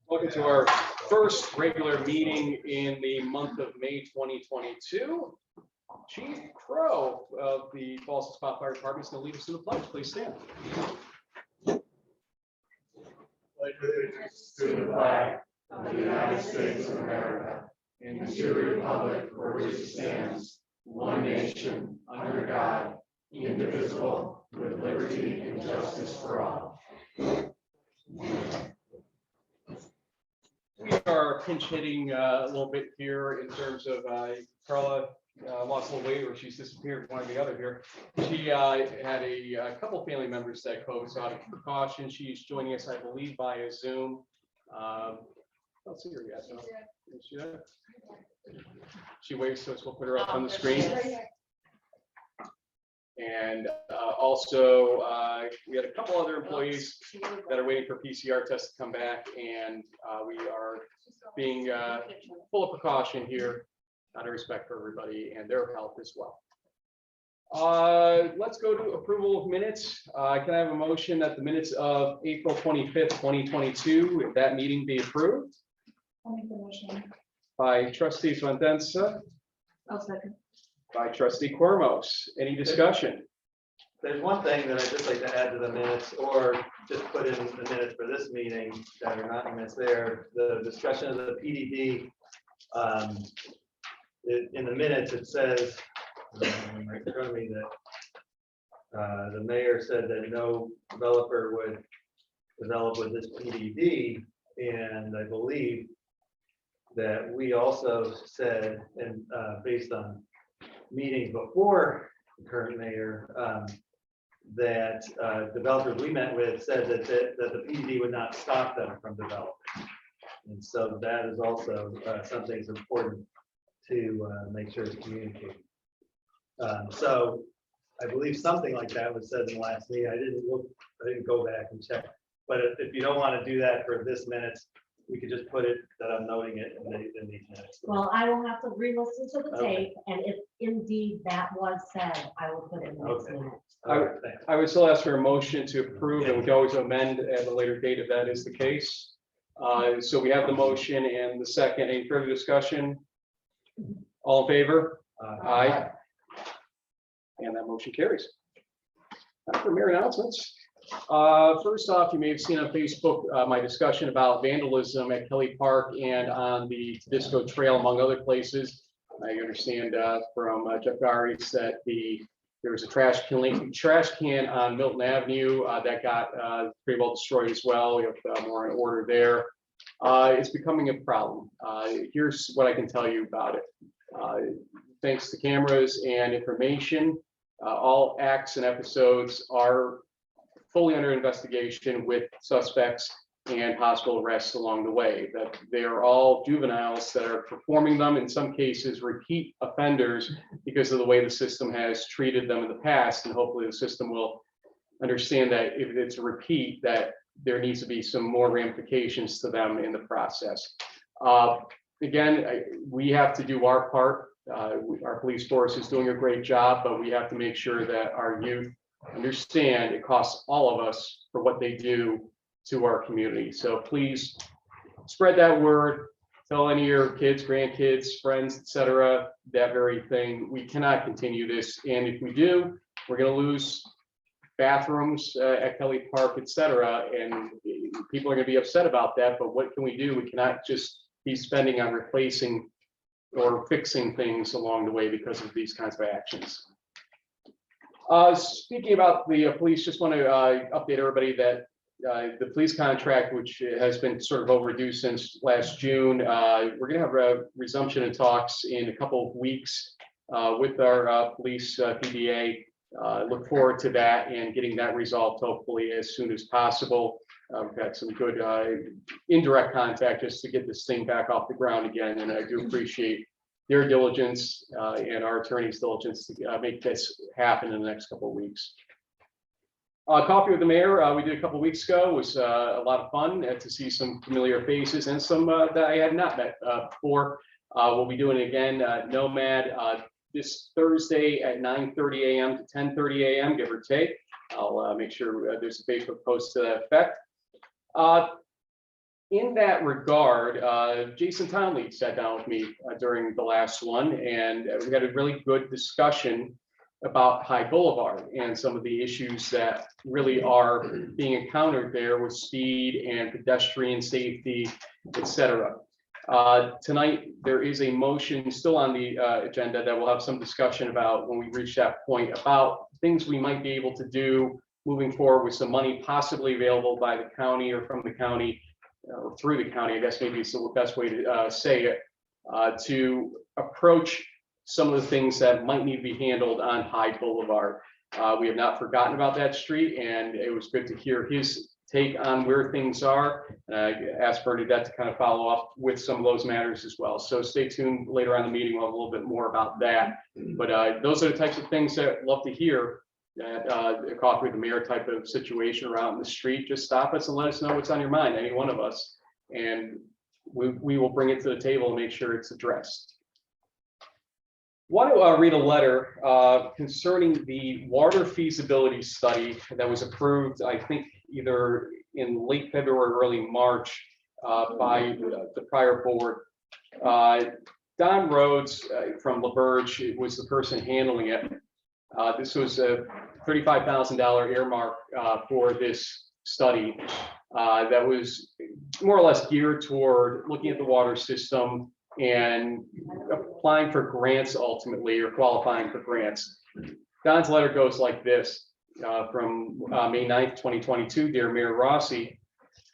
Welcome to our first regular meeting in the month of May 2022. Chief Crow of the Ballston Fire Department is going to lead us in the pledge. Please stand. Pledge allegiance to the flag of the United States of America and to the republic for which it stands, one nation, under God, indivisible, with liberty and justice for all. We are pinch hitting a little bit here in terms of Carla lost a little weight, or she's disappeared one or the other here. She had a couple family members that COVID, so out of precaution, she's joining us, I believe, via Zoom. I don't see her yet. No. Is she there? She waves, so we'll put her up on the screen. And also, we had a couple other employees that are waiting for PCR tests to come back, and we are being full of precaution here, out of respect for everybody and their health as well. Let's go to approval of minutes. Can I have a motion that the minutes of April 25th, 2022, if that meeting be approved? I'll make the motion. By trustee Swendensa. I'll second. By trustee Cormos. Any discussion? There's one thing that I'd just like to add to the minutes, or just put in the minutes for this meeting that are not in minutes there. The discussion of the PDD. In the minutes, it says, right in front of me, that the mayor said that no developer would develop with this PDD, and I believe that we also said, and based on meetings before the current mayor, that developers we met with said that the PDD would not stop them from developing. And so that is also something that's important to make sure it's communicated. So I believe something like that was said in the last meeting. I didn't go back and check. But if you don't want to do that for this minutes, we could just put it that I'm noting it in these minutes. Well, I will have to re-listen to the Okay. tape, and if indeed that was said, I will put it in the next Okay. minute. All right, thanks. I would still ask for a motion to approve, and we can always amend at a later date if that is the case. So we have the motion and the second. Any further discussion? All in favor? Aye. And that motion carries. Now for mayor announcements. First off, you may have seen on Facebook my discussion about vandalism at Kelly Park and on the Disco Trail, among other places. I understand from Jeff Garis that there was a trash can on Milton Avenue that got pretty well destroyed as well. We have more in order there. It's becoming a problem. Here's what I can tell you about it. Thanks to cameras and information, all acts and episodes are fully under investigation with suspects and possible arrests along the way. That they are all juveniles that are performing them, in some cases repeat offenders, because of the way the system has treated them in the past. And hopefully the system will understand that if it's a repeat, that there needs to be some more ramifications to them in the process. Again, we have to do our part. Our police force is doing a great job, but we have to make sure that our youth understand it costs all of us for what they do to our community. So please spread that word. Tell any of your kids, grandkids, friends, etc. that very thing. We cannot continue this, and if we do, we're going to lose bathrooms at Kelly Park, etc. And people are going to be upset about that. But what can we do? We cannot just be spending on replacing or fixing things along the way because of these kinds of actions. Speaking about the police, just want to update everybody that the police contract, which has been sort of overdue since last June, we're going to have a resumption in talks in a couple of weeks with our police PDA. Look forward to that and getting that resolved hopefully as soon as possible. We've got some good indirect contact just to get this thing back off the ground again, and I do appreciate their diligence and our attorney's diligence to make this happen in the next couple of weeks. Coffee with the mayor, we did a couple weeks ago, was a lot of fun to see some familiar faces and some that I had not met before. We'll be doing it again, Nomad, this Thursday at 9:30 a.m. to 10:30 a.m., give or take. I'll make sure there's a Facebook post to that effect. In that regard, Jason Townley sat down with me during the last one, and we had a really good discussion about High Boulevard and some of the issues that really are being encountered there with speed and pedestrian safety, etc. Tonight, there is a motion still on the agenda that we'll have some discussion about when we reach that point about things we might be able to do moving forward with some money possibly available by the county or from the county or through the county, I guess maybe it's the best way to say it, to approach some of the things that might need to be handled on High Boulevard. We have not forgotten about that street, and it was good to hear his take on where things are. I asked Bernadette to kind of follow up with some of those matters as well. So stay tuned later on in the meeting. We'll have a little bit more about that. But those are the types of things that I'd love to hear. That a coffee with the mayor type of situation around the street. Just stop us and let us know what's on your mind, any one of us, and we will bring it to the table and make sure it's addressed. Want to read a letter concerning the water feasibility study that was approved, I think, either in late February or early March by the prior board. Don Rhodes from LaBerge was the person handling it. This was a $35,000 earmark for this study that was more or less geared toward looking at the water system and applying for grants ultimately, or qualifying for grants. Don's letter goes like this from May 9th, 2022. Dear Mayor Rossi,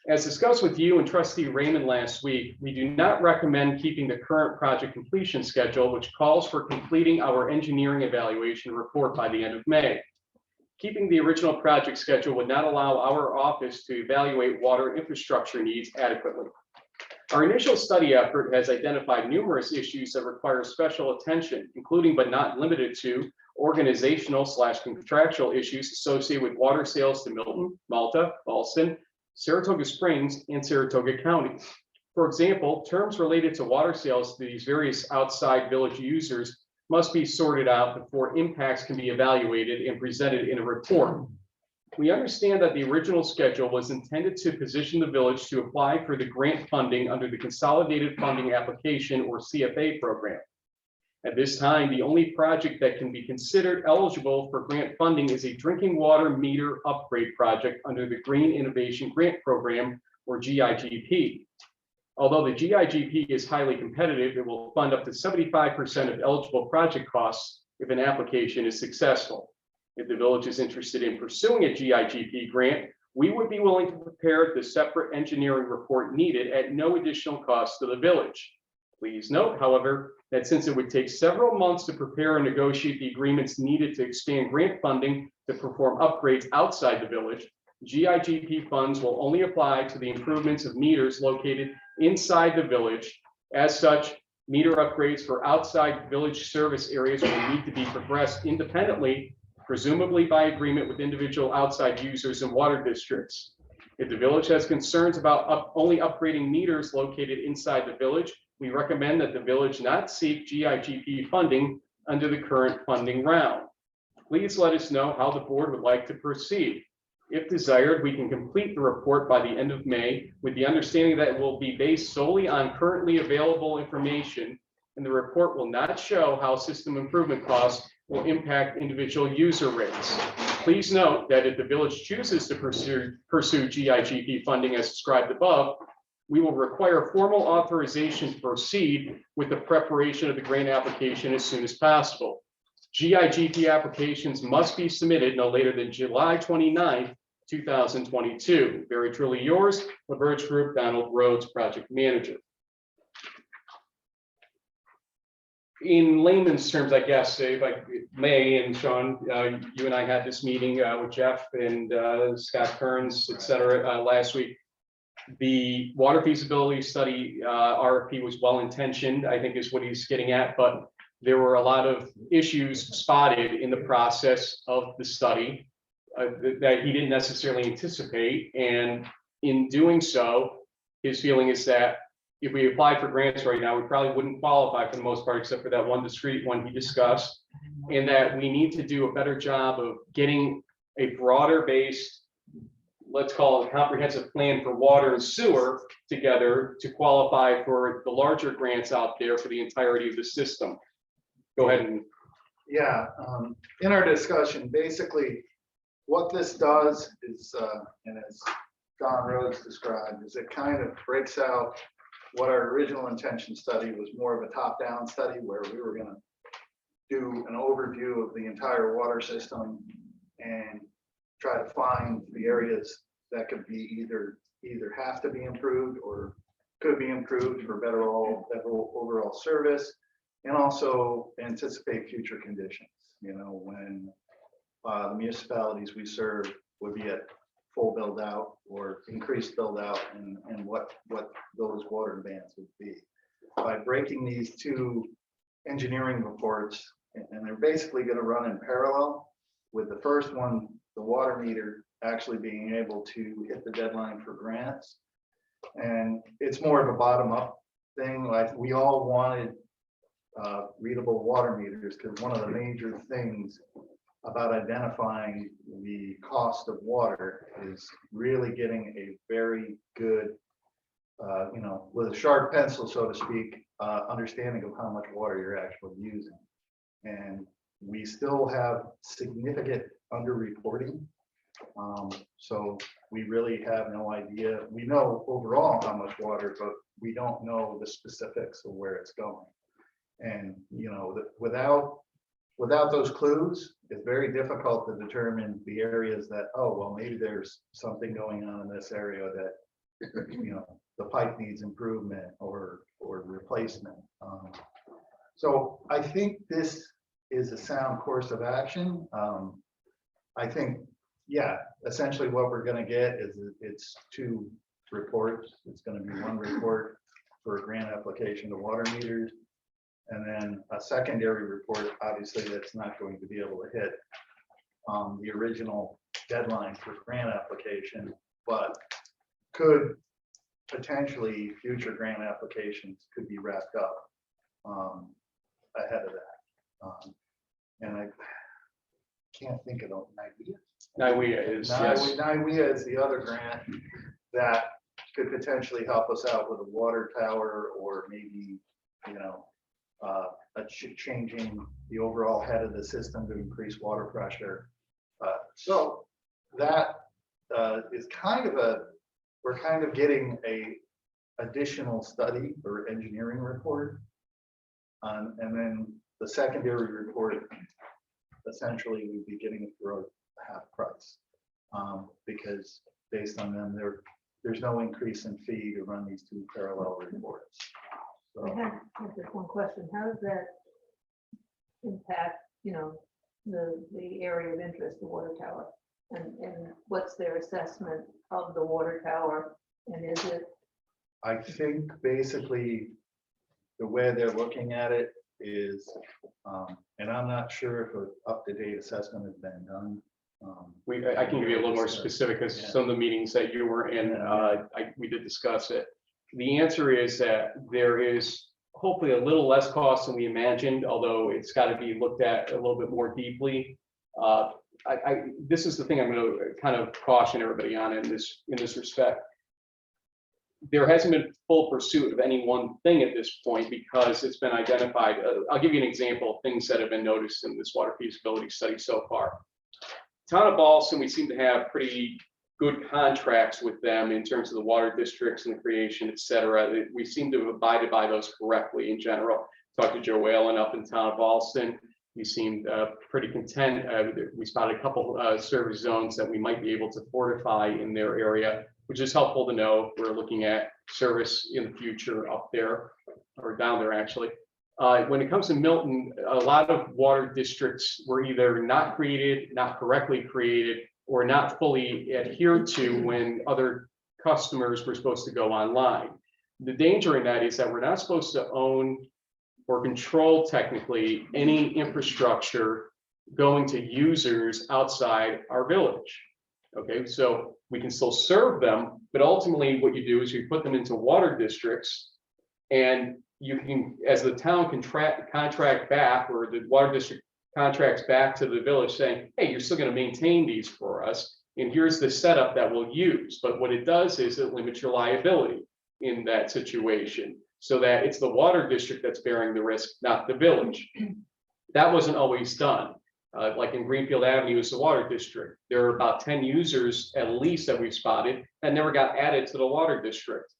as discussed with you and Trustee Raymond last week, we do not recommend keeping the current project completion schedule, which calls for completing our engineering evaluation report by the end of May. Keeping the original project schedule would not allow our office to evaluate water infrastructure needs adequately. Our initial study effort has identified numerous issues that require special attention, including but not limited to organizational/contractual issues associated with water sales to Milton, Malta, Ballston, Saratoga Springs, and Saratoga County. For example, terms related to water sales to these various outside village users must be sorted out before impacts can be evaluated and presented in a report. We understand that the original schedule was intended to position the village to apply for the grant funding under the Consolidated Funding Application, or CFA program. At this time, the only project that can be considered eligible for grant funding is a drinking water meter upgrade project under the Green Innovation Grant Program, or GIGP. Although the GIGP is highly competitive, it will fund up to 75% of eligible project costs if an application is successful. If the village is interested in pursuing a GIGP grant, we would be willing to prepare the separate engineering report needed at no additional cost to the village. Please note, however, that since it would take several months to prepare and negotiate the agreements needed to expand grant funding to perform upgrades outside the village, GIGP funds will only apply to the improvements of meters located inside the village. As such, meter upgrades for outside village service areas will need to be progressed independently, presumably by agreement with individual outside users and water districts. If the village has concerns about only upgrading meters located inside the village, we recommend that the village not seek GIGP funding under the current funding round. Please let us know how the board would like to proceed. If desired, we can complete the report by the end of May with the understanding that it will be based solely on currently available information, and the report will not show how system improvement costs will impact individual user rates. Please note that if the village chooses to pursue GIGP funding as described above, we will require formal authorization to proceed with the preparation of the grant application as soon as possible. GIGP applications must be submitted no later than July 29th, 2022. Very truly yours, LaBerge Group, Donald Rhodes, Project Manager. In layman's terms, I guess, if I may, and Sean, you and I had this meeting with Jeff and Scott Kearns, et cetera, last week. The water feasibility study RFP was well-intentioned, I think is what he's getting at, but there were a lot of issues spotted in the process of the study. that he didn't necessarily anticipate. And in doing so, his feeling is that if we applied for grants right now, we probably wouldn't qualify for the most part, except for that one discrete one he discussed. And that we need to do a better job of getting a broader based, let's call it a comprehensive plan for water and sewer together to qualify for the larger grants out there for the entirety of the system. Go ahead and. Yeah, in our discussion, basically, what this does is, and as Don Rhodes described, is it kind of breaks out what our original intention study was, more of a top-down study where we were gonna do an overview of the entire water system and try to find the areas that could be either have to be improved or could be improved for better overall service, and also anticipate future conditions. You know, when the municipalities we serve would be at full build out or increased build out, and what those water demands would be. By breaking these two engineering reports, and they're basically going to run in parallel, with the first one, the water meter actually being able to hit the deadline for grants. And it's more of a bottom up thing. Like, we all wanted readable water meters, because one of the major things about identifying the cost of water is really getting a very good, you know, with a sharp pencil, so to speak, understanding of how much water you're actually using. And we still have significant underreporting. So we really have no idea. We know overall how much water, but we don't know the specifics of where it's going. And, you know, without those clues, it's very difficult to determine the areas that, oh, well, maybe there's something going on in this area that, you know, the pipe needs improvement or replacement. So I think this is a sound course of action. I think, yeah, essentially what we're going to get is it's two reports. It's going to be one report for a grant application to water meters, and then a secondary report, obviously, that's not going to be able to hit the original deadline for grant application, but could potentially future grant applications could be wrapped up ahead of that. And I can't think of NIWEA is, yes. NIWEA is the other grant that could potentially help us out with a water tower, or maybe, you know, changing the overall head of the system to increase water pressure. So that is kind of we're kind of getting a additional study or engineering report. And then the secondary report, essentially we'd be getting it for half price, because based on them, there's no increase in fee to run these two parallel reports. So, I have just one question. How does that impact, you know, the area of interest, the water tower? And what's their assessment of the water tower? And is it? I think basically the way they're looking at it is, and I'm not sure if an up-to-date assessment has been done. I can give you a little more specific, because some of the meetings that you were in, we did discuss it. The answer is that there is hopefully a little less cost than we imagined, although it's got to be looked at a little bit more deeply. This is the thing I'm going to kind of caution everybody on in this respect. There hasn't been full pursuit of any one thing at this point, because it's been identified. I'll give you an example of things that have been noticed in this water feasibility study so far. Town of Ballston, we seem to have pretty good contracts with them in terms of the water districts and the creation, et cetera. We seem to have abided by those correctly in general. Talked to Joe Whalen up in Town of Ballston. He seemed pretty content. We spotted a couple service zones that we might be able to fortify in their area, which is helpful to know. We're looking at service in the future up there, or down there actually. When it comes to Milton, a lot of water districts were either not created, not correctly created, or not fully adhered to when other customers were supposed to go online. The danger in that is that we're not supposed to own or control technically any infrastructure going to users outside our village. Okay, so we can still serve them, but ultimately what you do is you put them into water districts. And you can, as the town contract back, or the water district contracts back to the village saying, hey, you're still gonna maintain these for us. And here's the setup that we'll use. But what it does is it limits your liability in that situation, so that it's the water district that's bearing the risk, not the village. That wasn't always done. Like in Greenfield Avenue is the water district. There are about 10 users at least that we've spotted that never got added to the water district.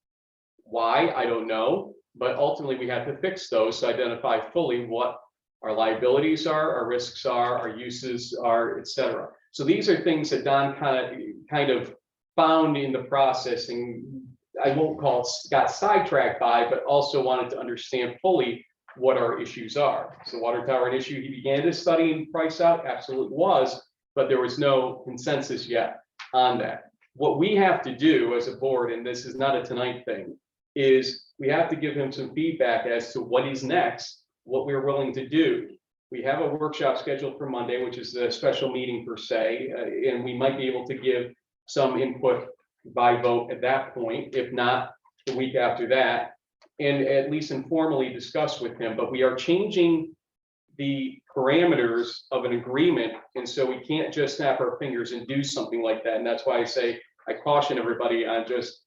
Why? I don't know. But ultimately we have to fix those to identify fully what our liabilities are, our risks are, our uses are, etc. So these are things that Don kind of found in the process, and I won't call it got sidetracked by, but also wanted to understand fully what our issues are. So water tower an issue he began to study and price out, absolutely was, but there was no consensus yet on that. What we have to do as a board, and this is not a tonight thing, is we have to give him some feedback as to what is next, what we're willing to do. We have a workshop scheduled for Monday, which is a special meeting per se, and we might be able to give some input by vote at that point, if not the week after that, and at least informally discuss with him. But we are changing the parameters of an agreement, and so we can't just snap our fingers and do something like that. And that's why I say, I caution everybody on just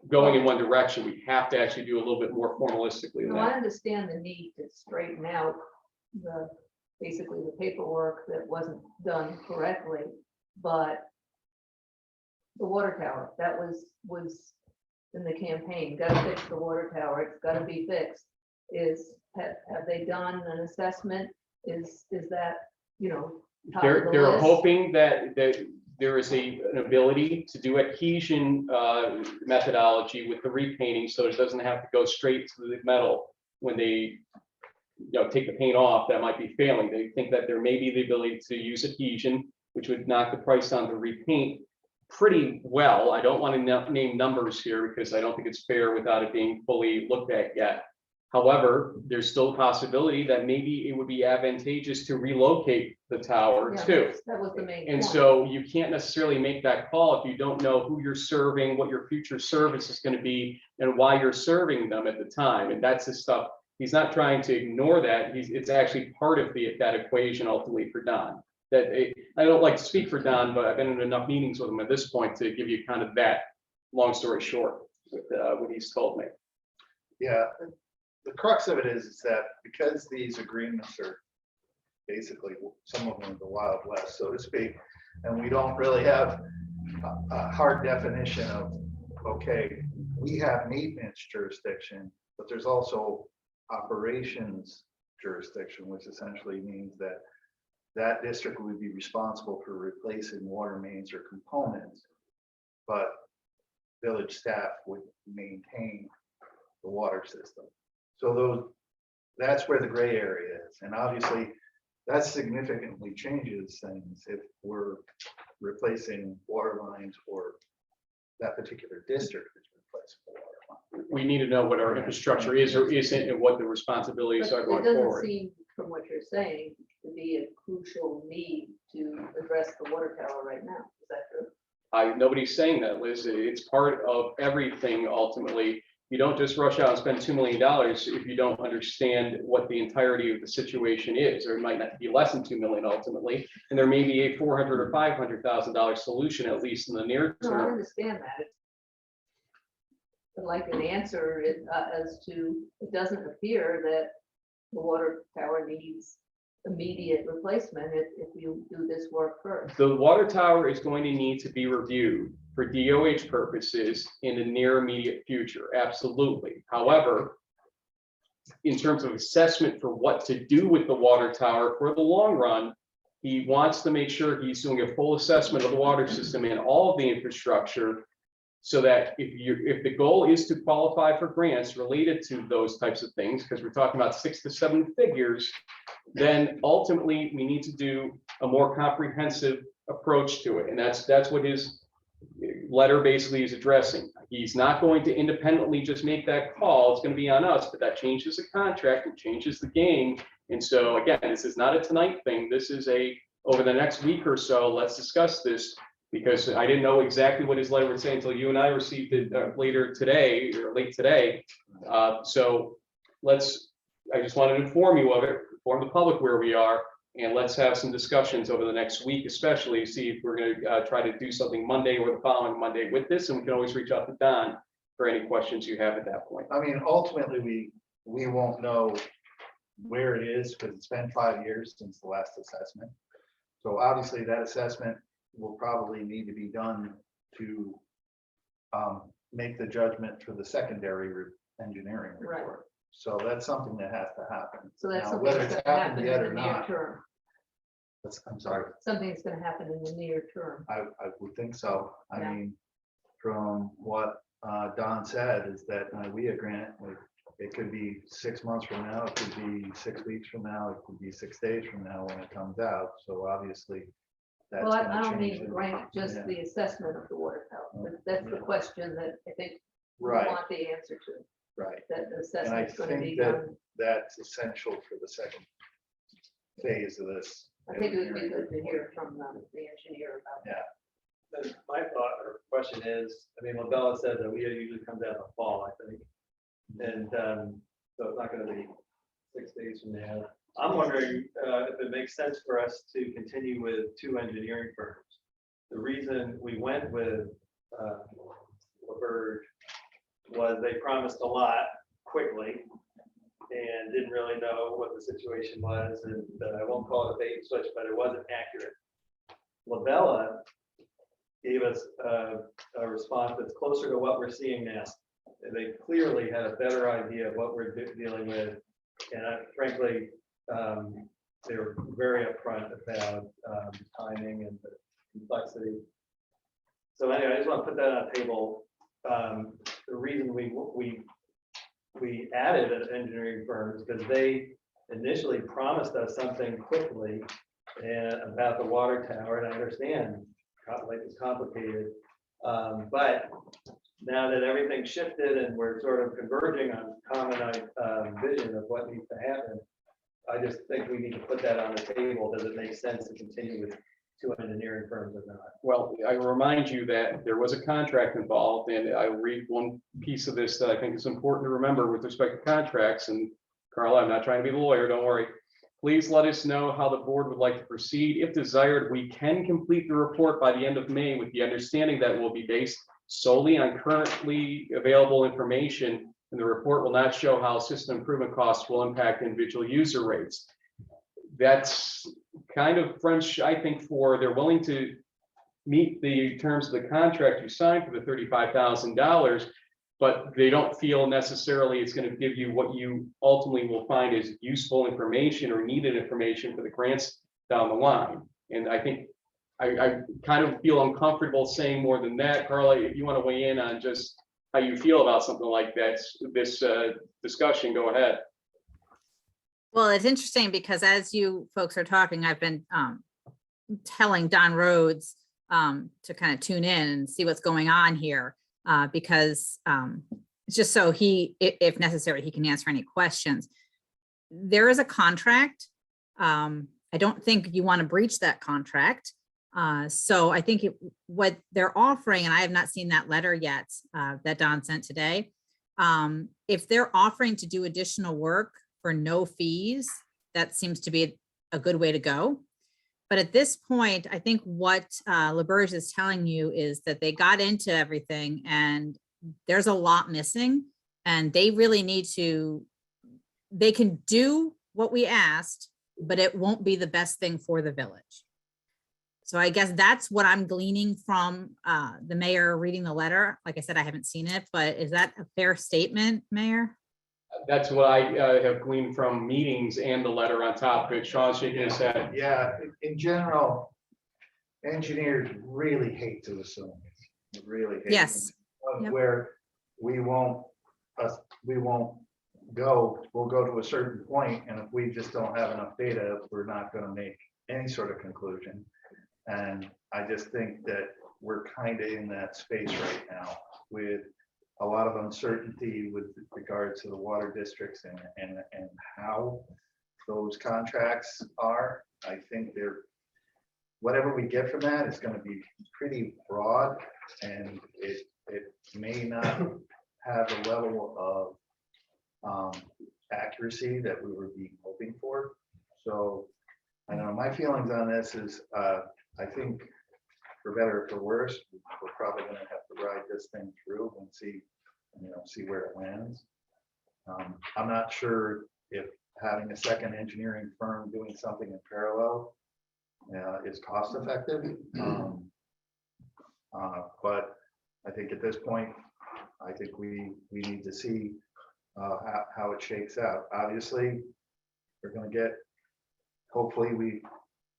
going in one direction. We have to actually do a little bit more formalistically than No, I that. understand the need to straighten out basically the paperwork that wasn't done correctly, but the water tower, that was in the campaign, gotta fix the water tower, it's gotta be fixed. Have they done an assessment? Is that, top of the They're list? hoping that there is an ability to do adhesion methodology with the repainting, so it doesn't have to go straight to the metal when they take the paint off. That might be failing. They think that there may be the ability to use adhesion, which would knock the price down to repaint pretty well. I don't want to name numbers here because I don't think it's fair without it being fully looked at yet. However, there's still a possibility that maybe it would be advantageous to relocate the tower Yeah, too. That was the main And point. so you can't necessarily make that call if you don't know who you're serving, what your future service is going to be, and why you're serving them at the time. And that's the stuff. He's not trying to ignore that. It's actually part of that equation ultimately for Don. I don't like to speak for Don, but I've been in enough meetings with him at this point to give you kind of that long story short with what he's told me. Yeah, the crux of it is that because these agreements are basically, some of them are the Wild West, so to speak, and we don't really have a hard definition of, okay, we have maintenance jurisdiction, but there's also operations jurisdiction, which essentially means that that district would be responsible for replacing water mains or components, but village staff would maintain the water system. So that's where the gray area is. And obviously that significantly changes things if we're replacing water lines or that particular district is replacing the water line. We need to know what our infrastructure is or isn't and what the responsibilities But are it going doesn't forward. seem, from what you're saying, to be a crucial need to address the water tower right now. Is that true? Nobody's saying that, Liz. It's part of everything ultimately. You don't just rush out and spend $2 million if you don't understand what the entirety of the situation is, or it might not be less than $2 million ultimately. And there may be a $400,000 or $500,000 solution, at least in the near No, I term. understand that. I'd like an answer as to, it doesn't appear that the water tower needs immediate replacement if you do this work first. The water tower is going to need to be reviewed for DOH purposes in the near immediate future, absolutely. However, in terms of assessment for what to do with the water tower for the long run, he wants to make sure he's doing a full assessment of the water system and all of the infrastructure, so that if the goal is to qualify for grants related to those types of things, because we're talking about 6 to 7 figures, then ultimately we need to do a more comprehensive approach to it. And that's what his letter basically is addressing. He's not going to independently just make that call. It's going to be on us, but that changes the contract and changes the game. And so again, this is not a tonight thing. This is a over the next week or so, let's discuss this, because I didn't know exactly what his letter would say until you and I received it later today, or late today. So I just wanted to inform you of it, inform the public where we are, and let's have some discussions over the next week, especially see if we're going to try to do something Monday or the following Monday with this, and we can always reach out to Don for any questions you have at that point. I mean, ultimately, we won't know where it is because it's been 5 years since the last assessment. So obviously that assessment will probably need to be done to make the judgment for the secondary engineering Right. report. So that's something that has to happen. So that's Now, something whether that's it's gonna happened happen yet in or the near not, term. I'm sorry, Something that's gonna happen in the near term. I would think so. I Yeah. mean, from what Don said is that we grant, it could be 6 months from now, it could be 6 weeks from now, it could be 6 days from now when it comes out. So obviously, that's Well, I gonna don't change mean it. grant, just Yeah. the assessment of the water tower. That's the question that I think we Right, want the answer to, right. that the And I assessment's gonna be think that done. that's essential for the second phase of this. I think it would be engineering good to report. hear from the engineer about that. And my thought or question is, I mean, Labella said that we usually comes out in the fall, I think. And so it's not gonna be 6 days from now. I'm wondering if it makes sense for us to continue with 2 engineering firms. The reason we went with Beverages was they promised a lot quickly and didn't really know what the situation was. And I won't call it a bait and switch, but it wasn't accurate. Labella gave us a response that's closer to what we're seeing now. They clearly had a better idea of what we're dealing with. And frankly, they were very upfront about timing and the complexity. So anyway, I just want to put that on the table. The reason we added an engineering firm is because they initially promised us something quickly and about the water tower, and I understand like it's complicated, but now that everything's shifted and we're sort of converging on common vision of what needs to happen, I just think we need to put that on the table. Does it make sense to continue with 2 engineering firms or not? Well, I remind you that there was a contract involved, and I read one piece of this that I think is important to remember with respect to contracts. And Carla, I'm not trying to be the lawyer, don't worry. Please let us know how the board would like to proceed. If desired, we can complete the report by the end of May with the understanding that it will be based solely on currently available information, and the report will not show how system improvement costs will impact individual user rates. That's kind of French, I think, for they're willing to meet the terms of the contract you signed for the $35,000, but they don't feel necessarily it's going to give you what you ultimately will find is useful information or needed information for the grants down the line. And I think I kind of feel uncomfortable saying more than that. Carla, if you want to weigh in on just how you feel about something like that, this discussion, go ahead. Well, it's interesting because as you folks are talking, I've been telling Don Rhodes to kind of tune in and see what's going on here, because just so he, if necessary, he can answer any questions. There is a contract. I don't think you want to breach that contract. So I think what they're offering, and I have not seen that letter yet that Don sent today. If they're offering to do additional work for no fees, that seems to be a good way to go. But at this point, I think what LaBerge is telling you is that they got into everything and there's a lot missing, and they really need to, they can do what we asked, but it won't be the best thing for the village. So I guess that's what I'm gleaning from the mayor reading the letter. Like I said, I haven't seen it, but is that a fair statement, Mayor? That's what I have gleaned from meetings and the letter on top of it. Sean's shaking his head. Yeah, in general, engineers really hate to assume. Really hate. Yes. Yep. Where we won't go, we'll go to a certain point, and if we just don't have enough data, we're not going to make any sort of conclusion. And I just think that we're kind of in that space right now with a lot of uncertainty with regards to the water districts and how those contracts are. I think they're whatever we get from that is gonna be pretty broad, and it may not have the level of accuracy that we were being hoping for. So I know my feelings on this is, I think for better or for worse, we're probably gonna have to ride this thing through and see, see where it lands. I'm not sure if having a second engineering firm doing something in parallel is cost effective. But I think at this point, I think we need to see how it shakes out. Obviously, we're gonna get, hopefully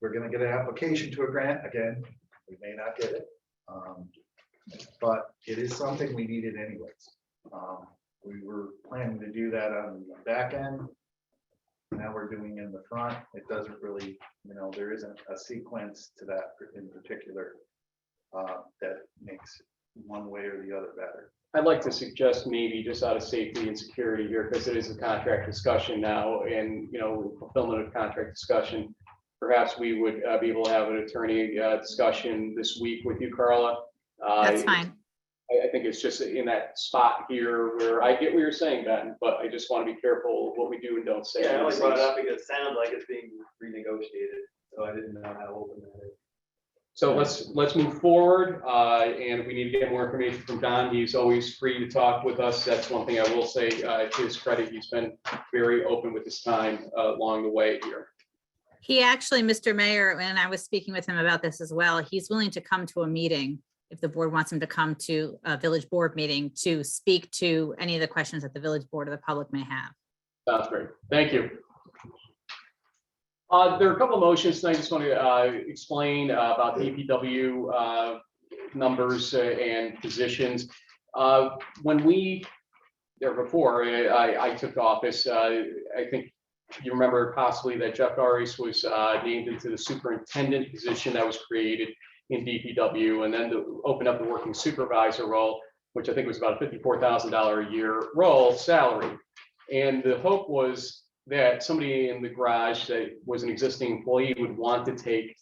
we're gonna get an application to a grant again. We may not get it. But it is something we needed anyways. We were planning to do that on the back end. Now we're doing in the front. It doesn't really, there isn't a sequence to that in particular that makes one way or the other better. I'd like to suggest maybe just out of safety and security here, because it is a contract discussion now and, fulfillment of contract discussion. Perhaps we would be able to have an attorney discussion this week with you, Carla. That's fine. I think it's just in that spot here where I get what you're saying, Ben, but I just want to be careful of what we do and don't say. Yeah, I only these brought it things. up because it sounded like it's being renegotiated, so I didn't know how open that is. So let's move forward, and if we need to get more information from Don, he's always free to talk with us. That's one thing I will say, to his credit, he's been very open with his time along the way here. He actually, Mr. Mayor, and I was speaking with him about this as well, he's willing to come to a meeting if the board wants him to come to a village board meeting to speak to any of the questions that the village board or the public may have. Sounds great. Thank you. There are a couple of motions, and I just want to explain about DPW numbers and positions. When we, before I took office, I think you remember possibly that Jeff Arias was named into the superintendent position that was created in DPW, and then to open up the working supervisor role, which I think was about a $54,000 a year role salary. And the hope was that somebody in the garage that was an existing employee would want to take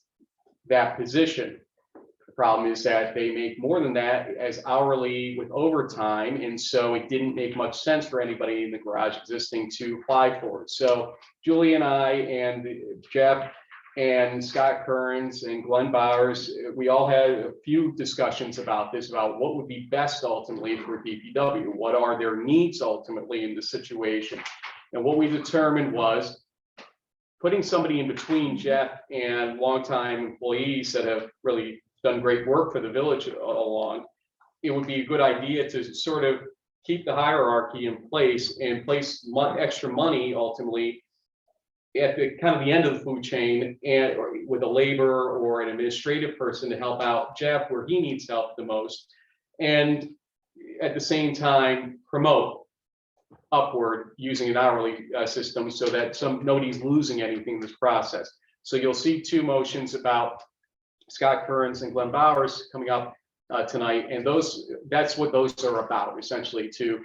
that position. The problem is that they make more than that as hourly with overtime, and so it didn't make much sense for anybody in the garage existing to apply for it. So Julie and I and Jeff and Scott Kearns and Glenn Bowers, we all had a few discussions about this, about what would be best ultimately for DPW. What are their needs ultimately in the situation? And what we determined was putting somebody in between Jeff and longtime employees that have really done great work for the village all along. It would be a good idea to sort of keep the hierarchy in place and place extra money ultimately at the kind of the end of the food chain, and or with a labor or an administrative person to help out Jeff where he needs help the most, and at the same time promote upward using an hourly system so that nobody's losing anything in this process. So you'll see two motions about Scott Kearns and Glenn Bowers coming up tonight, and that's what those are about, essentially, to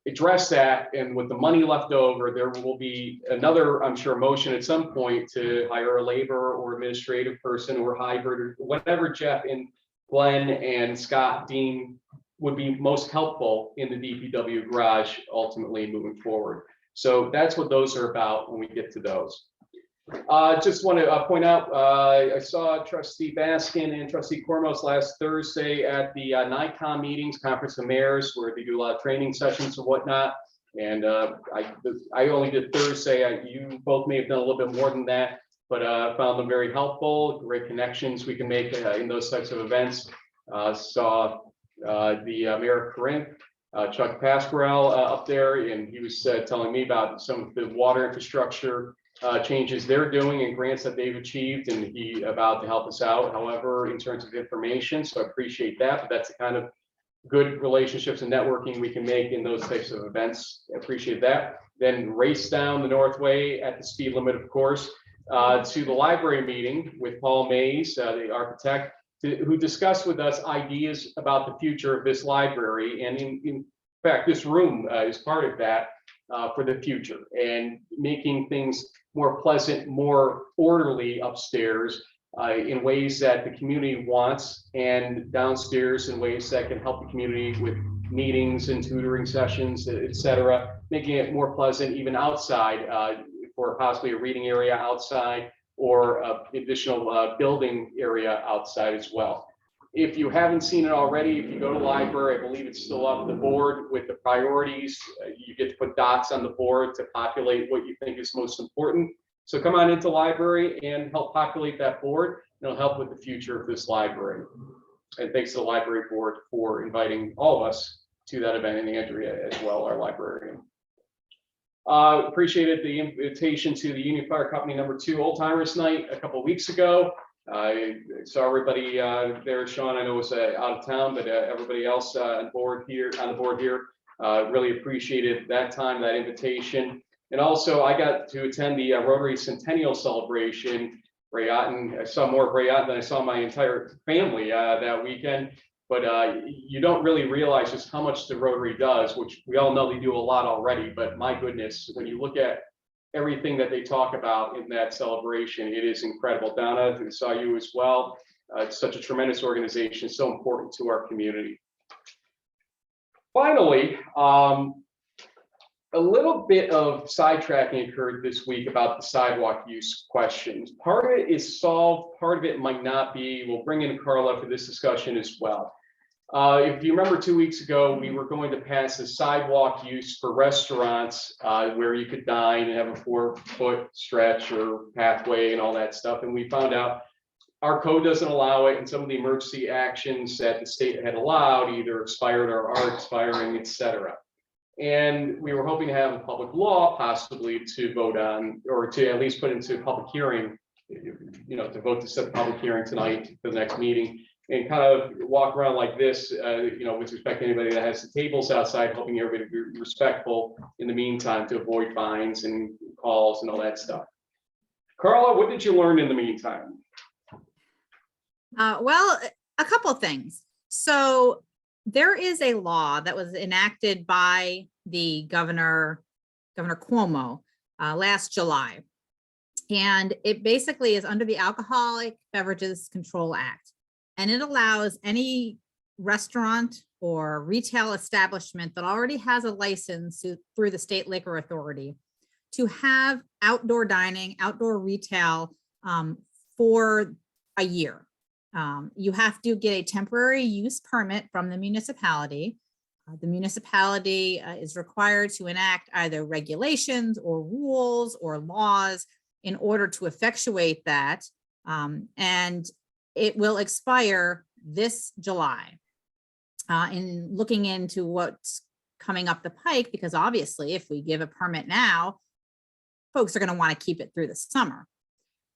address that. And with the money left over, there will be another, I'm sure, motion at some point to hire a labor or administrative person or hybrid or whatever Jeff and Glenn and Scott deem would be most helpful in the DPW garage ultimately moving forward. So that's what those are about when we get to those. Just want to point out, I saw Trustee Baskin and Trustee Cormos last Thursday at the NICOM meetings, Conference of Mayors, where they do a lot of training sessions and whatnot. And I only did Thursday. You both may have done a little bit more than that, but found them very helpful. Great connections we can make in those types of events. Saw the Mayor of Corinth, Chuck Pasquarel up there, and he was telling me about some of the water infrastructure changes they're doing and grants that they've achieved, and he about to help us out, however, in terms of information. So I appreciate that, but that's the kind of good relationships and networking we can make in those types of events. I appreciate that. Then race down the Northway at the speed limit, of course, to the library meeting with Paul Mays, the architect, who discussed with us ideas about the future of this library. And in fact, this room is part of that for the future, and making things more pleasant, more orderly upstairs, in ways that the community wants, and downstairs in ways that can help the community with meetings and tutoring sessions, et cetera, making it more pleasant even outside, for possibly a reading area outside or additional building area outside as well. If you haven't seen it already, if you go to the library, I believe it's still up the board with the priorities. You get to put dots on the board to populate what you think is most important. So come on into the library and help populate that board. It'll help with the future of this library. And thanks to the library board for inviting all of us to that event, and Andrea as well, our librarian. Appreciated the invitation to the Union Fire Company #2 Old Timers Night a couple of weeks ago. I saw everybody there. Sean, I know, was out of town, but everybody else on the board here really appreciated that time, that invitation. And also, I got to attend the Rotary Centennial Celebration. I saw more of than I saw my entire family that weekend. But you don't really realize just how much the Rotary does, which we all know they do a lot already. But my goodness, when you look at everything that they talk about in that celebration, it is incredible. Donna, I saw you as well. It's such a tremendous organization, so important to our community. Finally, a little bit of sidetracking occurred this week about the sidewalk use questions. Part of it is solved, part of it might not be. We'll bring in Carla for this discussion as well. If you remember 2 weeks ago, we were going to pass a sidewalk use for restaurants where you could dine and have a 4-foot stretch or pathway and all that stuff. And we found out our code doesn't allow it, and some of the emergency actions that the state had allowed either expired or are expiring, et cetera. And we were hoping to have a public law possibly to vote on, or to at least put into public hearing, to vote to set the public hearing tonight for the next meeting, and kind of walk around like this, with respect to anybody that has the tables outside, helping everybody to be respectful in the meantime to avoid fines and calls and all that stuff. Carla, what did you learn in the meantime? Well, a couple of things. So there is a law that was enacted by the Governor Cuomo last July. And it basically is under the Alcoholic Beverages Control Act. And it allows any restaurant or retail establishment that already has a license through the state liquor authority to have outdoor dining, outdoor retail for a year. You have to get a temporary use permit from the municipality. The municipality is required to enact either regulations or rules or laws in order to effectuate that. And it will expire this July. In looking into what's coming up the pike, because obviously if we give a permit now, folks are going to want to keep it through the summer.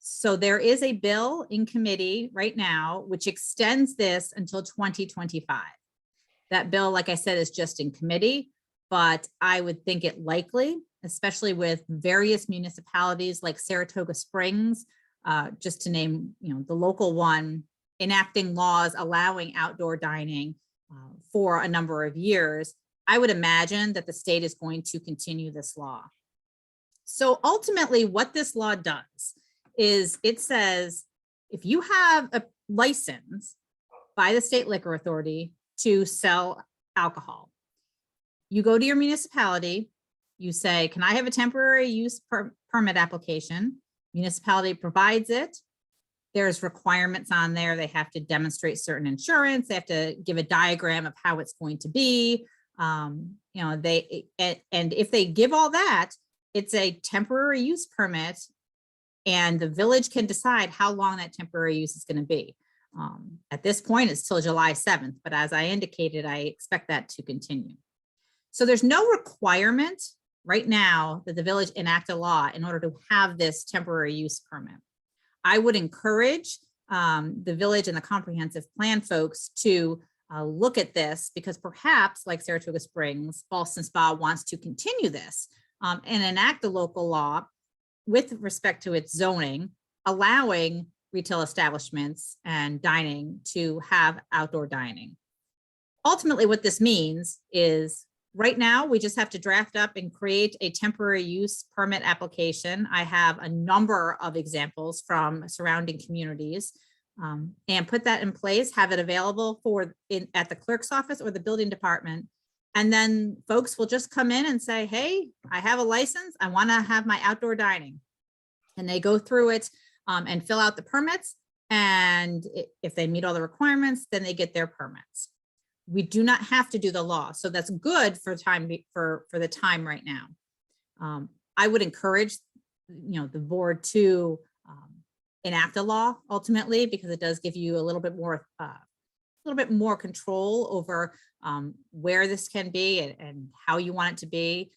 So there is a bill in committee right now, which extends this until 2025. That bill, like I said, is just in committee, but I would think it likely, especially with various municipalities like Saratoga Springs, just to name, the local one, enacting laws allowing outdoor dining for a number of years. I would imagine that the state is going to continue this law. So ultimately what this law does is it says, if you have a license by the state liquor authority to sell alcohol, you go to your municipality, you say, can I have a temporary use permit application? Municipality provides it. There's requirements on there. They have to demonstrate certain insurance. They have to give a diagram of how it's going to be. And if they give all that, it's a temporary use permit, and the village can decide how long that temporary use is going to be. At this point, it's till July 7th, but as I indicated, I expect that to continue. So there's no requirement right now that the village enact a law in order to have this temporary use permit. I would encourage the village and the comprehensive plan folks to look at this, because perhaps like Saratoga Springs, Ballston Spa wants to continue this and enact a local law with respect to its zoning, allowing retail establishments and dining to have outdoor dining. Ultimately, what this means is Right now, we just have to draft up and create a temporary use permit application. I have a number of examples from surrounding communities. And put that in place, have it available at the clerk's office or the building department. And then folks will just come in and say, hey, I have a license. I want to have my outdoor dining. And they go through it and fill out the permits. And if they meet all the requirements, then they get their permits. We do not have to do the law. So that's good for the time right now. I would encourage, the board to enact a law ultimately, because it does give you a little bit more control over where this can be and how you want it to be.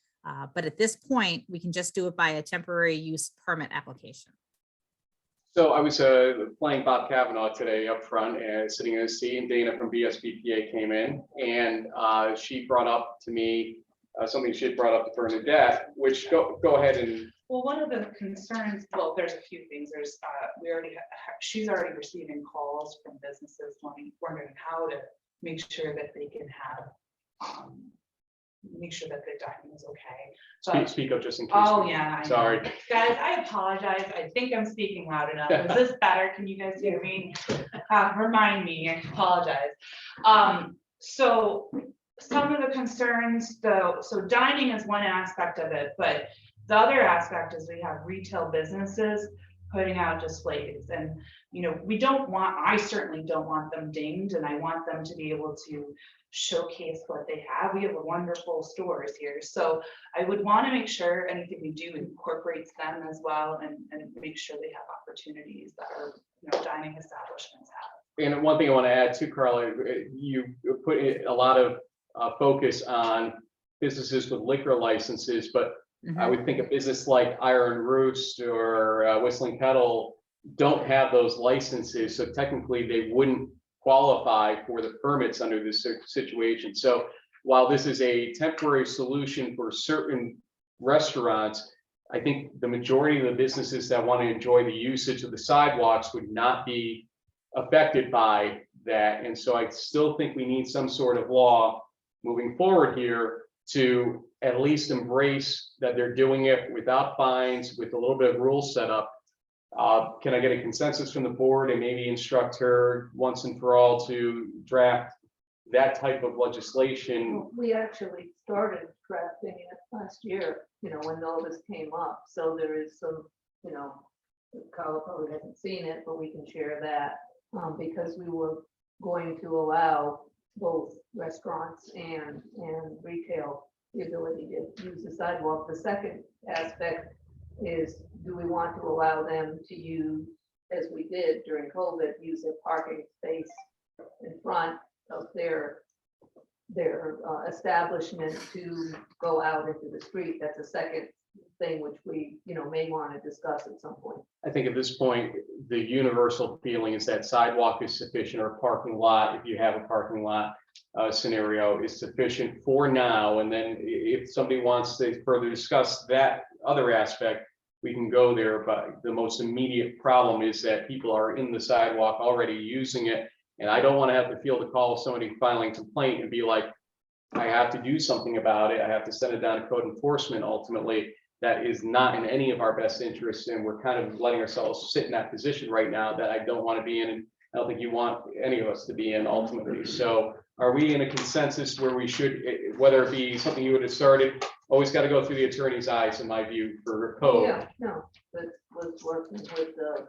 But at this point, we can just do it by a temporary use permit application. So I was playing Bob Kavanaugh today up front and sitting in a seat, and Dana from BSBPA came in, and she brought up to me something she had brought up to Bernadette, which go ahead and. Well, one of the concerns, well, there's a few things. There's, she's already receiving calls from businesses wondering how to make sure that they can have, make sure that their dining is okay. Speak up just in case. Oh, yeah. I know. Sorry. Guys, I apologize. I think I'm speaking loud enough. Is this better? Can you guys hear me? Remind me, I apologize. So some of the concerns though, so dining is one aspect of it, but the other aspect is we have retail businesses putting out displays, and I certainly don't want them dinged, and I want them to be able to showcase what they have. We have wonderful stores here, so I would want to make sure anything we do incorporates them as well, and make sure they have opportunities that are dining establishments have. And one thing I want to add too, Carla, you put a lot of focus on businesses with liquor licenses, but I would think a business like Iron Roost or Whistling Kettle don't have those licenses, so technically they wouldn't qualify for the permits under this situation. So while this is a temporary solution for certain restaurants, I think the majority of the businesses that want to enjoy the usage of the sidewalks would not be affected by that. And so I still think we need some sort of law moving forward here to at least embrace that they're doing it without fines, with a little bit of rules set up. Can I get a consensus from the board and maybe instruct her once and for all to draft that type of legislation? We actually started drafting it last year, when all this came up. So there is some, Carla probably hasn't seen it, but we can share that because we were going to allow both restaurants and retail the ability to use the sidewalk. The second aspect is, do we want to allow them to use, as we did during COVID, use a parking space in front of their establishment to go out into the street? That's a second thing which we may want to discuss at some point. I think at this point, the universal feeling is that sidewalk is sufficient, or parking lot, if you have a parking lot scenario, is sufficient for now. And then if somebody wants to further discuss that other aspect, we can go there. But the most immediate problem is that people are in the sidewalk already using it. And I don't want to have to field a call of somebody filing a complaint and be like, I have to do something about it. I have to send it down to code enforcement. Ultimately, that is not in any of our best interests. And we're kind of letting ourselves sit in that position right now that I don't want to be in. And I don't think you want any of us to be in ultimately. So are we in a consensus where we should, whether it be something you would have started, always got to go through the attorney's eyes, in my view, for code? Yeah, no, but was working with the,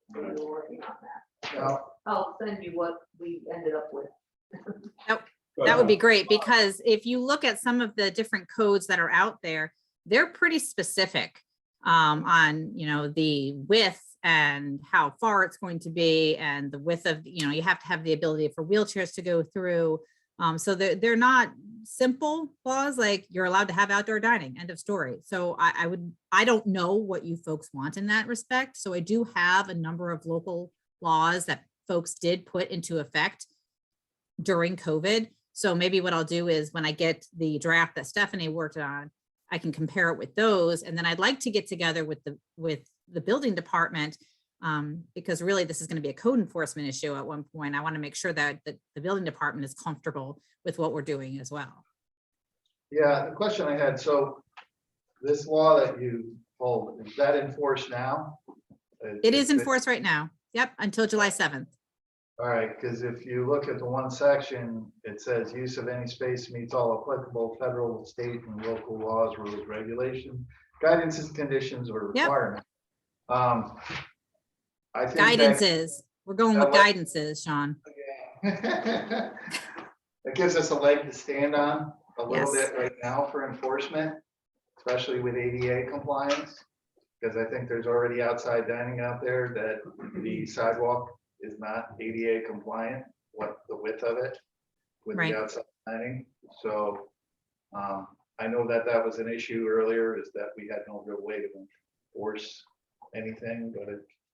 we're working on that. So I'll send you what we ended up with. That would be great, because if you look at some of the different codes that are out there, they're pretty specific on, the width and how far it's going to be, and the width of, you have to have the ability for wheelchairs to go through. So they're not simple laws, like you're allowed to have outdoor dining, end of story. So I don't know what you folks want in that respect. So I do have a number of local laws that folks did put into effect during COVID. So maybe what I'll do is, when I get the draft that Stephanie worked on, I can compare it with those. And then I'd like to get together with the building department, because really this is going to be a code enforcement issue at one point. I want to make sure that the building department is comfortable with what we're doing as well. Yeah, the question I had, so this law that you hold, is that enforced now? It is in force right now. Yep, until July 7th. All right, because if you look at the one section, it says use of any space meets all applicable federal, state, and local laws, rules, regulations, guidances, conditions, or Yep. requirements. I think that- Guidances. We're going with guidances, Sean. It gives us a leg to stand on a little Yes. bit right now for enforcement, especially with ADA compliance. Because I think there's already outside dining out there that the sidewalk is not ADA compliant, what the width of it with Right. the outside dining. So I know that that was an issue earlier, is that we had no real way to enforce anything, but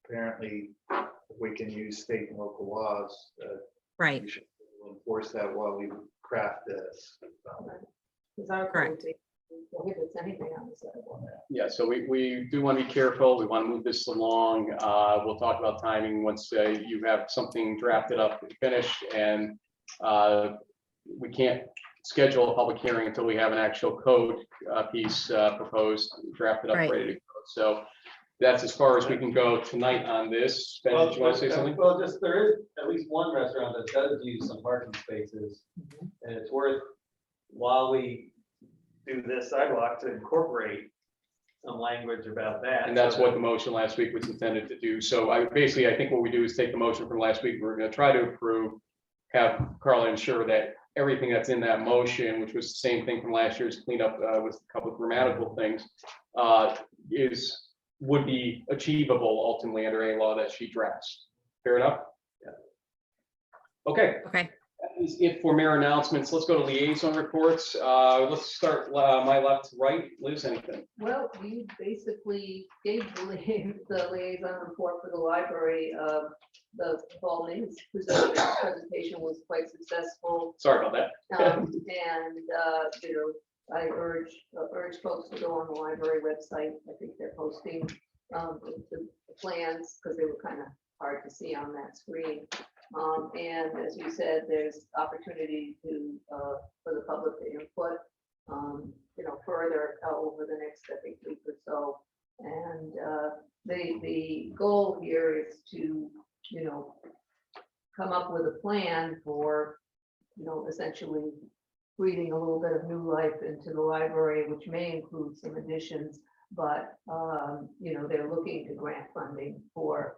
apparently if we can use state and local laws, Right. we should enforce that while we craft this. Because our Correct. code prohibits anything on the sidewalk. Yeah, so we do want to be careful. We want to move this along. We'll talk about timing once you have something drafted up and finished, and we can't schedule a public hearing until we have an actual code piece proposed, drafted up, Right. ready to go. So that's as far as we can go tonight on this. Ben, did you want to say something? Well, just there is at least one restaurant that does use some parking spaces. And it's worth, while we do this sidewalk, to incorporate some language about that. And that's so what that- the motion last week was intended to do. So I think what we do is take the motion from last week. We're going to try to approve, have Carla ensure that everything that's in that motion, which was the same thing from last year's cleanup with a couple of grammatical things, would be achievable ultimately under any law that she drafts. Fair enough? Yeah. Okay. Okay. That is it for mayor announcements. Let's go to liaison reports. Let's start my left to right. Liz, anything? Well, we basically gave the liaison report for the library. The fall news presentation was quite successful. Sorry about that. And, you know, I urge folks to go on the library website. I think they're posting the plans because they were kind of hard to see on that screen. And as you said, there's opportunity to, for the public to input, you know, further over the next, I think, week or so. And the goal here is to, you know, come up with a plan for, you know, essentially breathing a little bit of new life into the library, which may include some additions, but, you know, they're looking to grant funding for,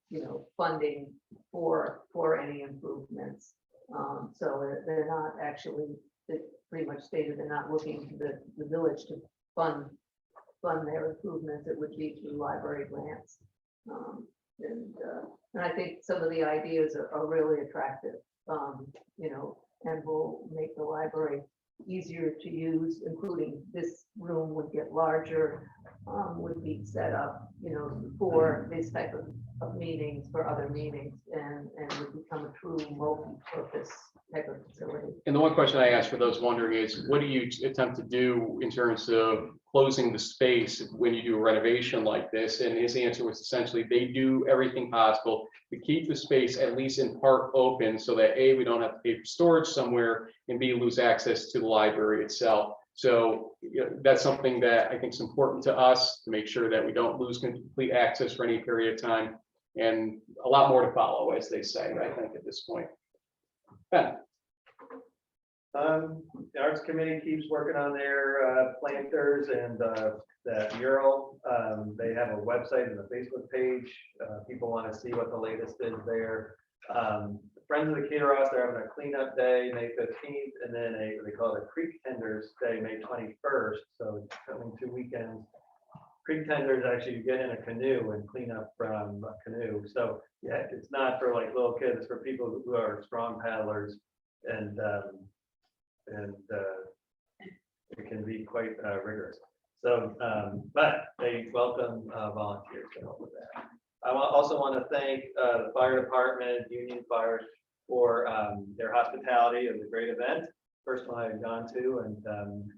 you know, funding for any improvements. So they're not actually, they pretty much stated they're not looking to the village to fund their improvements. It would be through library grants. And I think some of the ideas are really attractive, you know, and will make the library easier to use, including this room would get larger, would be set up, you know, for this type of meetings, for other meetings, and would become a true multi-purpose type of facility. And the one question I ask for those wondering is, what do you attempt to do in terms of closing the space when you do a renovation like this? And his answer was essentially, they do everything possible to keep the space at least in part open so that A, we don't have to pay for storage somewhere, and B, lose access to the library itself. So you know, that's something that I think is important to us to make sure that we don't lose complete access for any period of time. And a lot more to follow, as they say, I think at this point. Ben. The Arts Committee keeps working on their planters and that mural. They have a website and a Facebook page. People want to see what the latest is there. Friends of the Cateros, they're having a cleanup day, May 15th, and then they call it a Creek Tenders Day, May 21st. So it's coming 2 weekends. Creek Tenders, actually, you get in a canoe and clean up from a canoe. So yeah, it's not for like little kids, it's for people who are strong paddlers, and it can be quite rigorous. So, but they welcome volunteers to help with that. I also want to thank the fire department, Union Fire, for their hospitality of the great event. First one I've gone to, and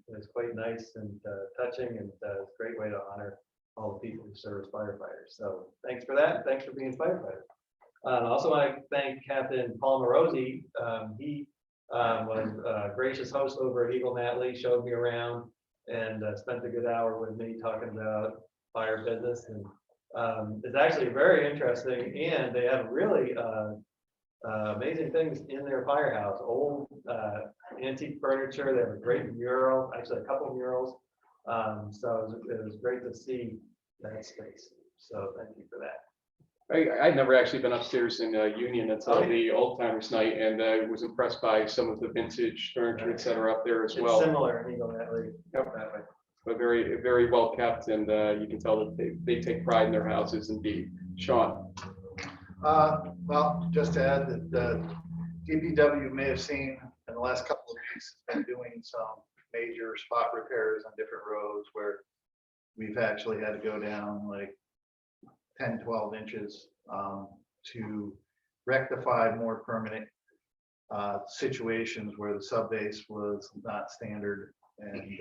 it was quite nice and touching, and it's a great way to honor all the people who serve as firefighters. So thanks for that. Thanks for being firefighters. I also want to thank Captain Paul Morosi. He was a gracious host over at Eagle Natalie, showed me around and spent a good hour with me talking about fire business. And it's actually very interesting, and they have really amazing things in their firehouse, old antique furniture. They have a great mural, actually a couple murals. So it was great to see that space. So thank you for that. I'd never actually been upstairs in Union until Oh, yeah. the old timers night, and I was impressed by some of the vintage furniture, et cetera, up there as It's well. similar in Eagle Natalie. Yep. That way. But very, very well kept, and you can tell that they take pride in their houses indeed. Sean? Well, just to add that the DPW may have seen in the last couple of weeks, has been doing some major spot repairs on different roads where we've actually had to go down like 10, 12 inches to rectify more permanent situations where the sub base was not standard, and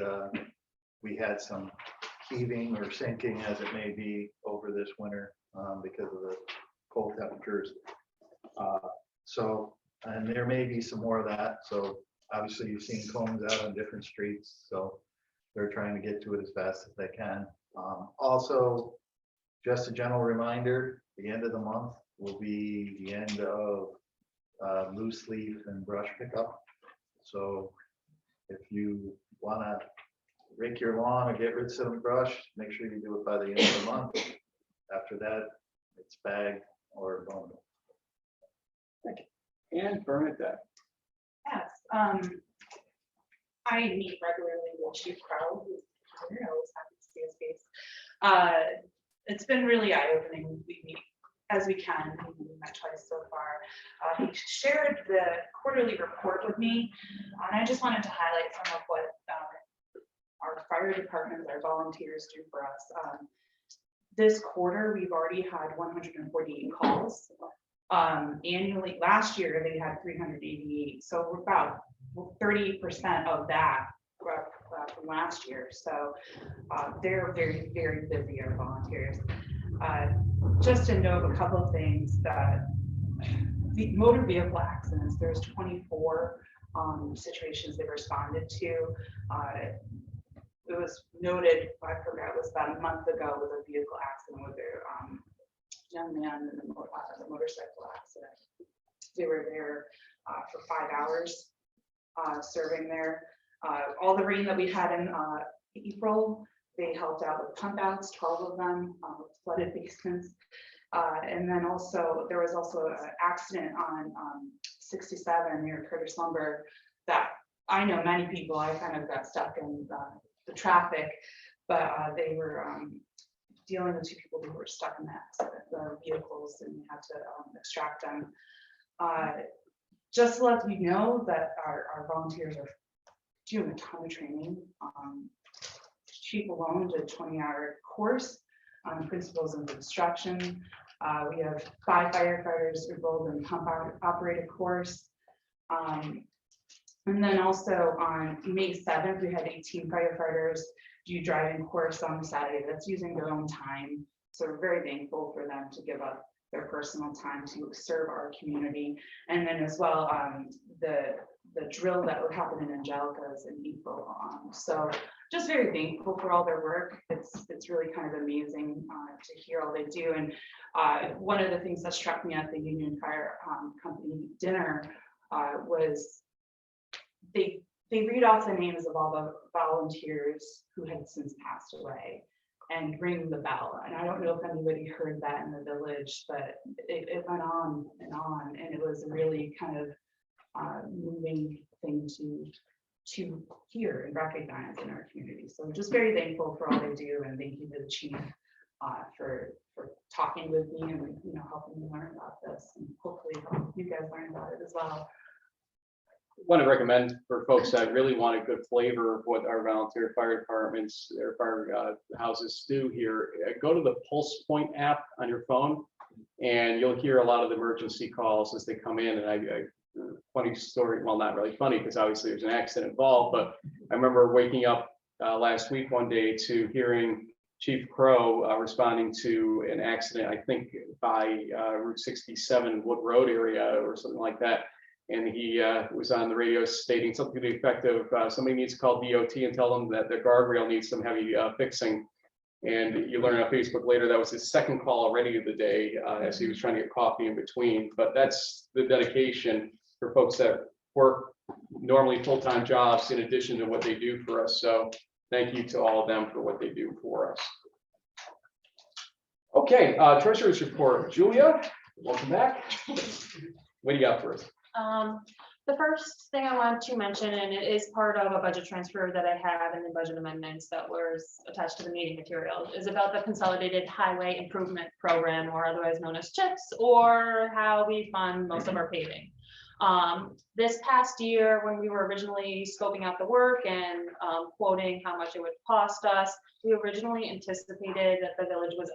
we had some heaving or sinking, as it may be, over this winter because of the cold temperatures. And there may be some more of that. So obviously you've seen cones out on different streets, so they're trying to get to it as fast as they can. Also, just a general reminder, the end of the month will be the end of loose leaf and brush pickup. So if you want to rake your lawn or get rid of some brush, make sure you do it by the end of the month. After that, it's bagged or gone. And Bernadette. Yes, I meet regularly with Chief Crow, who's here. I always happy to see his face. It's been really eye-opening. We meet as we can. We met twice so far. He shared the quarterly report with me, and I just wanted to highlight some of what our fire departments, our volunteers do for us. This quarter, we've already had 148 calls. Annually, last year they had 388, so we're about 30% of that from last year. So they're very, very busy, our volunteers. Just to note a couple of things, that the motor vehicle accidents, there's 24 situations they responded to. It was noted, I forgot, it was about a month ago, with a vehicle accident with their young man in the motorcycle accident. They were there for 5 hours serving there. All the rain that we had in April, they helped out with pump outs, 12 of them, with flooded basements. And then also, there was also an accident on 67 near Curtis Lumber that I know many people, I kind of got stuck in the traffic, but they were dealing with two people who were stuck in the vehicles, and we had to extract them. Just to let you know that our volunteers are doing a ton of training. Chief alone did a 20-hour course on principles of construction. We have 5 firefighters enrolled in pump operated course. And then also on May 7th, we had 18 firefighters do driving course on Saturday. That's using their own time. So we're very thankful for them to give up their personal time to serve our community. And then as well, the drill that would happen in Angelica is in April. So just very thankful for all their work. It's really kind of amazing to hear all they do. And one of the things that struck me at the Union Fire Company dinner was they read off the names of all the volunteers who had since passed away and ring the bell. And I don't know if anybody heard that in the village, but it went on, and it was a really kind of moving thing to hear and recognize in our community. So I'm just very thankful for all they do, and thank you to the chief for talking with me and helping me learn about this, and hopefully help you guys learn about it as well. Want to recommend for folks that really want a good flavor of what our volunteer fire departments, their fire houses do here. Go to the Pulse Point app on your phone, and you'll hear a lot of the emergency calls as they come in. And funny story, well, not really funny because obviously there's an accident involved, but I remember waking up last week one day to hearing Chief Crow responding to an accident, I think by Route 67 Wood Road area or something like that. And he was on the radio stating something to the effect of somebody needs to call DOT and tell them that the guardrail needs some heavy fixing. And you learn on Facebook later that was his second call already of the day as he was trying to get coffee in between. But that's the dedication for folks that work normally full-time jobs in addition to what they do for us. So thank you to all of them for what they do for us. Okay, treasurer's report. Julia, welcome back. What do you got for us? The first thing I want to mention, and it is part of a budget transfer that I have in the budget amendments that was attached to the meeting material, is about the Consolidated Highway Improvement Program, or otherwise known as CHIPS, or how we fund most of our paving. This past year, when we were originally scoping out the work and quoting how much it would cost us, we originally anticipated that the village was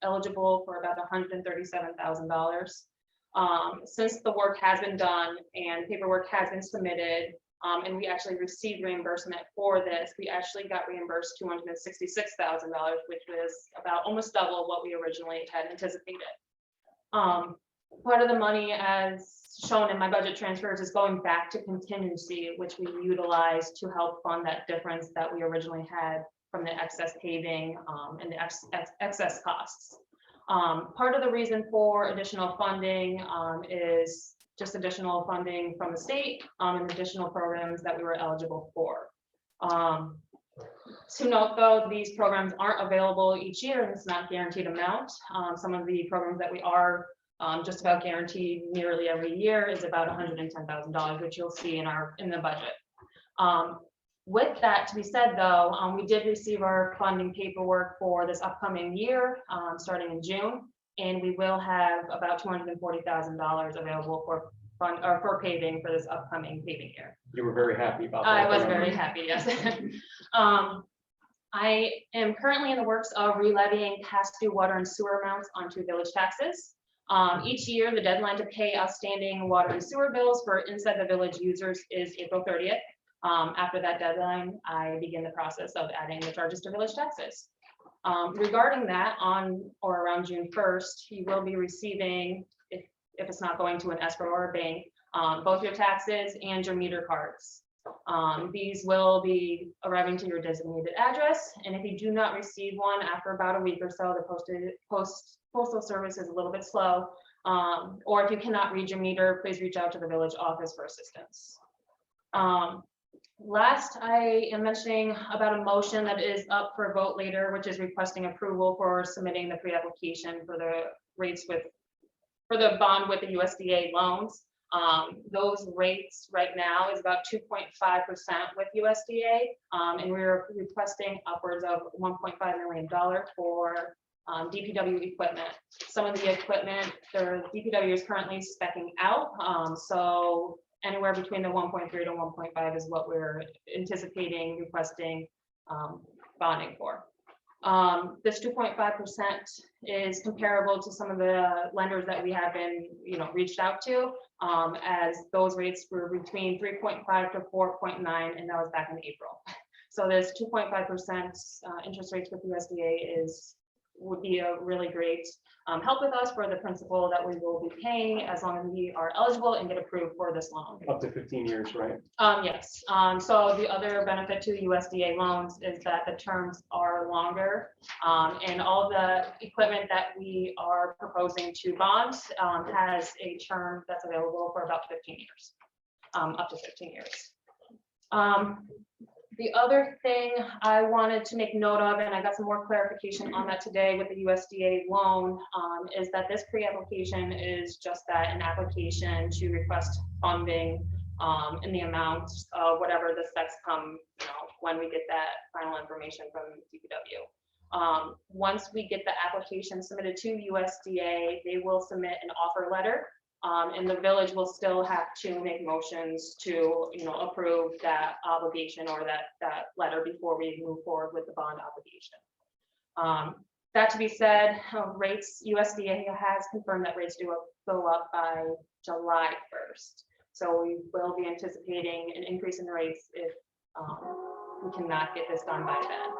eligible for about $137,000. Since the work has been done and paperwork has been submitted, and we actually received reimbursement for this, we actually got reimbursed $266,000, which was about almost double what we originally had anticipated. Part of the money, as shown in my budget transfers, is going back to contingency, which we utilized to help fund that difference that we originally had from the excess paving and the excess costs. Part of the reason for additional funding is just additional funding from the state and additional programs that we were eligible for. To note though, these programs aren't available each year and it's not guaranteed amount. Some of the programs that we are just about guaranteed nearly every year is about $110,000, which you'll see in the budget. With that to be said though, we did receive our funding paperwork for this upcoming year, starting in June, and we will have about $240,000 available for paving for this upcoming paving year. You were very happy about that. I was very happy, yes. I am currently in the works of re-levying past due water and sewer amounts onto village taxes. Each year, the deadline to pay outstanding water and sewer bills for inside the village users is April 30th. After that deadline, I begin the process of adding the charges to village taxes. Regarding that, on or around June 1st, you will be receiving, if it's not going to an escrow or a bank, both your taxes and your meter cards. These will be arriving to your designated address, and if you do not receive one after about a week or so, the postal service is a little bit slow, or if you cannot read your meter, please reach out to the village office for assistance. Last, I am mentioning about a motion that is up for a vote later, which is requesting approval for submitting the pre-application for the rates for the bond with the USDA loans. Those rates right now is about 2.5% with USDA, and we're requesting upwards of $1.5 million for DPW equipment. Some of the equipment, the DPW is currently speccing out, so anywhere between the 1.3 to 1.5 is what we're anticipating requesting bonding for. This 2.5% is comparable to some of the lenders that we have been, reached out to, as those rates were between 3.5 to 4.9, and that was back in April. So this 2.5% interest rates with USDA would be a really great help with us for the principal that we will be paying as long as we are eligible and get approved for this loan. Up to 15 years, right? Yes. So the other benefit to the USDA loans is that the terms are longer, and all the equipment that we are proposing to bond has a term that's available for about 15 years, up to 15 years. The other thing I wanted to make note of, and I got some more clarification on that today with the USDA loan, is that this pre-application is just that, an application to request funding in the amount of whatever the specs come, when we get that final information from DPW. Once we get the application submitted to USDA, they will submit an offer letter. And the village will still have to make motions to, approve that obligation or that letter before we move forward with the bond obligation. That to be said, rates, USDA has confirmed that rates do go up by July 1st. So we will be anticipating an increase in rates if we cannot get this done by then.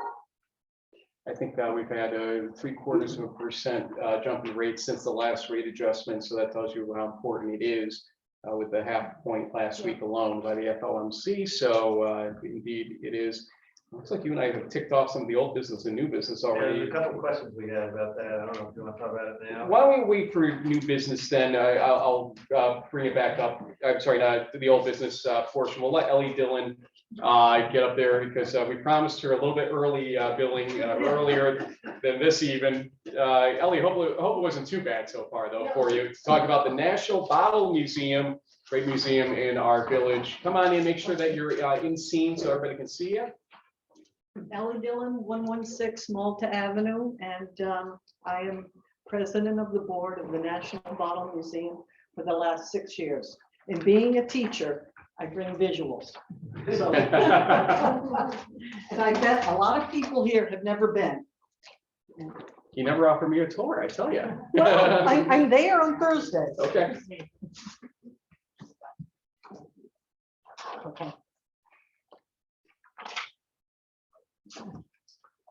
I think we've had a 0.75% jump in rates since the last rate adjustment. So that tells you how important it is. with the half point last week alone by the FOMC. So indeed it is. Looks like you and I have ticked off some of the old business and new business There's already. a couple of questions we had about that. I don't know if you want to talk about it now. Why don't we wait for new business then? I'll bring it back up. I'm sorry, not the old business portion. We'll let Ellie Dillon get up there because we promised her a little bit early billing earlier than this even. Ellie, hope it wasn't too bad so far though for you. To talk about the National Bottle Museum, great museum in our village. Come on in, make sure that you're in scene so everybody can see you. Ellie Dillon, 116 Malta Avenue, and I am president of the board of the National Bottle Museum for the last 6 years. And being a teacher, I bring visuals. So, and I bet a lot of people here have never been. You never offered me a tour, I tell you. Well, I'm there on Thursdays. Okay. Okay.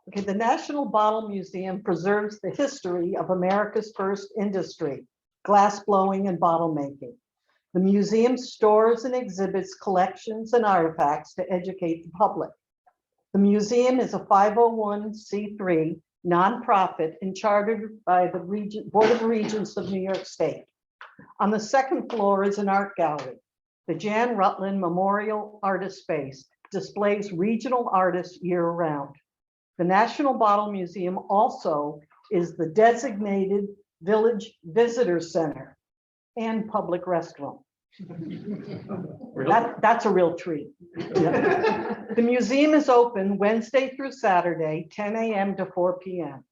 Okay, the National Bottle Museum preserves the history of America's first industry, glass blowing and bottle making. The museum stores and exhibits collections and artifacts to educate the public. The museum is a 501c3 nonprofit and chartered by the Board of Regents of New York State. On the second floor is an art gallery. The Jan Rutland Memorial Artist Space displays regional artists year-round. The National Bottle Museum also is the designated village visitor center and public restroom. That's a real treat. Yeah. The museum is open Wednesday through Saturday, 10 a.m. to 4 p.m.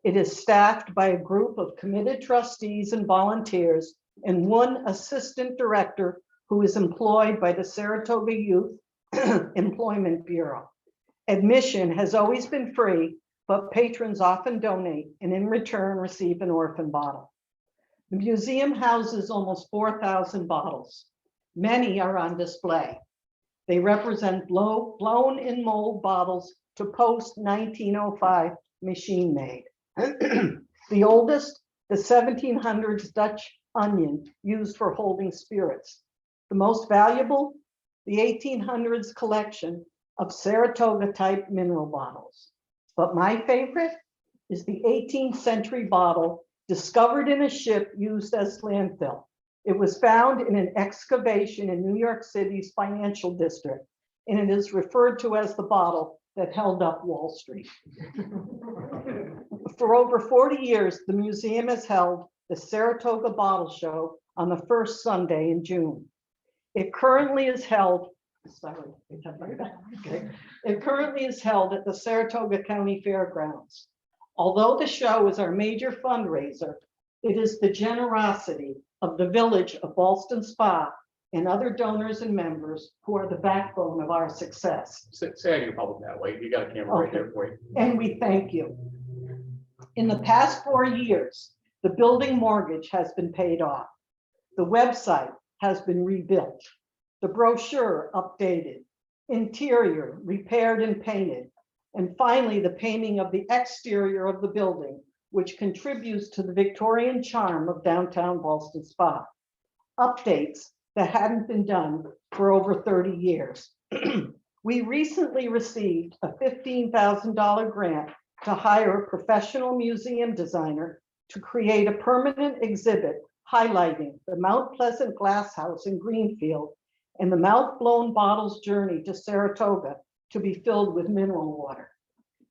It is staffed by a group of committed trustees and volunteers and one assistant director who is employed by the Saratoga Youth Employment Bureau. Admission has always been free, but patrons often donate and in return receive an orphan bottle. The museum houses almost 4,000 bottles. Many are on display. They represent blown in mold bottles to post-1905 machine made. The oldest, the 1700s Dutch onion used for holding spirits. The most valuable, the 1800s collection of Saratoga type mineral bottles. But my favorite is the 18th century bottle discovered in a ship used as landfill. It was found in an excavation in New York City's financial district, and it is referred to as the bottle that held up Wall Street. For over 40 years, the museum has held the Saratoga Bottle Show on the first Sunday in June. It currently is held, It currently is held at the Saratoga County Fairgrounds. Although the show is our major fundraiser, it is the generosity of the village of Ballston Spa and other donors and members who are the backbone of our success. Say it in public that way. You got a camera right there for you. And we thank you. In the past 4 years, the building mortgage has been paid off. The website has been rebuilt. The brochure updated, interior repaired and painted, and finally the painting of the exterior of the building, which contributes to the Victorian charm of downtown Ballston Spa. Updates that hadn't been done for over 30 years. We recently received a $15,000 grant to hire a professional museum designer to create a permanent exhibit highlighting the Mount Pleasant Glass House in Greenfield and the mouth-blown bottles journey to Saratoga to be filled with mineral water.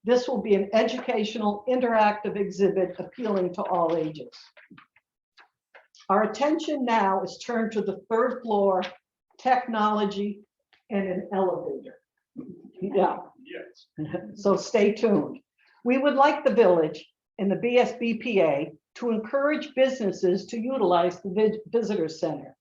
This will be an educational, interactive exhibit appealing to all ages. Our attention now is turned to the third floor, technology, and an elevator. Yeah. Yes. So stay tuned. We would like the village and the BSBPA to encourage businesses to utilize the visitor center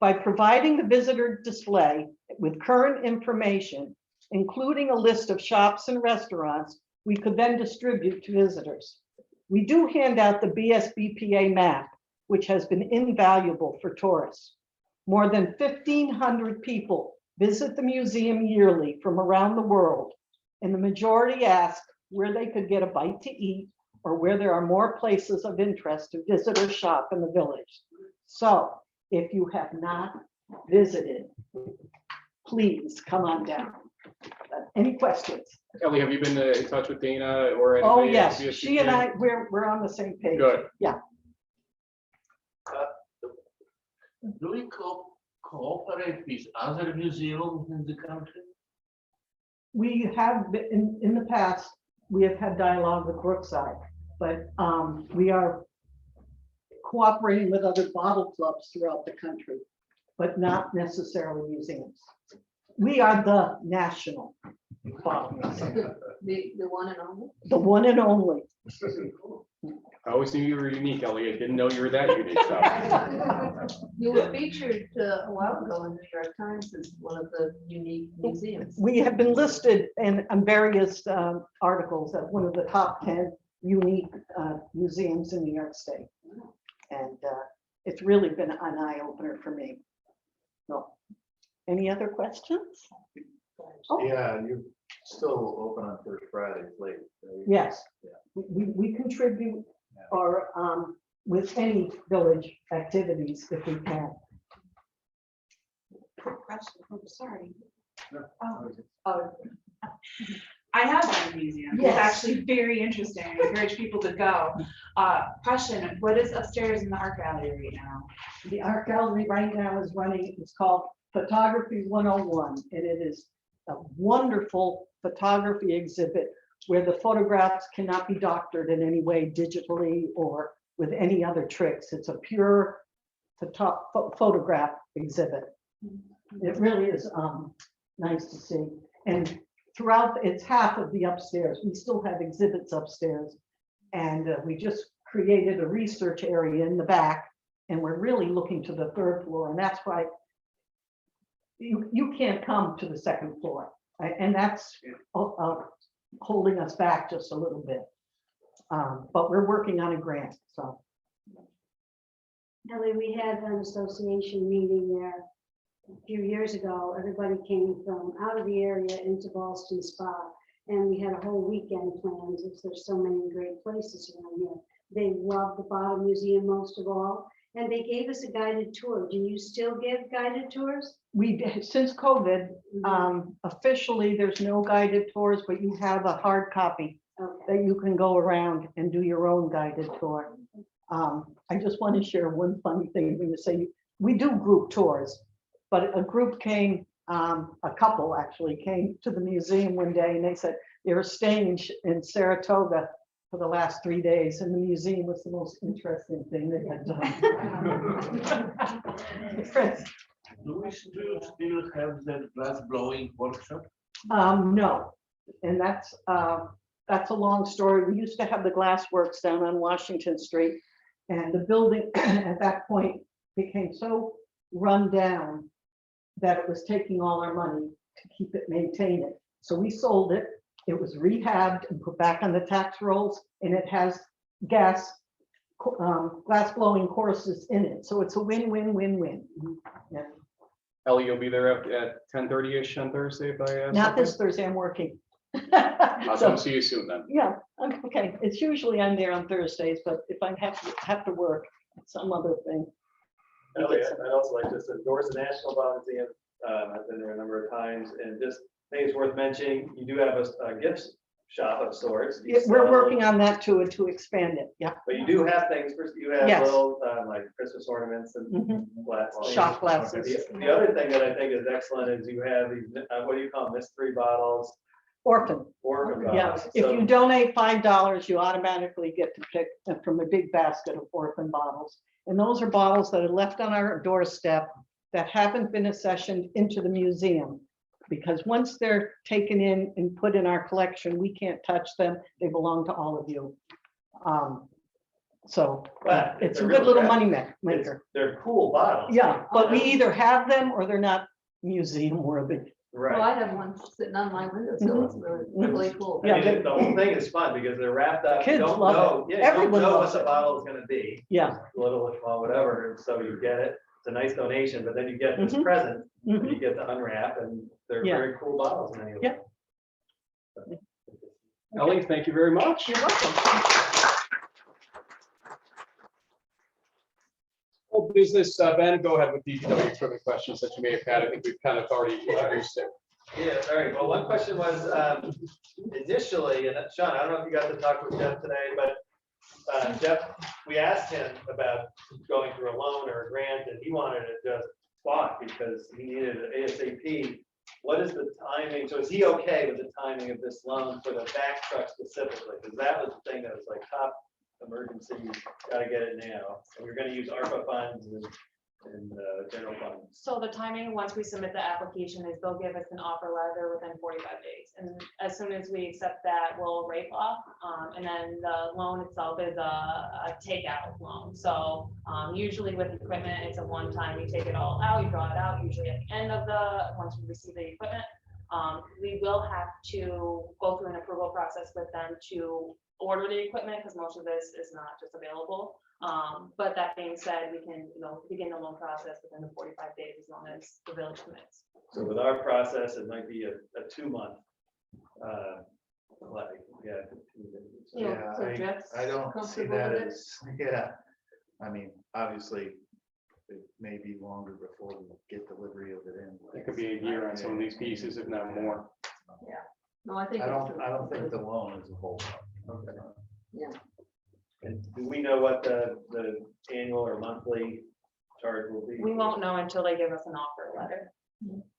by providing the visitor display with current information, including a list of shops and restaurants we could then distribute to visitors. We do hand out the BSBPA map, which has been invaluable for tourists. More than 1,500 people visit the museum yearly from around the world, and the majority ask where they could get a bite to eat or where there are more places of interest to visitors shop in the village. So If you have not visited, please come on down. Any questions? Ellie, have you been in touch with Dana or? Oh, anybody at yes, she and VSBA? I, we're on the same page. Good. Do we cooperate with other museums in the country? We have, in the past, we have had dialogue with Brookside, but we are cooperating with other bottle clubs throughout the country, but not necessarily museums. We are the national bottle museum, The one and only. the one and only. I always knew you were unique, Ellie. I didn't know you were that unique. So. You were featured a while ago in New York Times as one of the unique museums. We have been listed in various articles as one of the top 10 unique museums in New York State. And it's really been an eye opener for me. No. Any other questions? Oh. Yeah, you're still open on First Fridays late. right? Yes, we contribute or with any village activities if we can. Sorry. Oh, I have one in the museum. It's Yes. actually very interesting. I encourage people to go. Question, what is upstairs in the art gallery right now? The art gallery right now is running, it's called Photography 101, and it is a wonderful photography exhibit where the photographs cannot be doctored in any way digitally or with any other tricks. It's a pure photograph exhibit. It really is nice to see. And throughout, it's half of the upstairs. We still have exhibits upstairs. And we just created a research area in the back, and we're really looking to the third floor. And that's why you can't come to the second floor. And that's holding us back just a little bit. But we're working on a grant, so. Ellie, we had an association meeting there a few years ago. Everybody came from out of the area into Ballston Spa, and we had a whole weekend planned, since there's so many great places around here. They loved the Bottle Museum most of all, and they gave us a guided tour. Do you still give guided tours? We did, since COVID, officially, there's no guided tours, but you have a hard copy Okay. that you can go around and do your own guided tour. I just want to share one funny thing when you say, we do group tours, but a group came, a couple actually came to the museum one day, and they said they were staying in Saratoga for the last 3 days, and the museum was the most interesting thing they had done. Chris? Do we still have that glass blowing workshop? No, and that's a long story. We used to have the glass works down on Washington Street, and the building at that point became so run down that it was taking all our money to keep it, maintain it. So we sold it. It was rehabbed and put back on the tax rolls, and it has glass blowing courses in it. So it's a win-win-win-win. Yeah. Ellie, you'll be there at 10:30-ish on Thursday by. Not this Thursday, I'm working. I'll So, come see you soon then. yeah, okay. It's usually I'm there on Thursdays, but if I have to work, some other thing. Elliot, I'd also like just to endorse the National Bottle Museum. I've been there a number of times, and just I think it's worth mentioning, you do have a gift shop of sorts. You We're sell- working on that too, to expand it, yeah. But you do have things, you have Yes. little, like Christmas ornaments and Mhm. glass. things. Shot glasses. The other thing that I think is excellent is you have these, what do you call them, mystery bottles, Orphan, orphan yeah. bottles. If So- you donate $5, you automatically get to pick from a big basket of orphan bottles. And those are bottles that are left on our doorstep that haven't been accessioned into the museum. Because once they're taken in and put in our collection, we can't touch them. They belong to all of you. So But it's a real good little crap. money It's- maker. They're cool bottles. Yeah, but we either have them or they're not museum worthy. well, Right. I have one sitting on my windowsill. It's really cool. Yeah, I mean, the whole thing is fun because they're wrapped up. You Kids don't love know- it. Yeah, you don't Everyone know what loves the it. bottle is gonna be. Yeah. Little, small, whatever, and so you get it. It's a nice donation, but then you get this Mhm. present, that Mhm. you get to unwrap, and they're Yeah. very cool bottles. Anyway. Yeah. Ellie, thank you very much. You're welcome. old business, Ben, go ahead with DPW equipment questions that you may have had. I think we've kind of already introduced it. Yeah, all right. Well, one question was, initially, and Sean, I don't know if you got to talk with Jeff today, but Jeff, we asked him about going through a loan or a grant, and he wanted it just spot because he needed it ASAP. What is the timing? So is he okay with the timing of this loan for the back truck specifically? Because that was the thing that was like top emergency, gotta get it now. And we're gonna use ARPA funds and general funds. So the timing, once we submit the application, is they'll give us an offer letter within 45 days. And as soon as we accept that, we'll rate off. And then the loan itself is a takeout loan. So usually with equipment, it's a one-time, you take it all out, you draw it out, usually at the end of once we receive the equipment. We will have to go through an approval process with them to order the equipment because most of this is not just available. But that being said, we can, begin the loan process within the 45 days as long as the village commits. So with our process, it might be a 2-month. Yeah. So Jeff's I don't see comfortable that with it? as, yeah, I mean, obviously, it may be longer before we get delivery of it in. It could be a year on some of these pieces, if not more. No, I think. I it's don't think the loan is a whole. Okay. Yeah. And do we know what the annual or monthly charge will be? We won't know until they give us an offer letter.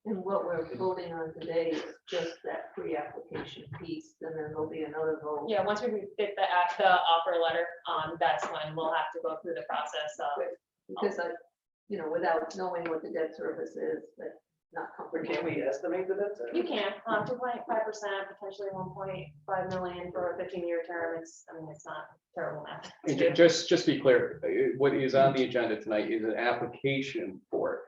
And what we're voting on today is just that pre-application piece, and then there'll be another vote. Yeah, once we get the offer letter, that's when we'll have to go through the process of. Because without knowing what the debt service is, that's not comfortable. Can we estimate the debt service? You can, 2.5%, potentially 1.5 million for a 15-year term. It's not terrible math. And just to be clear, what is on the agenda tonight is an application for it.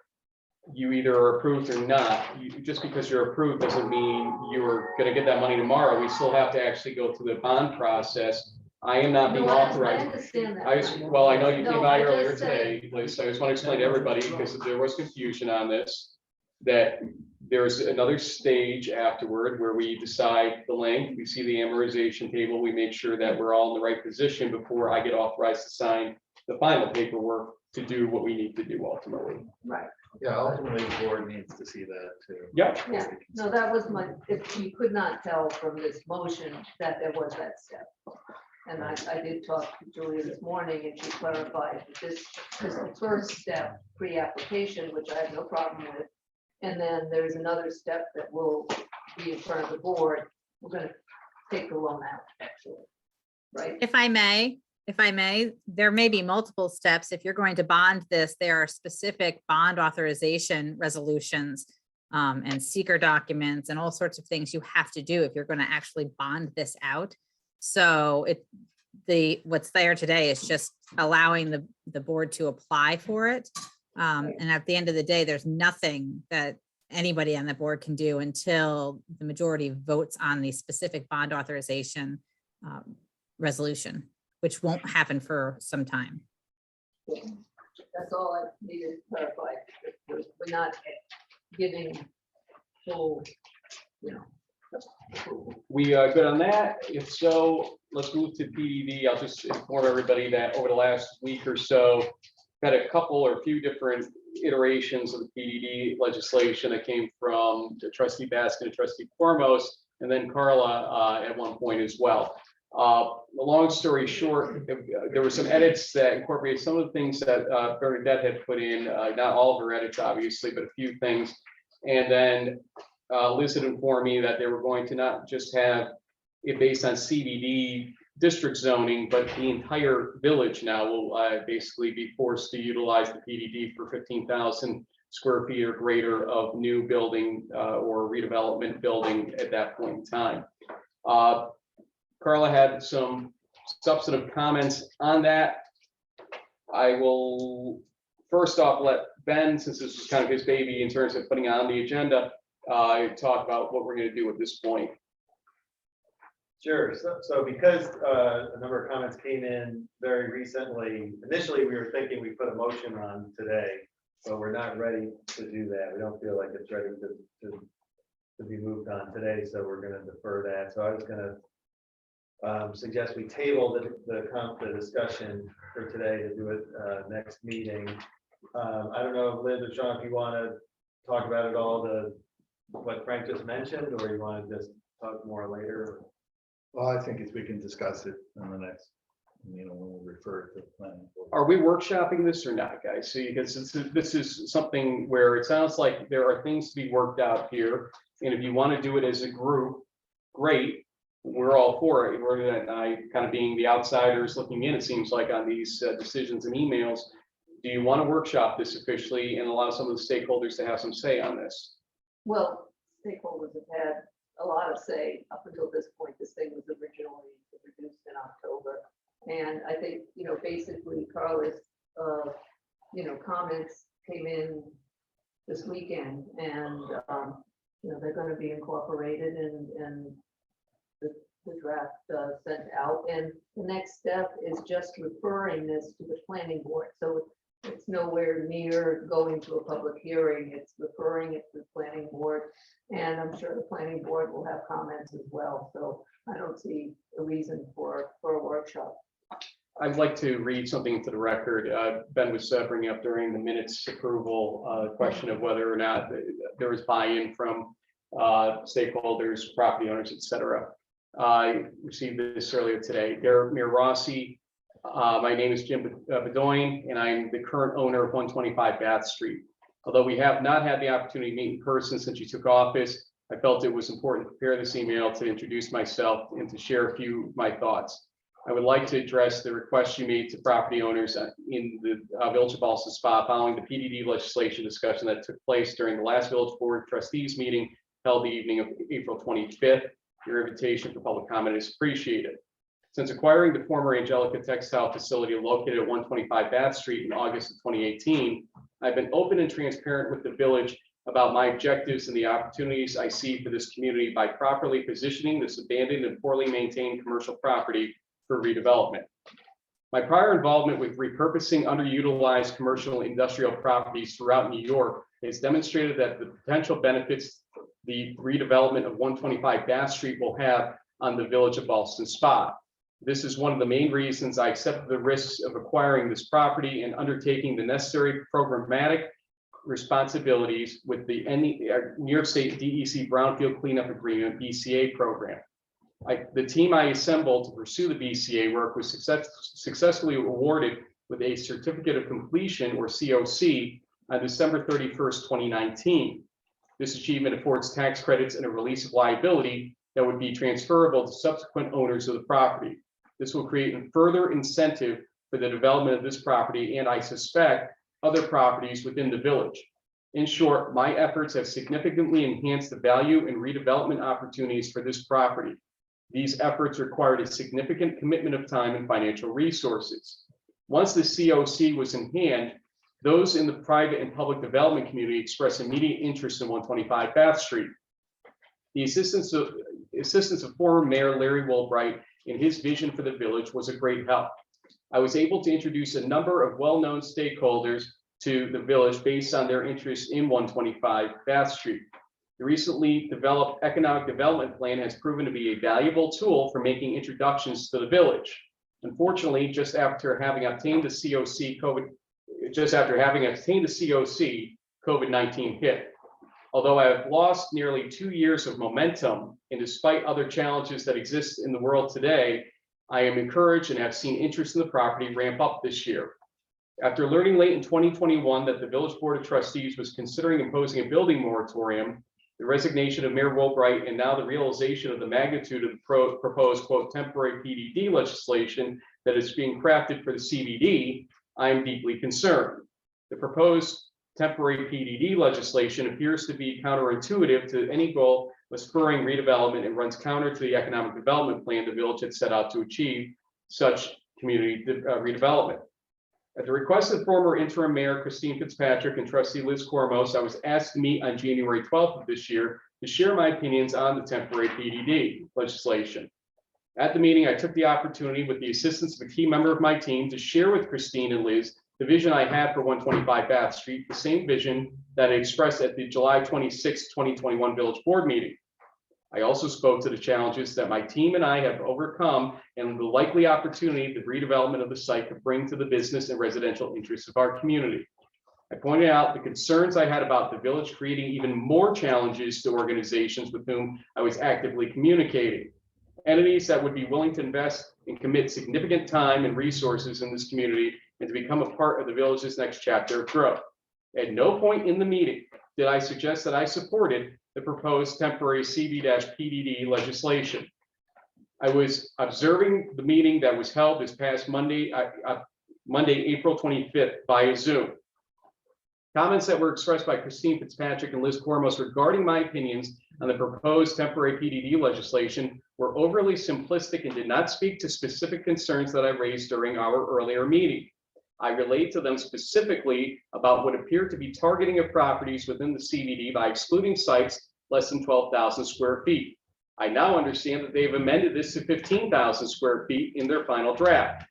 You either are approved or not. Just because you're approved doesn't mean you're gonna get that money tomorrow. We still have to actually go through the bond process. I am not being No, I authorized. understand that. Well, I know you No, came by I earlier just said- today, Liz. I just want to explain to everybody because there was confusion on this. That there's another stage afterward where we decide the length, we see the amortization table, we make sure that we're all in the right position before I get authorized to sign the final paperwork to do what we need to do ultimately. Right, Yeah, ultimately, the board needs to see that too. Yep. yeah, no, that was if you could not tell from this motion that there was that step. And I did talk to Julia this morning and she clarified that this is the first step, pre-application, which I have no problem with. And then there's another step that will be in front of the board. We're gonna take the loan out, actually, right? If I may, there may be multiple steps. If you're going to bond this, there are specific bond authorization resolutions and seeker documents and all sorts of things you have to do if you're going to actually bond this out. So what's there today is just allowing the board to apply for it. And at the end of the day, there's nothing that anybody on the board can do until the majority votes on the specific bond authorization resolution, which won't happen for some time. That's all I needed clarified. We're not giving full, approval. We good on that? If so, let's move to PDD. I'll just inform everybody that over the last week or so, had a couple or a few different iterations of the PDD legislation that came from the trustee Baskin and trustee Cormos, and then Carla at one point as well. The long story short, there were some edits that incorporated some of the things that Bernadette had put in, not all of her edits, obviously, but a few things. And then Liz had informed me that they were going to not just have it based on CBD district zoning, but the entire village now will basically be forced to utilize the PDD for 15,000 square feet or greater of new building or redevelopment building at that point in time. Carla had some substantive comments on that. I will first off let Ben, since this is kind of his baby in terms of putting it on the agenda, talk about what we're going to do at this point. Sure. So because a number of comments came in very recently, initially we were thinking we put a motion on today, but we're not ready to do that. We don't feel like it's ready to be moved on today, so we're going to defer that. So I was going to suggest we table the discussion for today to do it next meeting. I don't know, Liz or Sean, if you want to talk about it all, what Frank just mentioned, or you want to just talk more later? Well, I think if we can discuss it in the next, when we refer to the planning board. Are we workshopping this or not, guys? See, because this is something where it sounds like there are things to be worked out here. And if you want to do it as a group, great, we're all for it. I kind of being the outsiders looking in, it seems like on these decisions and emails. Do you want to workshop this officially and allow some of the stakeholders to have some say on this? Well, stakeholders have had a lot of say up until this point. This thing was originally introduced in October. And I think, basically Carla's, comments came in this weekend and, they're going to be incorporated and the draft sent out. And the next step is just referring this to the planning board. So it's nowhere near going to a public hearing. It's referring it to the planning board. And I'm sure the planning board will have comments as well. So I don't see a reason for a workshop. I'd like to read something into the record. Ben was bringing up during the minutes approval, question of whether or not there was buy-in from stakeholders, property owners, et cetera. I received this earlier today. Mayor Rossi, my name is Jim Bedoin, and I'm the current owner of 125 Bath Street. Although we have not had the opportunity to meet in person since you took office, I felt it was important to prepare this email to introduce myself and to share a few of my thoughts. I would like to address the request you made to property owners in the Village of Ballston Spa following the PDD legislation discussion that took place during the last Village Board of Trustees meeting held the evening of April 25th. Your invitation for public comment is appreciated. Since acquiring the former Angelica Textile facility located at 125 Bath Street in August of 2018, I've been open and transparent with the village about my objectives and the opportunities I see for this community by properly positioning this abandoned and poorly maintained commercial property for redevelopment. My prior involvement with repurposing underutilized commercial and industrial properties throughout New York has demonstrated that the potential benefits the redevelopment of 125 Bath Street will have on the Village of Ballston Spa. This is one of the main reasons I accepted the risks of acquiring this property and undertaking the necessary programmatic responsibilities with the New York State DEC Brownfield Cleanup Agreement BCA program. The team I assembled to pursue the BCA work was successfully awarded with a certificate of completion, or COC, on December 31st, 2019. This achievement affords tax credits and a release of liability that would be transferable to subsequent owners of the property. This will create a further incentive for the development of this property, and I suspect other properties within the village. In short, my efforts have significantly enhanced the value and redevelopment opportunities for this property. These efforts required a significant commitment of time and financial resources. Once the COC was in hand, those in the private and public development community expressed immediate interest in 125 Bath Street. The assistance of former Mayor Larry Wilbright in his vision for the village was a great help. I was able to introduce a number of well-known stakeholders to the village based on their interest in 125 Bath Street. The recently developed economic development plan has proven to be a valuable tool for making introductions to the village. Unfortunately, just after having obtained the COC, COVID-19 hit. Although I have lost nearly 2 years of momentum, and despite other challenges that exist in the world today, I am encouraged and have seen interest in the property ramp up this year. After learning late in 2021 that the Village Board of Trustees was considering imposing a building moratorium, the resignation of Mayor Wilbright, and now the realization of the magnitude of the proposed, quote, temporary PDD legislation that is being crafted for the CBD, I am deeply concerned. The proposed temporary PDD legislation appears to be counterintuitive to any goal of spurring redevelopment and runs counter to the economic development plan the village had set out to achieve such community redevelopment. At the request of former interim mayor Christine Fitzpatrick and trustee Liz Cormos, I was asked to meet on January 12th of this year to share my opinions on the temporary PDD legislation. At the meeting, I took the opportunity with the assistance of a key member of my team to share with Christine and Liz the vision I had for 125 Bath Street, the same vision that I expressed at the July 26, 2021 Village Board meeting. I also spoke to the challenges that my team and I have overcome and the likely opportunity the redevelopment of the site could bring to the business and residential interests of our community. I pointed out the concerns I had about the village creating even more challenges to organizations with whom I was actively communicating. Entities that would be willing to invest and commit significant time and resources in this community and to become a part of the village's next chapter of growth. At no point in the meeting did I suggest that I supported the proposed temporary CB-PDD legislation. I was observing the meeting that was held this past Monday, April 25th via Zoom. Comments that were expressed by Christine Fitzpatrick and Liz Cormos regarding my opinions on the proposed temporary PDD legislation were overly simplistic and did not speak to specific concerns that I raised during our earlier meeting. I relate to them specifically about what appeared to be targeting of properties within the CBD by excluding sites less than 12,000 square feet. I now understand that they've amended this to 15,000 square feet in their final draft.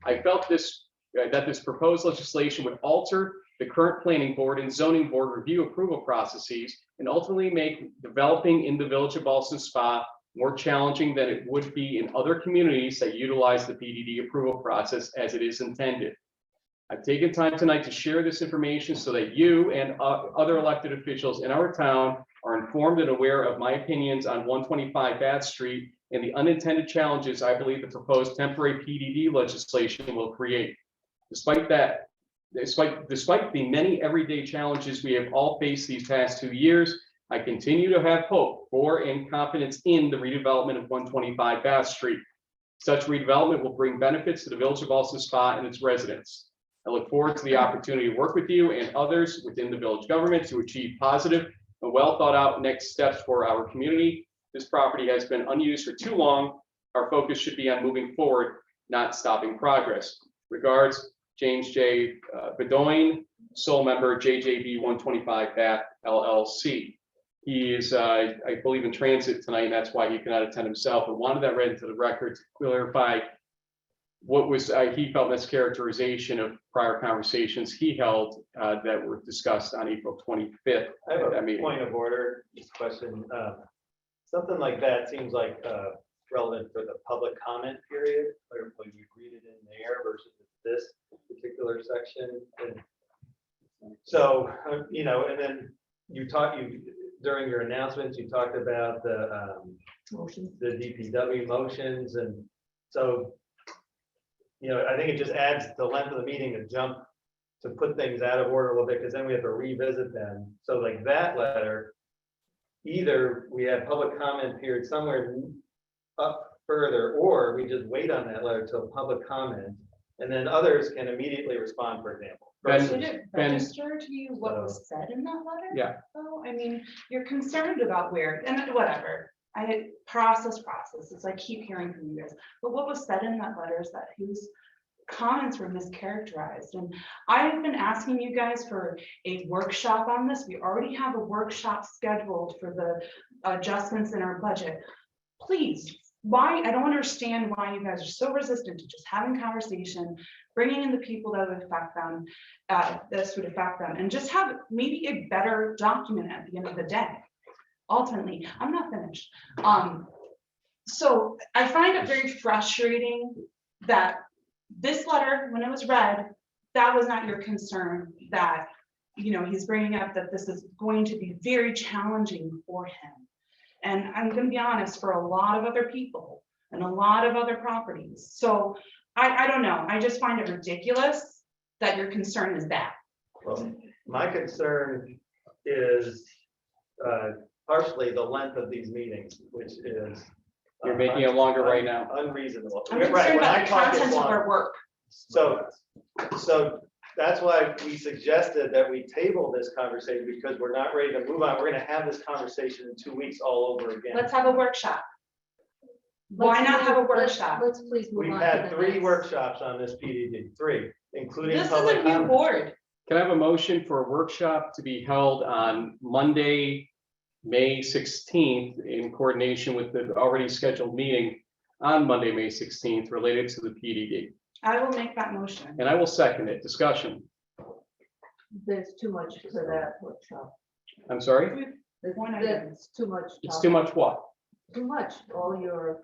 I felt that this proposed legislation would alter the current planning board and zoning board review approval processes and ultimately make developing in the village of Ballston Spa more challenging than it would be in other communities that utilize the PDD approval process as it is intended. I've taken time tonight to share this information so that you and other elected officials in our town are informed and aware of my opinions on 125 Bath Street and the unintended challenges I believe the proposed temporary PDD legislation will create. Despite the many everyday challenges we have all faced these past 2 years, I continue to have hope for and confidence in the redevelopment of 125 Bath Street. Such redevelopment will bring benefits to the village of Ballston Spa and its residents. I look forward to the opportunity to work with you and others within the village government to achieve positive and well thought out next steps for our community. This property has been unused for too long. Our focus should be on moving forward, not stopping progress. Regards, James J. Bedoin, sole member, JJB 125 Bath LLC. He is, I believe, in transit tonight, and that's why he cannot attend himself, but wanted that read into the record to clarify what was he felt mischaracterization of prior conversations he held that were discussed on April 25th. I have at that a point of order, just a question. Something like that seems like relevant for the public comment period, or when you read it in there versus this particular section. And so, and then you during your announcements, you talked about the DPW motions. And so, I think it just adds the length of the meeting to put things out of order a little bit, because then we have to revisit them. So like that letter, either we have public comment period somewhere up further, or we just wait on that letter till public comment, and then others can immediately respond, for example. Did it register to you what was said in that letter? Yeah. Oh, I mean, you're concerned about and whatever. Process. It's I keep hearing from you guys. But what was said in that letter is that his comments were mischaracterized. And I've been asking you guys for a workshop on this. We already have a workshop scheduled for the adjustments in our budget. Please, I don't understand why you guys are so resistant to just having conversation, bringing in the people that would affect them, and just have maybe a better document at the end of the day. Ultimately, I'm not finished. So I find it very frustrating that this letter, when it was read, that was not your concern, that he's bringing up that this is going to be very challenging for him. And I'm going to be honest, for a lot of other people and a lot of other properties. So I don't know. I just find it ridiculous that your concern is that. Well, my concern is partially the length of these meetings, which is You're making it longer right now. Unreasonable. I'm concerned about the content of our work. So that's why we suggested that we table this conversation, because we're not ready to move on. We're going to have this conversation in 2 weeks all over again. Let's have a workshop. Why not have a workshop? Let's please move on. We've to had the 3 next. workshops on this PDD, 3, including This is public a new comment. board. Can I have a motion for a workshop to be held on Monday, May 16th, in coordination with the already scheduled meeting on Monday, May 16th, related to the PDD? I will make that motion. And I will second it. Discussion. There's too much for that workshop. I'm sorry? That's too much. It's too much what? Too much, all your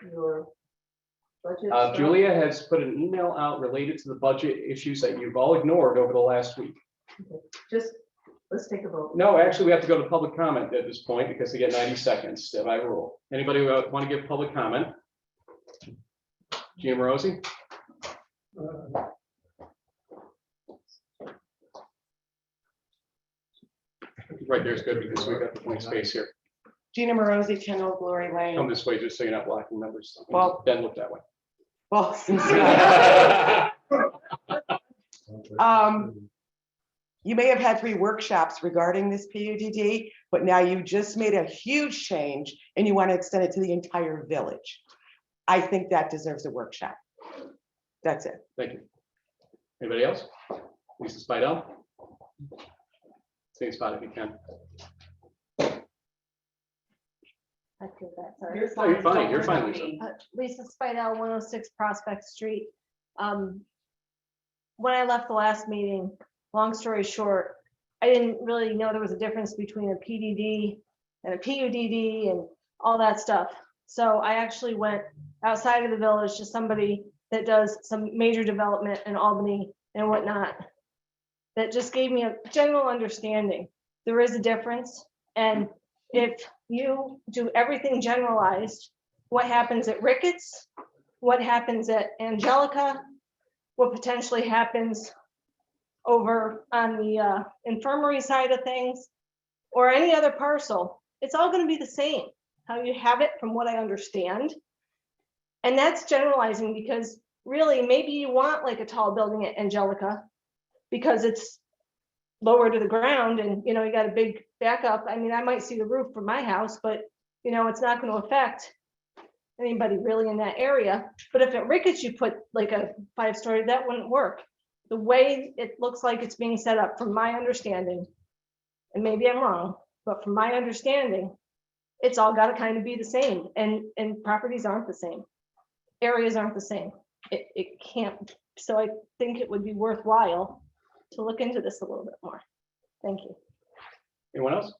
budget. stuff. Julia has put an email out related to the budget issues that you've all ignored over the last week. Just, let's take a vote. No, actually, we have to go to public comment at this point because they get 90 seconds by rule. Anybody want to give public comment? Jim Rosie? Right there's good because we've got the blank space here. Gina Morosi, 10 Old Glory Come Lane. this way just so you're not blocking numbers. Well- Then look that way. Ballston. You may have had 3 workshops regarding this PUDD, but now you just made a huge change and you want to extend it to the entire village. I think that deserves a workshop. That's it. Thank you. Anybody else? Lisa Spidell? Same spot if you can. I feel that, sorry. Oh, you're fine. You're fine, Lisa. Lisa Spidell, 106 Prospect Street. When I left the last meeting, long story short, I didn't really know there was a difference between a PDD and a PUDD and all that stuff. So I actually went outside of the village to somebody that does some major development in Albany and whatnot. That just gave me a general understanding. There is a difference. And if you do everything generalized, what happens at Ricketts, what happens at Angelica, what potentially happens over on the infirmary side of things, or any other parcel, it's all going to be the same, how you have it from what I understand. And that's generalizing because really maybe you want like a tall building at Angelica because it's lower to the ground and you got a big backup. I mean, I might see the roof from my house, but it's not going to affect anybody really in that area. But if at Ricketts you put like a 5-story, that wouldn't work. The way it looks like it's being set up, from my understanding, and maybe I'm wrong, but from my understanding, it's all got to kind of be the same. And properties aren't the same. Areas aren't the same. It can't. So I think it would be worthwhile to look into this a little bit more. Thank you. Anyone else?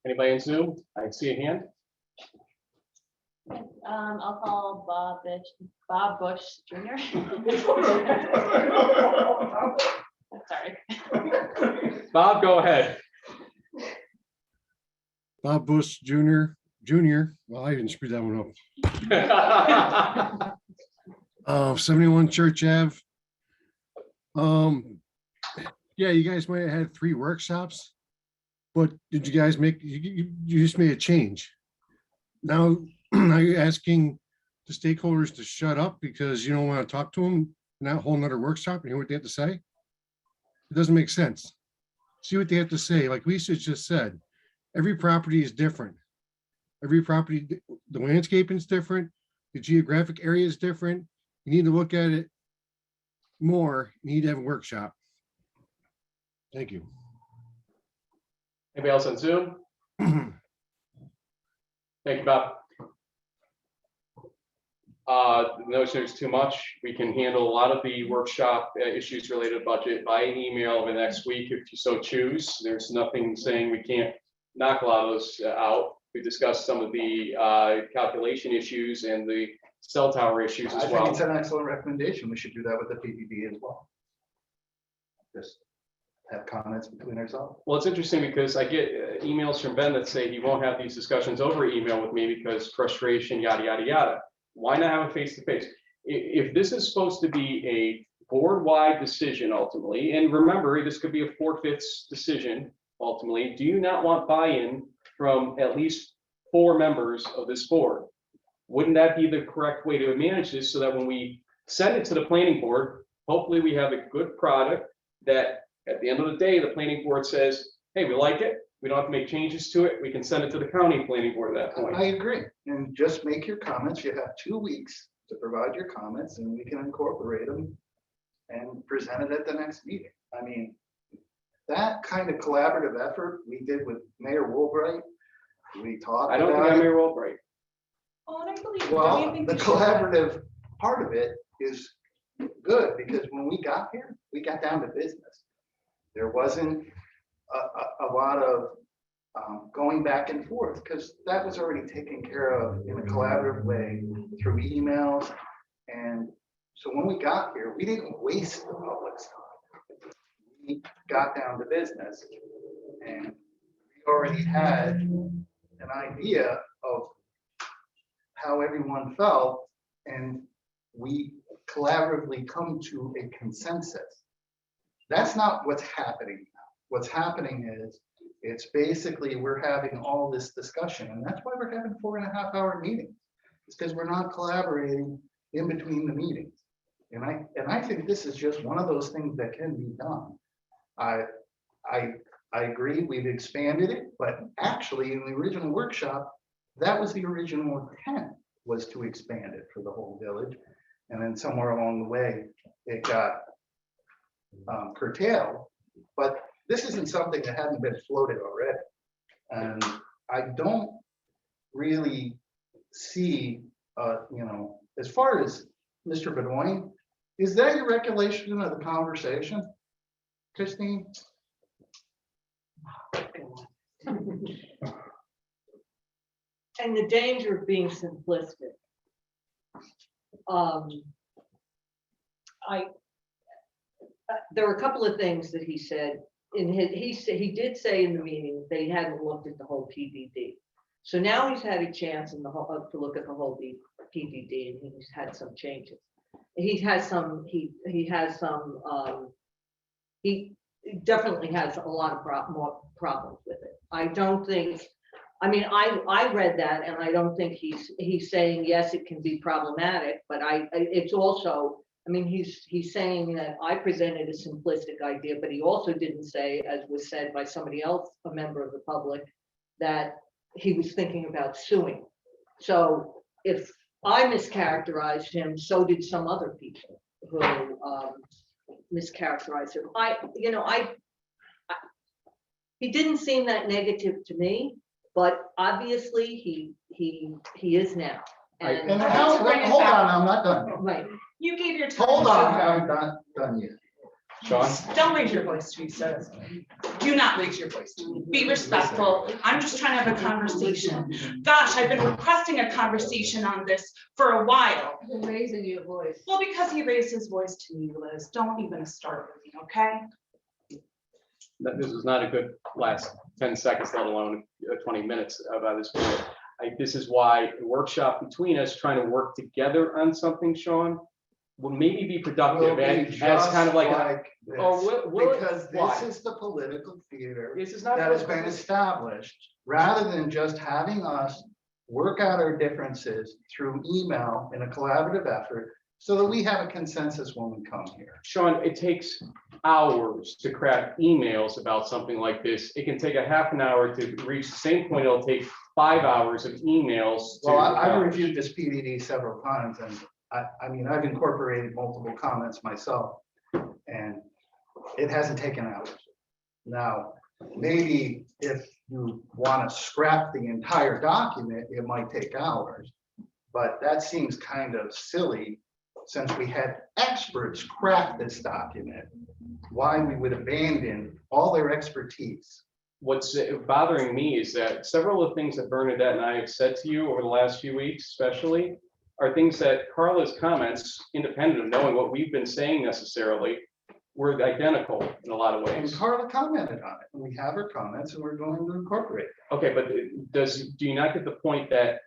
Anybody in Zoom? I see a hand. I'll call Bob Bush Jr. Sorry. Bob, go ahead. Bob Bush Jr. Well, I didn't screw that one up. 71 Church Ave. Yeah, you guys might have had 3 workshops, but did you guys make, you just made a change. Now, are you asking the stakeholders to shut up because you don't want to talk to them, not hold another workshop and hear what they have to say? It doesn't make sense. See what they have to say. Like Lisa just said, every property is different. Every property, the landscaping is different. The geographic area is different. You need to look at it more. You need to have a workshop. Thank you. Anybody else on Zoom? Thank you, Bob. The notion there's too much. We can handle a lot of the workshop issues related to budget by email over the next week if you so choose. There's nothing saying we can't knock a lot of those out. We discussed some of the calculation issues and the cell tower issues as I think well. it's an excellent recommendation. We should do that with the PPP as well. Just have comments between ourselves. Well, it's interesting because I get emails from Ben that say he won't have these discussions over email with me because frustration, yada, yada, yada. Why not have a face-to-face? If this is supposed to be a board-wide decision ultimately, and remember, this could be a 4/5 decision ultimately, do you not want buy-in from at least 4 members of this board? Wouldn't that be the correct way to manage this so that when we send it to the planning board, hopefully we have a good product that at the end of the day, the planning board says, hey, we like it. We don't have to make changes to it. We can send it to the county planning board at that point. I agree. And just make your comments. You have 2 weeks to provide your comments and we can incorporate them and present it at the next meeting. I mean, that kind of collaborative effort we did with Mayor Woolbright, we talked I don't think about I'm it. Mayor Albright. Oh, and I believe. Well, the collaborative part of it is good because when we got here, we got down to business. There wasn't a lot of going back and forth because that was already taken care of in a collaborative way through emails. And so when we got here, we didn't waste the public's time. we got down to business. And we already had an idea of how everyone felt, and we collaboratively come to a consensus. That's not what's happening now. What's happening is, it's basically, we're having all this discussion, and that's why we're having 4.5-hour meetings. It's because we're not collaborating in between the meetings. And I think this is just one of those things that can be done. I agree, we've expanded it, but actually in the original workshop, that was the original intent, was to expand it for the whole village. And then somewhere along the way, it got curtailed. But this isn't something that hadn't been floated already. And I don't really see, as far as Mr. Bedoin, is that your recollection of the conversation, Christine? And the danger of being simplistic. There were a couple of things that he said in his, he did say in the meeting, they hadn't looked at the whole PDD. So now he's had a chance in the whole, to look at the whole PDD, and he's had some changes. He definitely has a lot of more problems with it. I don't think, I mean, I read that, and I don't think he's saying, yes, it can be problematic, but it's also, I mean, he's saying that I presented a simplistic idea, but he also didn't say, as was said by somebody else, a member of the public, that he was thinking about suing. So if I mischaracterized him, so did some other people who mischaracterized him. He didn't seem that negative to me, but obviously he is now. And Hold on, I'm not done. right. You gave your time. Hold on, I'm not done yet. Sean? Don't raise your voice to me, sir. Do not raise your voice to me. Be respectful. I'm just trying to have a conversation. Gosh, I've been requesting a conversation on this for a while. You're raising your voice. Well, because he raised his voice to me, Liz. Don't even start with me, okay? This is not a good last 10 seconds, let alone 20 minutes about this point. This is why a workshop between us trying to work together on something, Sean, will maybe be productive as kind of like, because why? this is the political theater This is not that has been established, rather than just having us work out our differences through email in a collaborative effort, so that we have a consensus when we come here. Sean, it takes hours to craft emails about something like this. It can take a half an hour to reach the same point. It'll take 5 hours of emails. Well, I've reviewed this PDD several times, and I mean, I've incorporated multiple comments myself, and it hasn't taken hours. Now, maybe if you want to scrap the entire document, it might take hours, but that seems kind of silly, since we had experts craft this document, why we would abandon all their expertise. What's bothering me is that several of the things that Bernadette and I have said to you over the last few weeks, especially, are things that Carla's comments, independent of knowing what we've been saying necessarily, were identical in a lot of And ways. Carla commented on it, and we have her comments, and we're going to incorporate. Okay, but do you not get the point that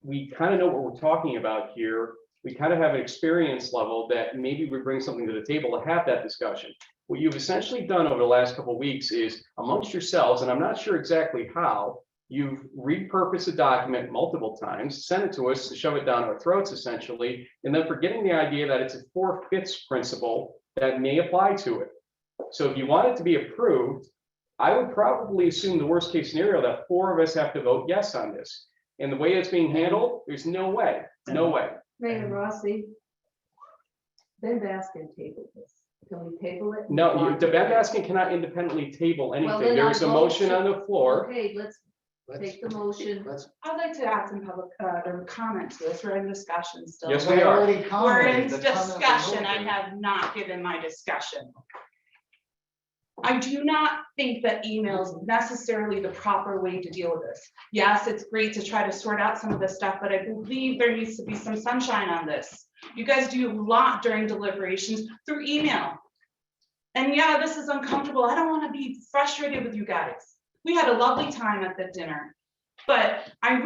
we kind of know what we're talking about here? We kind of have an experience level that maybe we bring something to the table to have that discussion. What you've essentially done over the last couple of weeks is amongst yourselves, and I'm not sure exactly how, you've repurposed a document multiple times, sent it to us to shove it down our throats essentially, and then forgetting the idea that it's a 4/5 principle that may apply to it. So if you want it to be approved, I would probably assume the worst case scenario that 4 of us have to vote yes on this. And the way it's being handled, there's no way, no way. Mayor Rossi, Ben Baskin tabled this. Can we table it? No, the Ben Baskin cannot independently table Well, anything. then There's a I'll motion vote on the floor. Okay, let's take the motion. I'd like to add some public comment to this. We're in discussion still. Yes, we are. We're in discussion. I have not given my discussion. I do not think that email is necessarily the proper way to deal with this. Yes, it's great to try to sort out some of this stuff, but I believe there needs to be some sunshine on this. You guys do a lot during deliberations through email. And yeah, this is uncomfortable. I don't want to be frustrated with you guys. We had a lovely time at the dinner, but I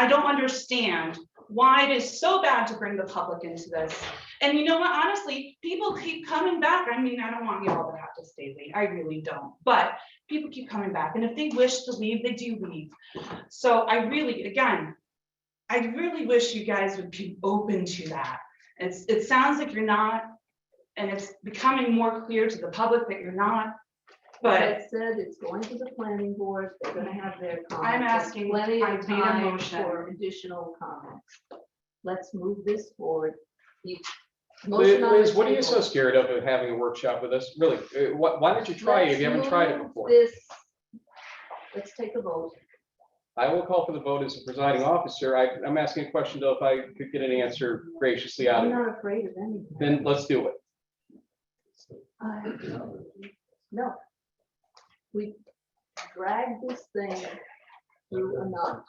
don't understand why it is so bad to bring the public into this. And you know what, honestly, people keep coming back. I mean, I don't want you all to have to stay late. I really don't, but people keep coming back. And if they wish to leave, they do leave. So I really wish you guys would be open to that. It sounds like you're not, and it's becoming more clear to the public that you're not. But That said, it's going to the planning board, they're gonna have their comments. I'm There's asking, Plenty I of made a time motion. for additional comments. Let's move this forward. Liz, Motion on the what are you so table. scared of having a workshop with us? Really, why don't you try it if you haven't Let's tried it move before? this. Let's take a vote. I will call for the vote as the presiding officer. I'm asking a question though, if I could get an answer graciously out I'm of you. not afraid of anything. Then let's do it. No. We dragged this thing through enough.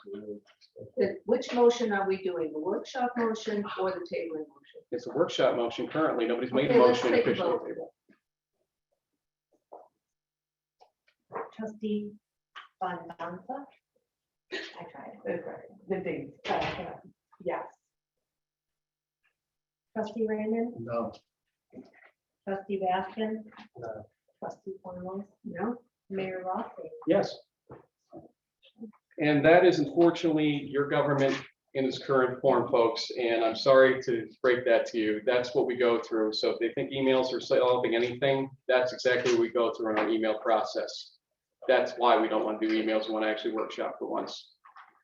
Which motion are we doing? The workshop motion or the tabling motion? It's a workshop motion currently. Nobody's made a Okay, let's motion take a officially. vote. Trustee Bonanza? I tried. The date. Yes. Trustee Raymond? No. Trustee Baskin? No. Trustee Cornwall? No? Mayor Rossi? Yes. And that is unfortunately your government in its current form, folks, and I'm sorry to break that to you. That's what we go through. So if they think emails are solving anything, that's exactly what we go through in our email process. That's why we don't want to do emails. We want to actually workshop for once.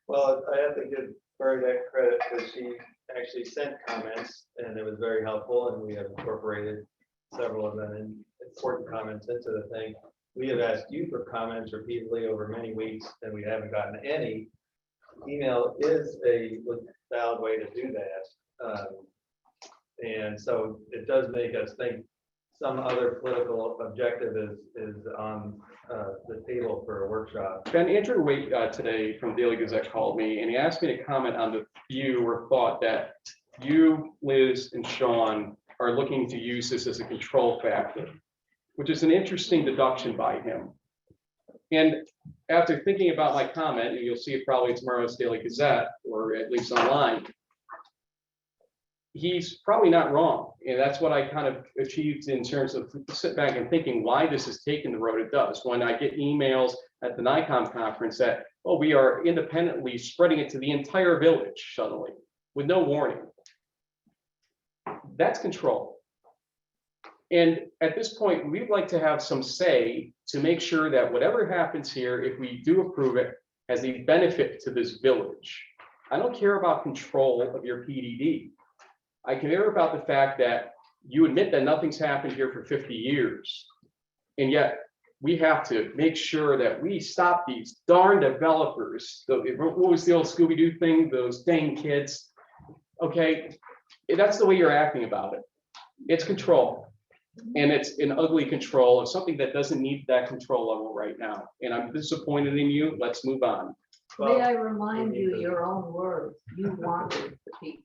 Well, I have to give Bernie that credit because she actually sent comments and it was very helpful and we have incorporated several of them and important comments into the thing. We have asked you for comments repeatedly over many weeks and we haven't gotten any. Email is a valid way to do that. And so it does make us think some other political objective is on the table for a workshop. Ben, Andrew Waite today from Daily Gazette called me and he asked me to comment on the view or thought that you, Liz, and Sean are looking to use this as a control factor, which is an interesting deduction by him. And after thinking about my comment, and you'll see it probably tomorrow's Daily Gazette, or at least online, he's probably not wrong. And that's what I kind of achieved in terms of sit back and thinking why this has taken the road it does. When I get emails at the NICOM conference that, oh, we are independently spreading it to the entire village suddenly with no warning. That's control. And at this point, we'd like to have some say to make sure that whatever happens here, if we do approve it, has a benefit to this village. I don't care about control of your PDD. I care about the fact that you admit that nothing's happened here for 50 years. And yet we have to make sure that we stop these darn developers. What was the old Scooby-Doo thing? Those dang kids. Okay, that's the way you're acting about it. It's control. And it's an ugly control of something that doesn't need that control level right now. And I'm disappointed in you. Let's move on. May I remind you your own words? You wanted the people.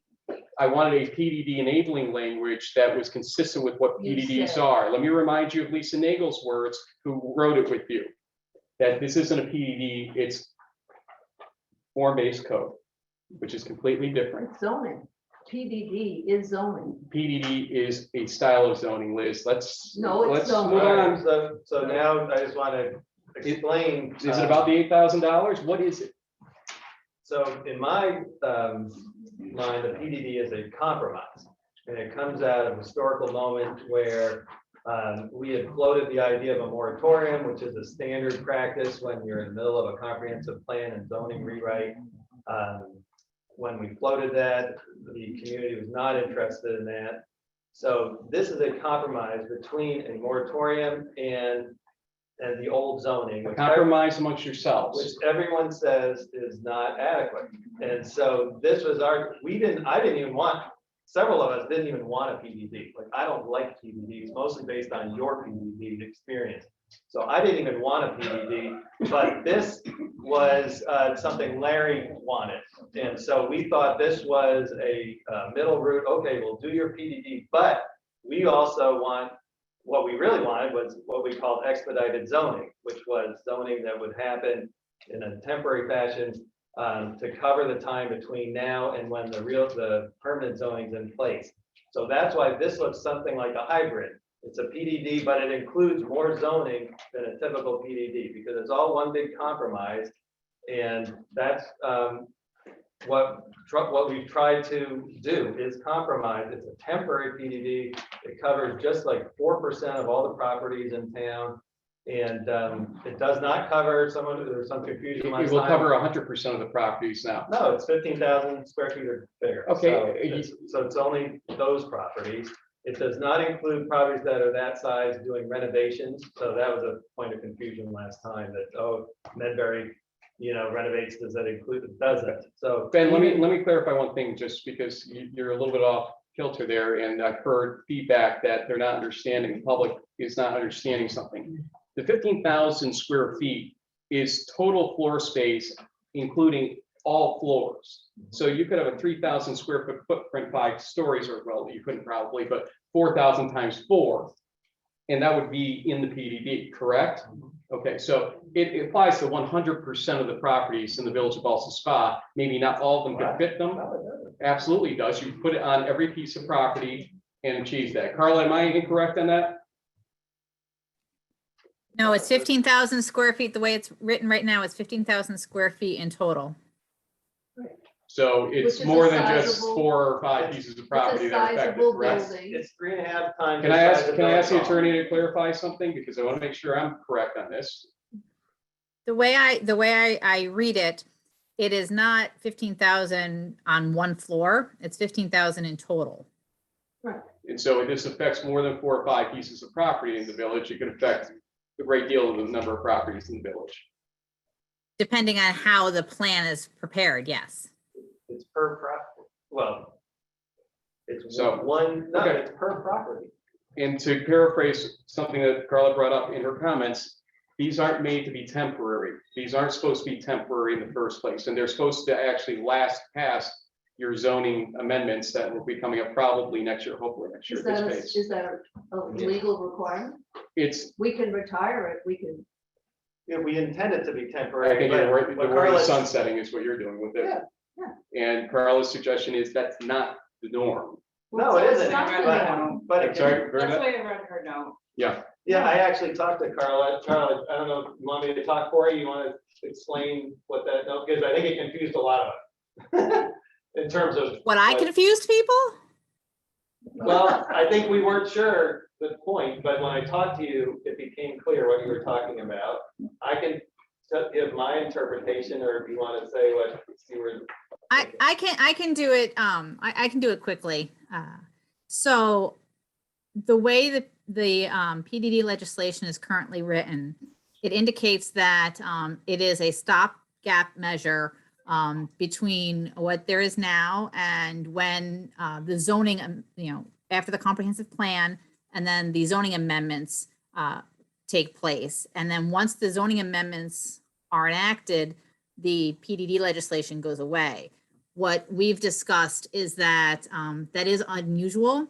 I wanted a PDD enabling language that was consistent with what You PDDs said. are. Let me remind you of Lisa Nagel's words, who wrote it with you, that this isn't a PDD, it's form-based code, which is completely different. It's zoning. PDD is zoning. PDD is a style of zoning, Liz. Let's No, it's move zoning. on. So now I just want to explain. Is it about the $8,000? What is it? So in my mind, the PDD is a compromise. And it comes out of a historical moment where we had floated the idea of a moratorium, which is a standard practice when you're in the middle of a comprehensive plan and zoning rewrite. When we floated that, the community was not interested in that. So this is a compromise between a moratorium and the old zoning. which Compromise amongst yourselves. which everyone says is not adequate. And so this was I didn't even want, several of us didn't even want a PDD. Like, I don't like PDDs, mostly based on your PDD experience. So I didn't even want a PDD, but this was something Larry wanted. And so we thought this was a middle route. Okay, we'll do your PDD, but we also want what we really wanted was what we called expedited zoning, which was zoning that would happen in a temporary fashion to cover the time between now and when the permanent zoning's in place. So that's why this looks something like a hybrid. It's a PDD, but it includes more zoning than a typical PDD because it's all one big compromise. And that's what we've tried to do is compromise. It's a temporary PDD. It covers just like 4% of all the properties in town. And it does not cover there's some confusion It last will time. cover 100% of the properties now. No, it's 15,000 square feet or bigger. Okay. So it's only those properties. It does not include properties that are that size doing renovations. So that was a point of confusion last time that, oh, Medbury, renovates, does that include? It doesn't. So Ben, let me clarify one thing, just because you're a little bit off kilter there, and I've heard feedback that they're not understanding, the public is not understanding something. The 15,000 square feet is total floor space, including all floors. So you could have a 3,000 square foot footprint, 5 stories, or well, you couldn't probably, but 4,000 times 4. And that would be in the PDD, correct? Okay, so it applies to 100% of the properties in the Village of Ballston Spa. Maybe not all of them could fit them. Absolutely does. You put it on every piece of property and achieve that. Carla, am I incorrect on that? No, it's 15,000 square feet. The way it's written right now, it's 15,000 square feet in total. So Which it's is more a than just sizable- 4 or 5 pieces of property that are affected, sizable correct? building. it's 3.5 times. Can I ask the attorney to clarify something? Because I want to make sure I'm correct on this. The way I read it, it is not 15,000 on one floor. It's 15,000 in total. And so if this affects more than 4 or 5 pieces of property in the village, it can affect a great deal of the number of properties in the village. Depending on how the plan is prepared, yes. It's per property. Well, it's So, okay. it's per property. And to paraphrase something that Carla brought up in her comments, these aren't made to be temporary. These aren't supposed to be temporary in the first place, and they're supposed to actually last past your zoning amendments that will be coming up probably next year, hopefully next year. Is at that, this pace. is that a legal requirement? It's, We can retire it, we can. Yeah, we intend it to be I temporary. think but- you're right, the but word Carla's- sunsetting is what you're doing with it. Yeah, And Carla's suggestion is that's not the norm. No, it isn't. not the norm. But I'm it sorry, can- Brenda? That's why I read her note. Yeah, yeah, I actually talked to Carla. Carla, I don't know, you want me to talk for you? You want to explain what that, no, because I think it confused a lot of us. In terms of. What I like- confused people? Well, I think we weren't sure the point, but when I talked to you, it became clear what you were talking about. I can give my interpretation, or if you want to say what you were. I can do it. I can do it quickly. So the way that the PDD legislation is currently written, it indicates that it is a stopgap measure between what there is now and when the zoning, after the comprehensive plan, and then the zoning amendments take place. And then once the zoning amendments are enacted, the PDD legislation goes away. What we've discussed is that that is unusual.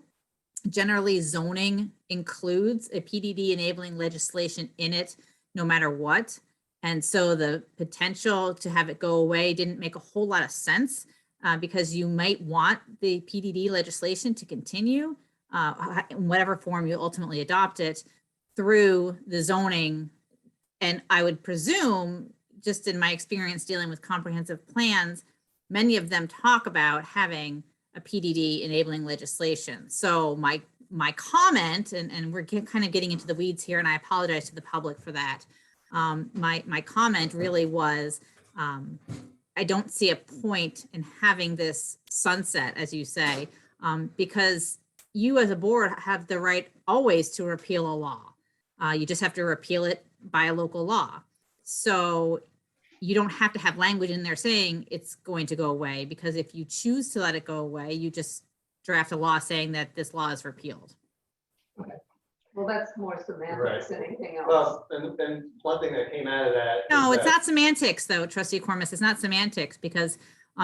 Generally, zoning includes a PDD enabling legislation in it, no matter what. And so the potential to have it go away didn't make a whole lot of sense because you might want the PDD legislation to continue in whatever form you ultimately adopt it through the zoning. And I would presume, just in my experience dealing with comprehensive plans, many of them talk about having a PDD enabling legislation. So my comment, and we're kind of getting into the weeds here, and I apologize to the public for that. My comment really was, I don't see a point in having this sunset, as you say, because you as a board have the right always to repeal a law. You just have to repeal it by a local law. So you don't have to have language in there saying it's going to go away, because if you choose to let it go away, you just draft a law saying that this law is repealed. Well, that's more semantics Right. than anything else. Well, and one thing that came out of that. No, is it's that- not semantics though, Trustee Cormus. It's not semantics because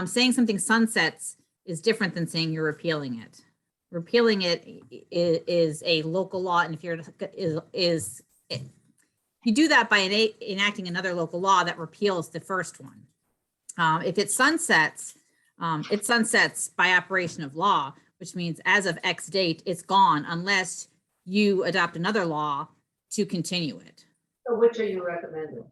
saying something sunsets is different than saying you're repealing it. repealing it is a local law, and if you're, you do that by enacting another local law that repeals the first one. If it sunsets by operation of law, which means as of X date, it's gone unless you adopt another law to continue it. So which are you recommending?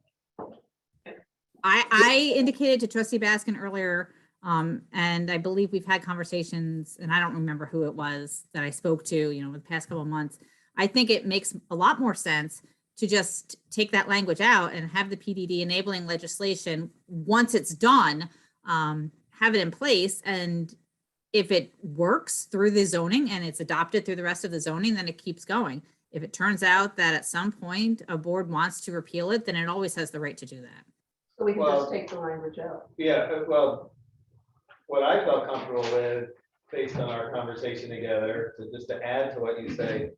I indicated to Trustee Baskin earlier, and I believe we've had conversations, and I don't remember who it was that I spoke to, you know, the past couple of months. I think it makes a lot more sense to just take that language out and have the PDD enabling legislation, once it's done, have it in place. And if it works through the zoning and it's adopted through the rest of the zoning, then it keeps going. If it turns out that at some point a board wants to repeal it, then it always has the right to do that. So we can Well- just take the language out. Yeah, well, what I felt comfortable with, based on our conversation together, just to add to what you say,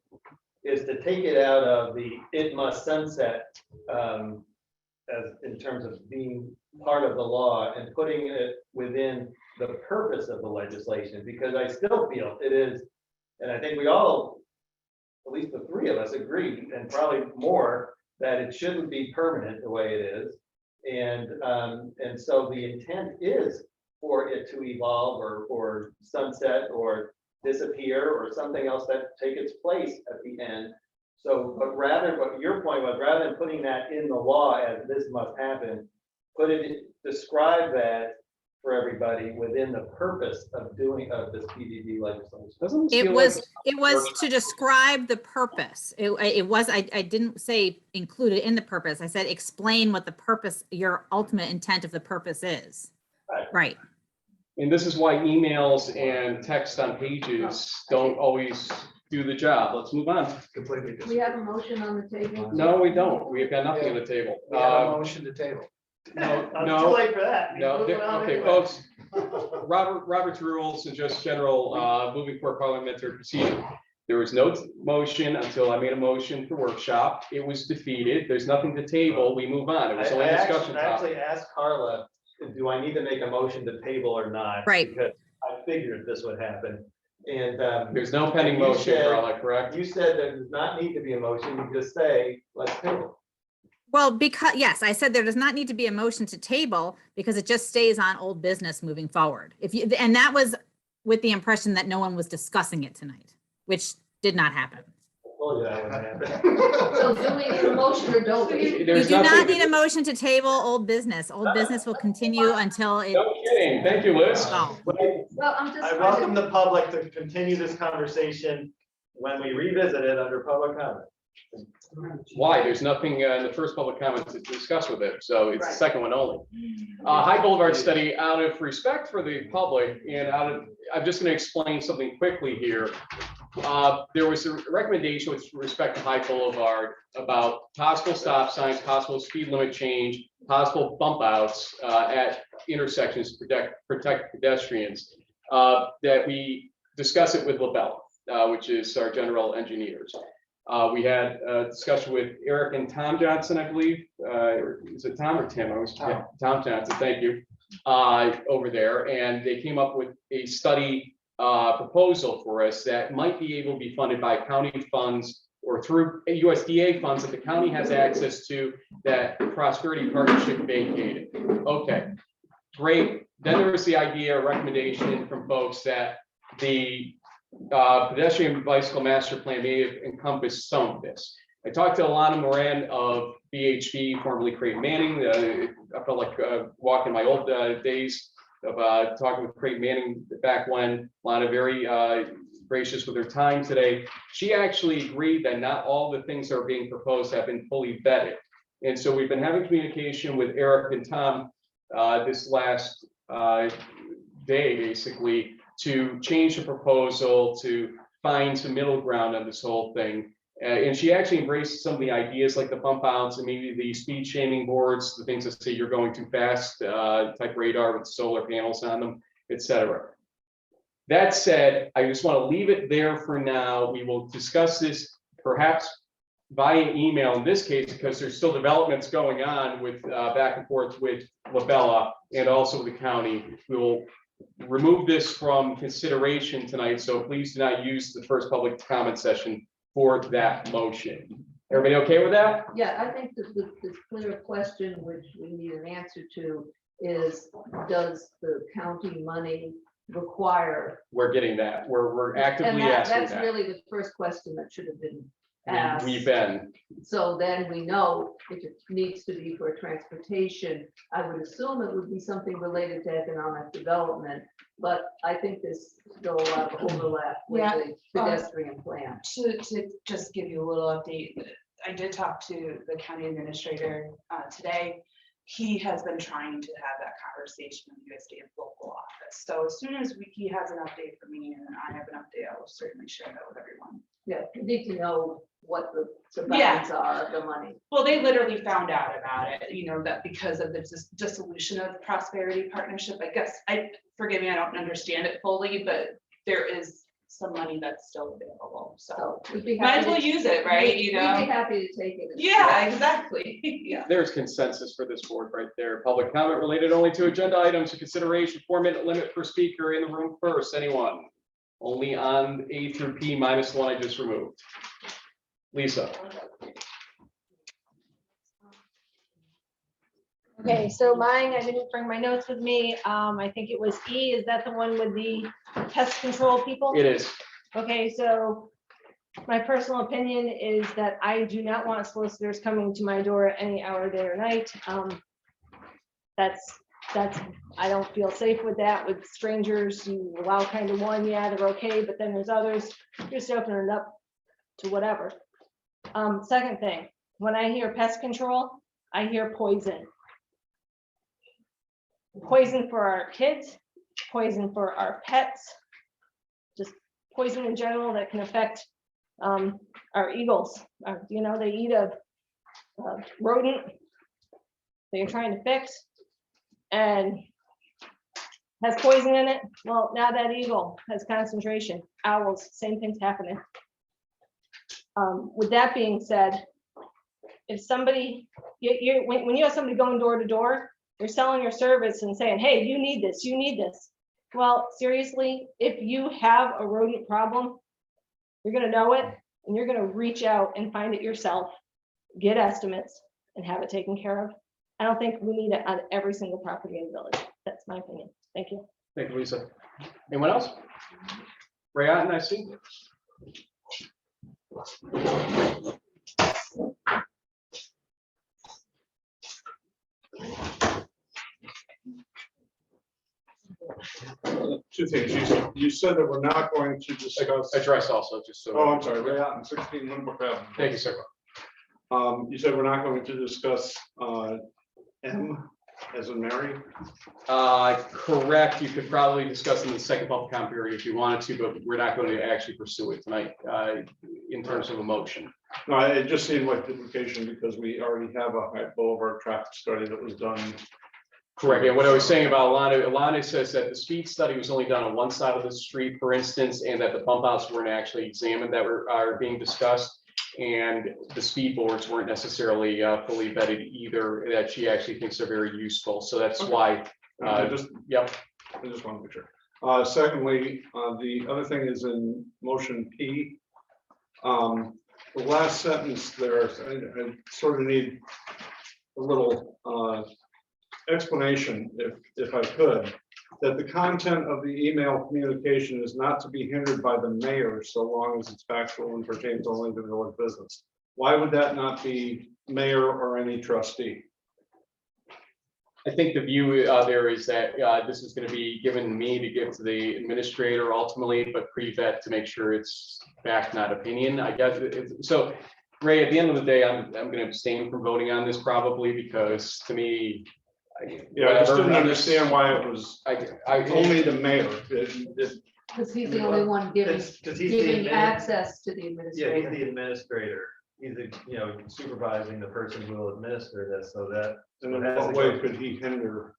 is to take it out of the "it must sunset" as in terms of being part of the law, and putting it within the purpose of the legislation, because I still feel it is, and I think we all, at least the three of us, agree, and probably more, that it shouldn't be permanent the way it is. And so the intent is for it to evolve or sunset or disappear or something else that take its place at the end. So, but rather, what your point was, rather than putting that in the law as this must happen, describe that for everybody within the purpose of this PDD legislation. Doesn't It feel was, like- it was to describe the purpose. I didn't say include it in the purpose. I said, explain what the purpose, your ultimate intent of the purpose is. Right. And this is why emails and text on pages don't always do the job. Let's move on. Completely We have a motion on the table. No, we don't. We've got nothing on the table. We have a motion to table. No, Too no, late for that. no. Moving on Okay, anyway. folks. Robert's rules and just general, moving for parliamentary procedure. There was no motion until I made a motion for workshop. It was defeated. There's nothing to table. We move on. It was only a discussion I actually topic. asked Carla, do I need to make a motion to table or not? Right. Because I figured this would happen. And There's no pending you motion, said- Carla, correct? you said there does not need to be a motion. You just say, let's table. Well, because, yes, I said there does not need to be a motion to table because it just stays on old business moving forward. And that was with the impression that no one was discussing it tonight, which did not happen. Well, yeah, that would happen. So do we need a motion or don't we? You There's do not nothing- need a motion to table old business. Old business will continue until it. No kidding. Thank you, Liz. Oh. Well, I'm just. I welcome the public to continue this conversation when we revisit it under public comment. Why? There's nothing in the first public comment to discuss with it, so it's the Right. second one only. High Boulevard study, out of respect for the public and I'm just gonna explain something quickly here. There was a recommendation with respect to High Boulevard about possible stop signs, possible speed limit change, possible bump outs at intersections to protect pedestrians. That we discuss it with LaBella, which is our general engineers. We had a discussion with Eric and Tom Johnson, I believe. Is it Tom or Tim? Tom Johnson, thank you. Over there, and they came up with a study proposal for us that might be able to be funded by county funds or through USDA funds that the county has access to, that Prosperity Partnership vacated. Okay, great. Then there was the idea, recommendation from folks that the pedestrian bicycle master plan may have encompassed some of this. I talked to Alana Moran of BHB, formerly Creighton Manning. I felt like walking my old days of talking with Creighton Manning back when. Alana very gracious with her time today. She actually agreed that not all the things that are being proposed have been fully vetted. And so we've been having communication with Eric and Tom this last day, basically, to change the proposal, to find some middle ground on this whole thing. And she actually embraced some of the ideas like the bump outs and maybe the speed shaming boards, the things that say you're going too fast, type radar with solar panels on them, etc. That said, I just want to leave it there for now. We will discuss this perhaps via email in this case, because there's still developments going on with back and forth with LaBella and also the county. We will remove this from consideration tonight, so please do not use the first public comment session for that motion. Everybody okay with that? Yeah, I think that the clear question which we need an answer to is, does the county money require? We're getting that. We're And actively that, asking that's that. really the first question that should have been We've asked. been, So then we know if it needs to be for transportation. I would assume it would be something related to economic development, but I think there's still a lot of overlap with Yeah, the pedestrian plan. To just give you a little update, I did talk to the county administrator today. He has been trying to have that conversation with USDA local office. So as soon as he has an update for me and I have an update, I will certainly share that with everyone. Yeah, you need to know what the Yeah. bounds are of the money. Well, they literally found out about it, you know, that because of the dissolution of the Prosperity Partnership, I guess, forgive me, I don't understand it fully, but there is some money that's still available, so. So we'd be Might happy as well to- use it, right, you We'd know? be happy to take it. Yeah, exactly, yeah. there's consensus for this board right there. Public comment related only to agenda items of consideration, 4-minute limit per speaker in the room first. Anyone? Only on A through P minus one I just removed. Lisa. Okay, so mine, I didn't bring my notes with me. I think it was E. Is that the one with the pest control people? It is. Okay, so my personal opinion is that I do not want solicitors coming to my door any hour, day or night. That's, I don't feel safe with that, with strangers. You allow kind of one, yeah, they're okay, but then there's others, just opening it up to whatever. Second thing, when I hear pest control, I hear poison. Poison for our kids, poison for our pets, just poison in general that can affect our eagles. You know, they eat a rodent that you're trying to fix and has poison in it. Well, now that eagle has concentration. Owls, same thing's happening. With that being said, if somebody, when you have somebody going door to door, you're selling your service and saying, hey, you need this, you need this. Well, seriously, if you have a rodent problem, you're gonna know it and you're gonna reach out and find it yourself, get estimates and have it taken care of. I don't think we need it on every single property in the village. That's my opinion. Thank you. Thank you, Lisa. Anyone else? Rayon, I see. 2 things. You said that we're not going to discuss. Address also, just so. Oh, I'm sorry, Ray Otten, 16 Lynbrook Avenue. Thank you, sir. You said we're not going to discuss M as in Mary. Correct. You could probably discuss in the second public comment period if you wanted to, but we're not going to actually pursue it tonight in terms of a motion. No, it just seemed like duplication because we already have a Hyde Boulevard traffic study that was done. Correct. And what I was saying about Alana says that the speed study was only done on one side of the street, for instance, and that the pump outs weren't actually examined that are being discussed. And the speed boards weren't necessarily fully vetted either, that she actually thinks are very useful. So that's Okay. why, yep. I just want to make sure. Secondly, the other thing is in motion P. The last sentence there, I sort of need a little explanation, if I could, that the content of the email communication is not to be hindered by the mayor so long as it's factual and pertains only to village business. Why would that not be mayor or any trustee? I think the view there is that this is going to be given me to give to the administrator ultimately, but pre-vet to make sure it's fact, not opinion, I guess. So Ray, at the end of the day, I'm going to abstain from voting on this probably because to me, Yeah, I just didn't understand why it was I only the mayor. Because he's the only one giving access to the Yeah, administrator. he's the administrator. He's, supervising the person who will administer this, so that. And in what way could he hinder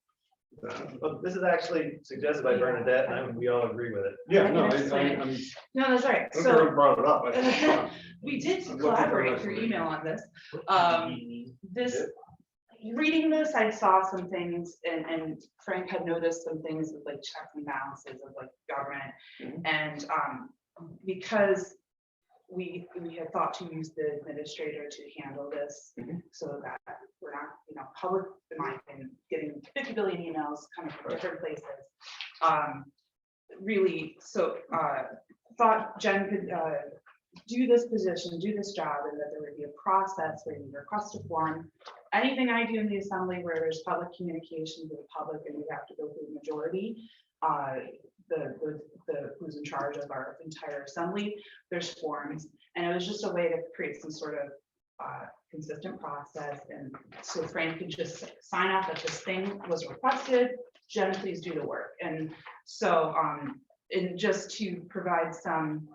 that? Well, this is actually suggested by Bernadette, and we all agree with it. Yeah, I no, can I'm. explain. No, that's right. I'm So glad you brought it up. we did I'm looking for collaborate an through explanation. email on this. This, reading this, I saw some things and Frank had noticed some things with like checks and balances of like government. And because we had thought to use the administrator to handle this so that we're not, public, in my opinion, getting 50 billion emails coming from different places. Really, so thought Jen could do this position, do this job, and that there would be a process where you request a form. Anything I do in the assembly where there's public communication to the public and we have to go through the majority, the who's in charge of our entire assembly, there's forms, and it was just a way to create some sort of consistent process. And so Frank could just sign off that this thing was requested. Jen, please do the work. And so, and just to provide some,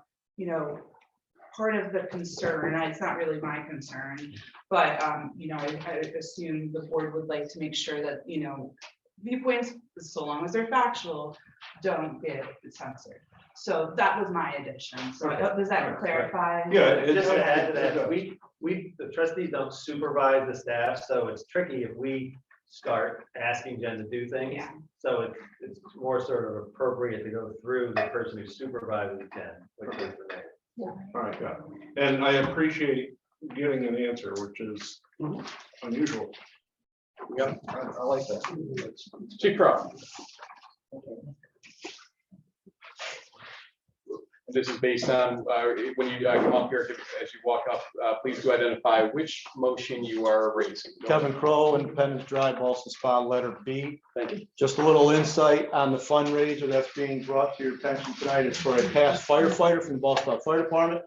part of the concern, it's not really my concern, but, I assume the board would like to make sure that, viewpoints, so long as they're factual, don't get censored. So that was my addition. So does that clarify? Yeah, Just to add to that, the trustees don't supervise the staff, so it's tricky if we start asking Jen to do things. Yeah. So it's more sort of appropriate to go through the person who supervises Jen, which is the mayor. all right, yeah. And I appreciate getting an answer, which is unusual. Yeah, I like that. Chief Crow. This is based on, when you come up here, as you walk up, please do identify which motion you are raising. Kevin Crowe, Independence Drive, Ballston Spa, letter B. Thank you. Just a little insight on the fundraiser that's being brought to your attention tonight. It's for a past firefighter from the Ballston Fire Department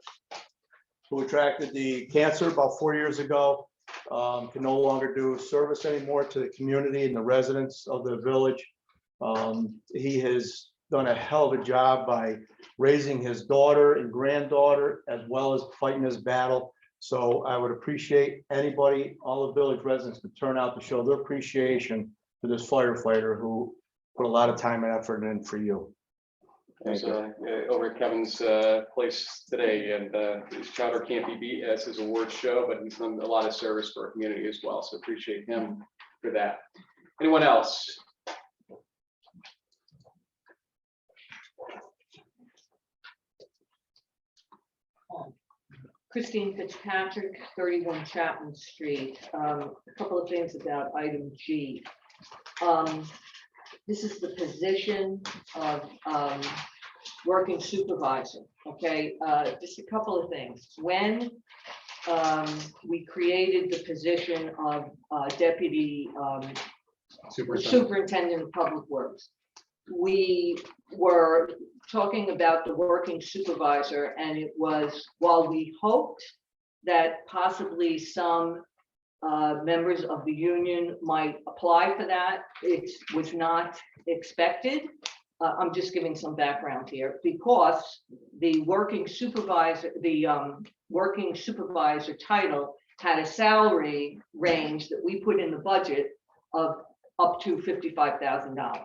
who attracted the cancer about 4 years ago, can no longer do service anymore to the community and the residents of the village. He has done a hell of a job by raising his daughter and granddaughter, as well as fighting his battle. So I would appreciate anybody, all the village residents to turn out to show their appreciation for this firefighter who put a lot of time and effort in for you. He's over at Kevin's place today, and his chowder can't be beat as his awards show, but he's done a lot of service for our community as well. So appreciate him for that. Anyone else? Christine Fitzpatrick, 31 Chapman Street. A couple of things about item G. This is the position of working supervisor, okay? Just a couple of things. When we created the position of deputy superintendent of public works, we were talking about the working supervisor, and it was, while we hoped that possibly some members of the union might apply for that, it was not expected. I'm just giving some background here, because the working supervisor title had a salary range that we put in the budget of up to $55,000.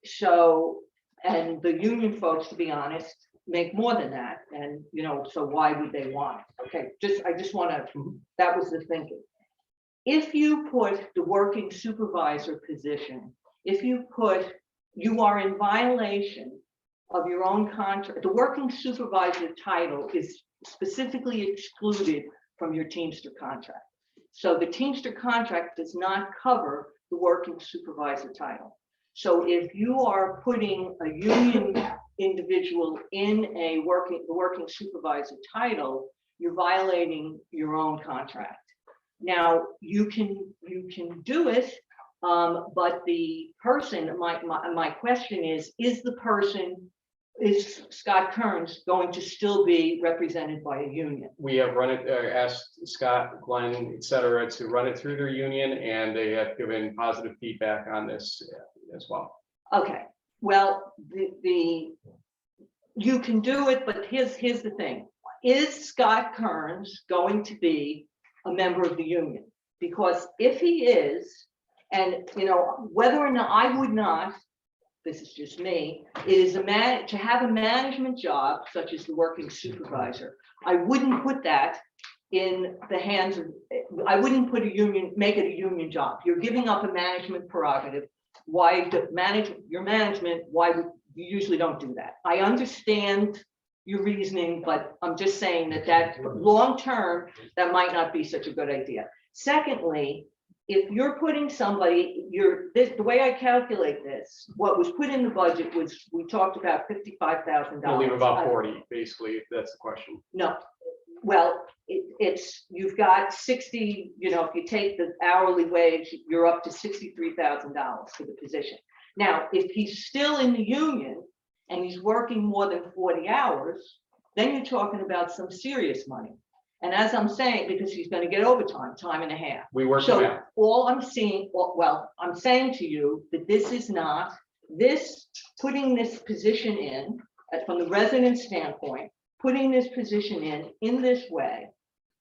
So, and the union folks, to be honest, make more than that. And, so why would they want it? Okay, I just want to, that was the thinking. If you put the working supervisor position, if you put, you are in violation of your own contract. The working supervisor title is specifically excluded from your Teamster contract. So the Teamster contract does not cover the working supervisor title. So if you are putting a union individual in the working supervisor title, you're violating your own contract. Now, you can do it, but the person, my question is Scott Kearns going to still be represented by a union? We have asked Scott, Glenn, et cetera, to run it through their union, and they have given positive feedback on this as well. Okay, well, you can do it, but here's the thing. Is Scott Kearns going to be a member of the union? Because if he is, and whether or not, I would not, this is just me, it is to have a management job such as the working supervisor, I wouldn't put that in the hands of, I wouldn't put a union, make it a union job. You're giving up a management prerogative. Why manage your management? Why would you usually don't do that? I understand your reasoning, but I'm just saying that long-term, that might not be such a good idea. Secondly, if you're putting somebody, the way I calculate this, what was put in the budget was, we talked about $55,000. We'll leave about 40, basically, if that's the question. No, well, it's, you've got 60, if you take the hourly wage, you're up to $63,000 for the position. Now, if he's still in the union and he's working more than 40 hours, then you're talking about some serious money. And as I'm saying, because he's going to get overtime, time and a half. We work So it out. all I'm seeing, well, I'm saying to you that this is not, putting this position in, from the resident standpoint, putting this position in this way,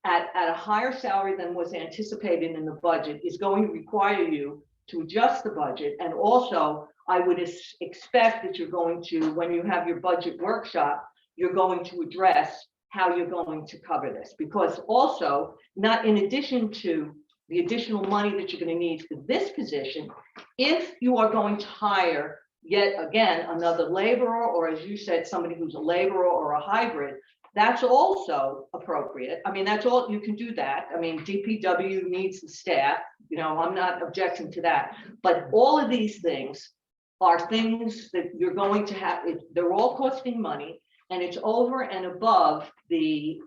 at a higher salary than was anticipated in the budget is going to require you to adjust the budget. And also, I would expect that you're going to, when you have your budget workshop, you're going to address how you're going to cover this. Because also, not in addition to the additional money that you're going to need for this position, if you are going to hire yet again another laborer, or as you said, somebody who's a laborer or a hybrid, that's also appropriate. I mean, that's all, you can do that. I mean, DPW needs the staff, I'm not objecting to that. But all of these things are things that you're going to have, they're all costing money, and it's over and above the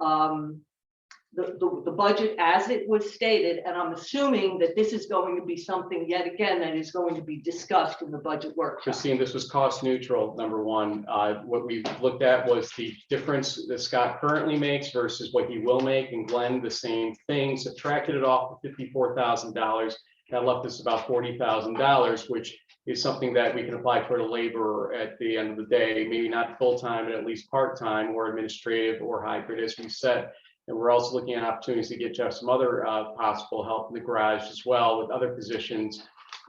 budget as it was stated. And I'm assuming that this is going to be something yet again that is going to be discussed in the budget workshop. Christine, this was cost neutral, number one. What we looked at was the difference that Scott currently makes versus what he will make, and Glenn, the same thing, subtracted it off of $54,000. That left us about $40,000, which is something that we can apply for a laborer at the end of the day, maybe not full-time, but at least part-time or administrative or hybrid, as we said. And we're also looking at opportunities to get Jeff some other possible help in the garage as well, with other positions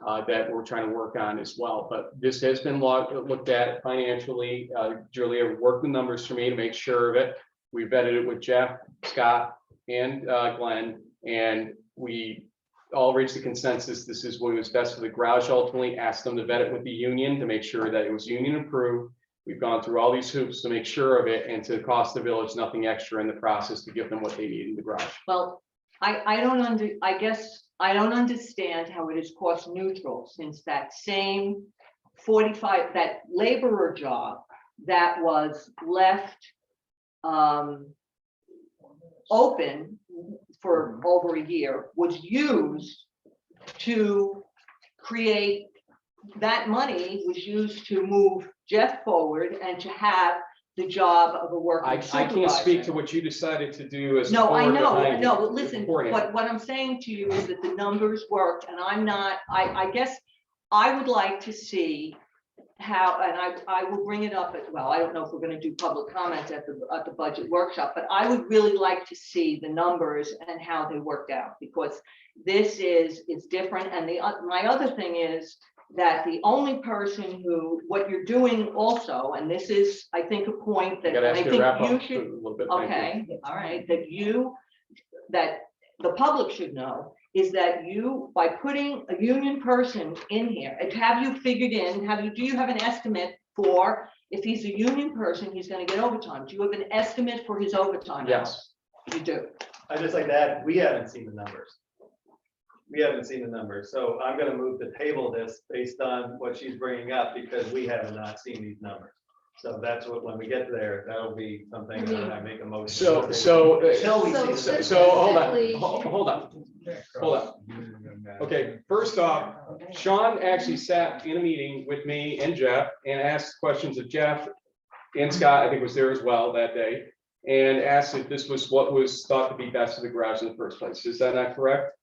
that we're trying to work on as well. But this has been looked at financially. Julia worked the numbers for me to make sure of it. We vetted it with Jeff, Scott, and Glenn, and we all reached the consensus this is what was best for the garage. Ultimately asked them to vet it with the union to make sure that it was union approved. We've gone through all these hoops to make sure of it, and to cost the village nothing extra in the process to give them what they need in the garage. Well, I guess I don't understand how it is cost neutral, since that same 45, that laborer job that was left open for over a year was used to create, that money was used to move Jeff forward and to have the job of a working supervisor. I can't speak to what you decided to do as. No, I board know, behind you. but listen, what I'm saying to you is that the numbers worked, and I'm not, I guess I would like to see how, and I will bring it up well, I don't know if we're going to do public comment at the budget workshop, but I would really like to see the numbers and how they worked out, because this is different. And my other thing is that the only person who, what you're doing also, and this is, I think, a point that I think you should, okay, all right, that the public should know, is that you, by putting a union person in here, and have you figured in, do you have an estimate for, if he's a union person, he's going to get overtime? Do you have an estimate for his overtime? Yes. You do. I just like that, we haven't seen the numbers. We haven't seen the numbers, so I'm gonna move to table this based on what she's bringing up, because we have not seen these numbers. So that's what, when we get there, that'll be something that I make a motion. So hold on. Okay, first off, Sean actually sat in a meeting with me and Jeff and asked questions of Jeff and Scott, I think was there as well that day, and asked if this was what was thought to be best for the garage in the first place. Is that not correct?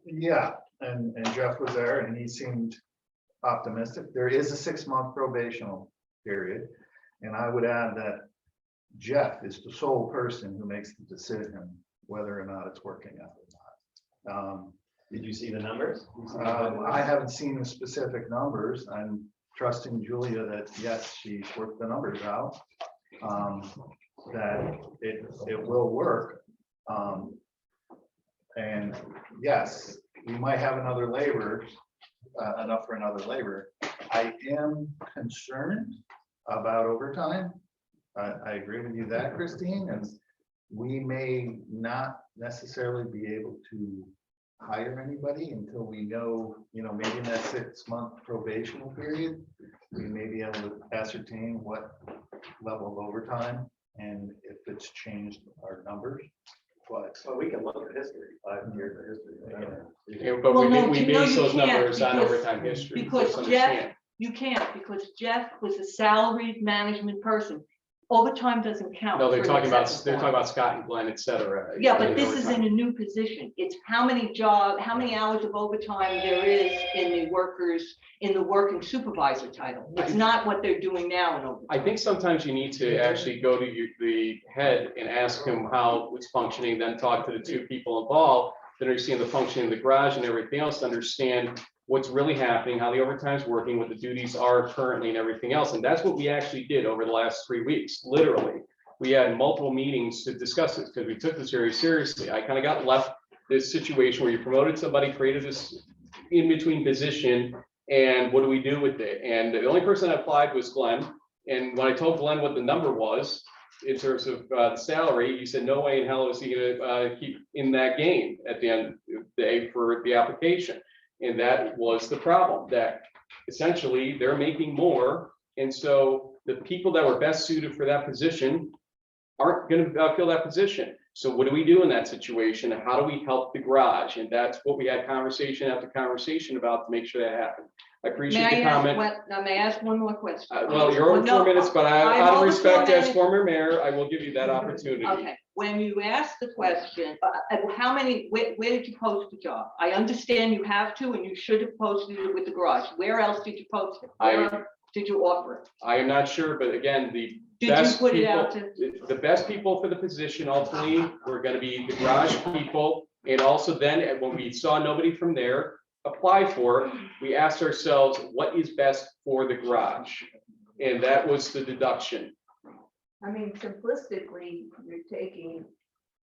Yeah, and Jeff was there and he seemed optimistic. There is a 6-month probational period. And I would add that Jeff is the sole person who makes the decision whether or not it's working out or not. Did you see the numbers? I haven't seen the specific numbers. I'm trusting Julia that yes, she's worked the numbers out, that it will work. And yes, we might have another labor, enough for another labor. I am concerned about overtime. I agree with you that, Christine, and we may not necessarily be able to hire anybody until we know, maybe in that 6-month probational period, we may be able to ascertain what level of overtime and if it's changed our numbers. But So we can look at history, 5 years of history. Yeah, but Well, no, we no, base you those can't, numbers on because- overtime history. because Just understand. Jeff, you can't, because Jeff was a salaried management person. Overtime doesn't count. No, they're for talking about, excessive they're talking time. about Scott and Glenn, et cetera. Yeah, but and this is in overtime. a new position. It's how many hours of overtime there is in the working supervisor title. It's not what they're doing now in overtime. I think sometimes you need to actually go to the head and ask him how it's functioning, then talk to the 2 people involved that are seeing the functioning of the garage and everything else, to understand what's really happening, how the overtime's working, what the duties are currently and everything else. And that's what we actually did over the last 3 weeks, literally. We had multiple meetings to discuss this because we took this very seriously. I kind of got left this situation where you promoted somebody, created this in-between position, and what do we do with it? And the only person that applied was Glenn. And when I told Glenn what the number was in terms of the salary, he said, no way in hell is he gonna keep in that game at the end of the day for the application. And that was the problem, that essentially they're making more. And so the people that were best suited for that position aren't going to fill that position. So what do we do in that situation? And how do we help the garage? And that's what we had conversation after conversation about to make sure that happened. I appreciate the comment. Now, may I ask one more question? Well, you're over 4 minutes, but I'm out of over 4 respect as minutes. former mayor, I will give you that opportunity. Okay, when you asked the question, where did you post the job? I understand you have to, and you should have posted it with the garage. Where else did you post it? Where did you offer it? I am not sure, but again, Did you best put it people, out to? the best people for the position ultimately were gonna be the garage people. And also then, when we saw nobody from there apply for it, we asked ourselves, what is best for the garage? And that was the deduction. I mean, simplistically, you're taking